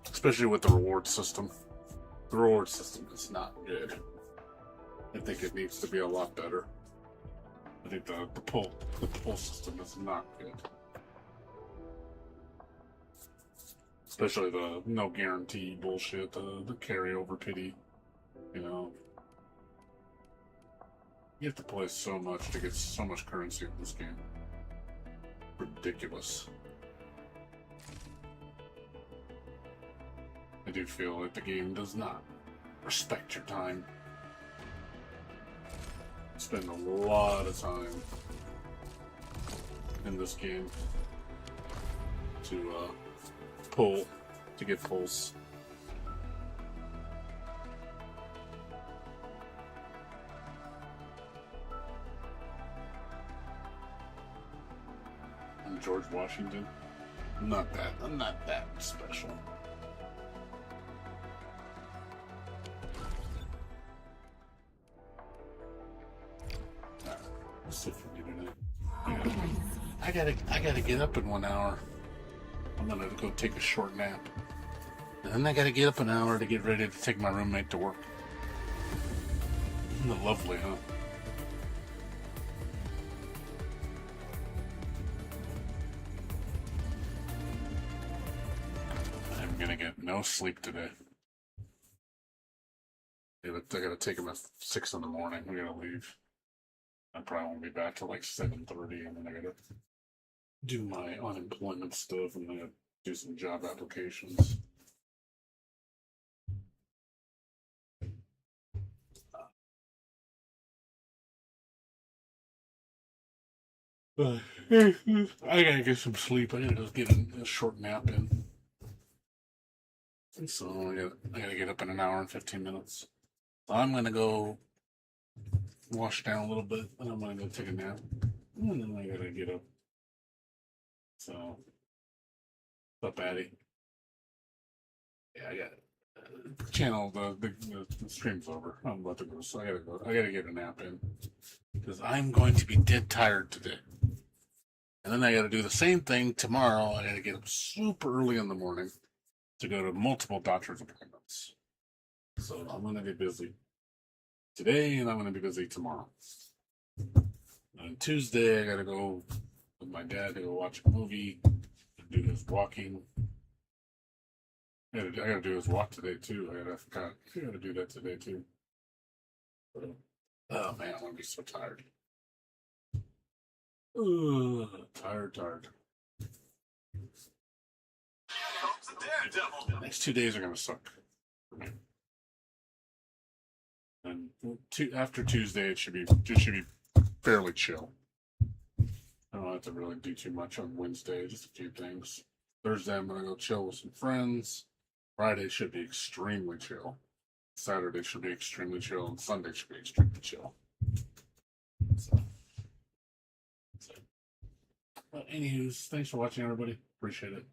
especially with the reward system. The reward system is not good. I think it needs to be a lot better. I think the pull system is not good. Especially the no guarantee bullshit, the carryover pity. You have to play so much to get so much currency in this game. Ridiculous. I do feel like the game does not respect your time. Spend a lot of time in this game to get pulls. I'm George Washington. I'm not that special. Alright, that's it for me tonight. I gotta get up in 1 hour. I'm gonna go take a short nap. And then I gotta get up an hour to get ready to take my roommate to work. Isn't it lovely, huh? I'm gonna get no sleep today. I gotta take him at 6 in the morning. We gotta leave. I probably won't be back till like 7:30, and then I gotta do my unemployment stuff, and then do some job applications. I gotta get some sleep. I gotta just get a short nap in. So I gotta get up in an hour and 15 minutes. So I'm gonna go wash down a little bit, and I'm gonna go take a nap, and then I gotta get up. So, what's up, Addy? Yeah, I got channel. The stream's over. I'm about to go, so I gotta go. I gotta get a nap in because I'm going to be dead tired today. And then I gotta do the same thing tomorrow. I gotta get up super early in the morning to go to multiple doctor's appointments. So I'm gonna be busy today, and I'm gonna be busy tomorrow. On Tuesday, I gotta go with my dad to go watch a movie, do his walking. I gotta do his walk today too. I gotta do that today too. So, oh man, I'm gonna be so tired. Tired. The next 2 days are gonna suck for me. And after Tuesday, it should be fairly chill. I don't have to really do too much on Wednesday, just a few things. Thursday, I'm gonna go chill with some friends. Friday should be extremely chill. Saturday should be extremely chill, and Sunday should be extremely chill. So. But anywho's, thanks for watching, everybody. Appreciate it.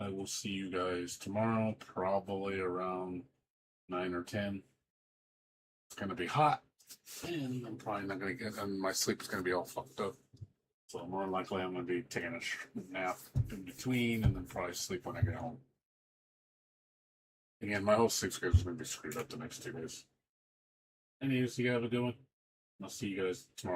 I will see you guys tomorrow, probably around 9 or 10. It's gonna be hot, and I'm probably not gonna get, and my sleep is gonna be all fucked up. So more than likely, I'm gonna be taking a nap in between, and then probably sleep when I get home. Again, my whole sleep schedule is gonna be screwed up the next 2 days. Anyways, you guys have a good one. I'll see you guys tomorrow.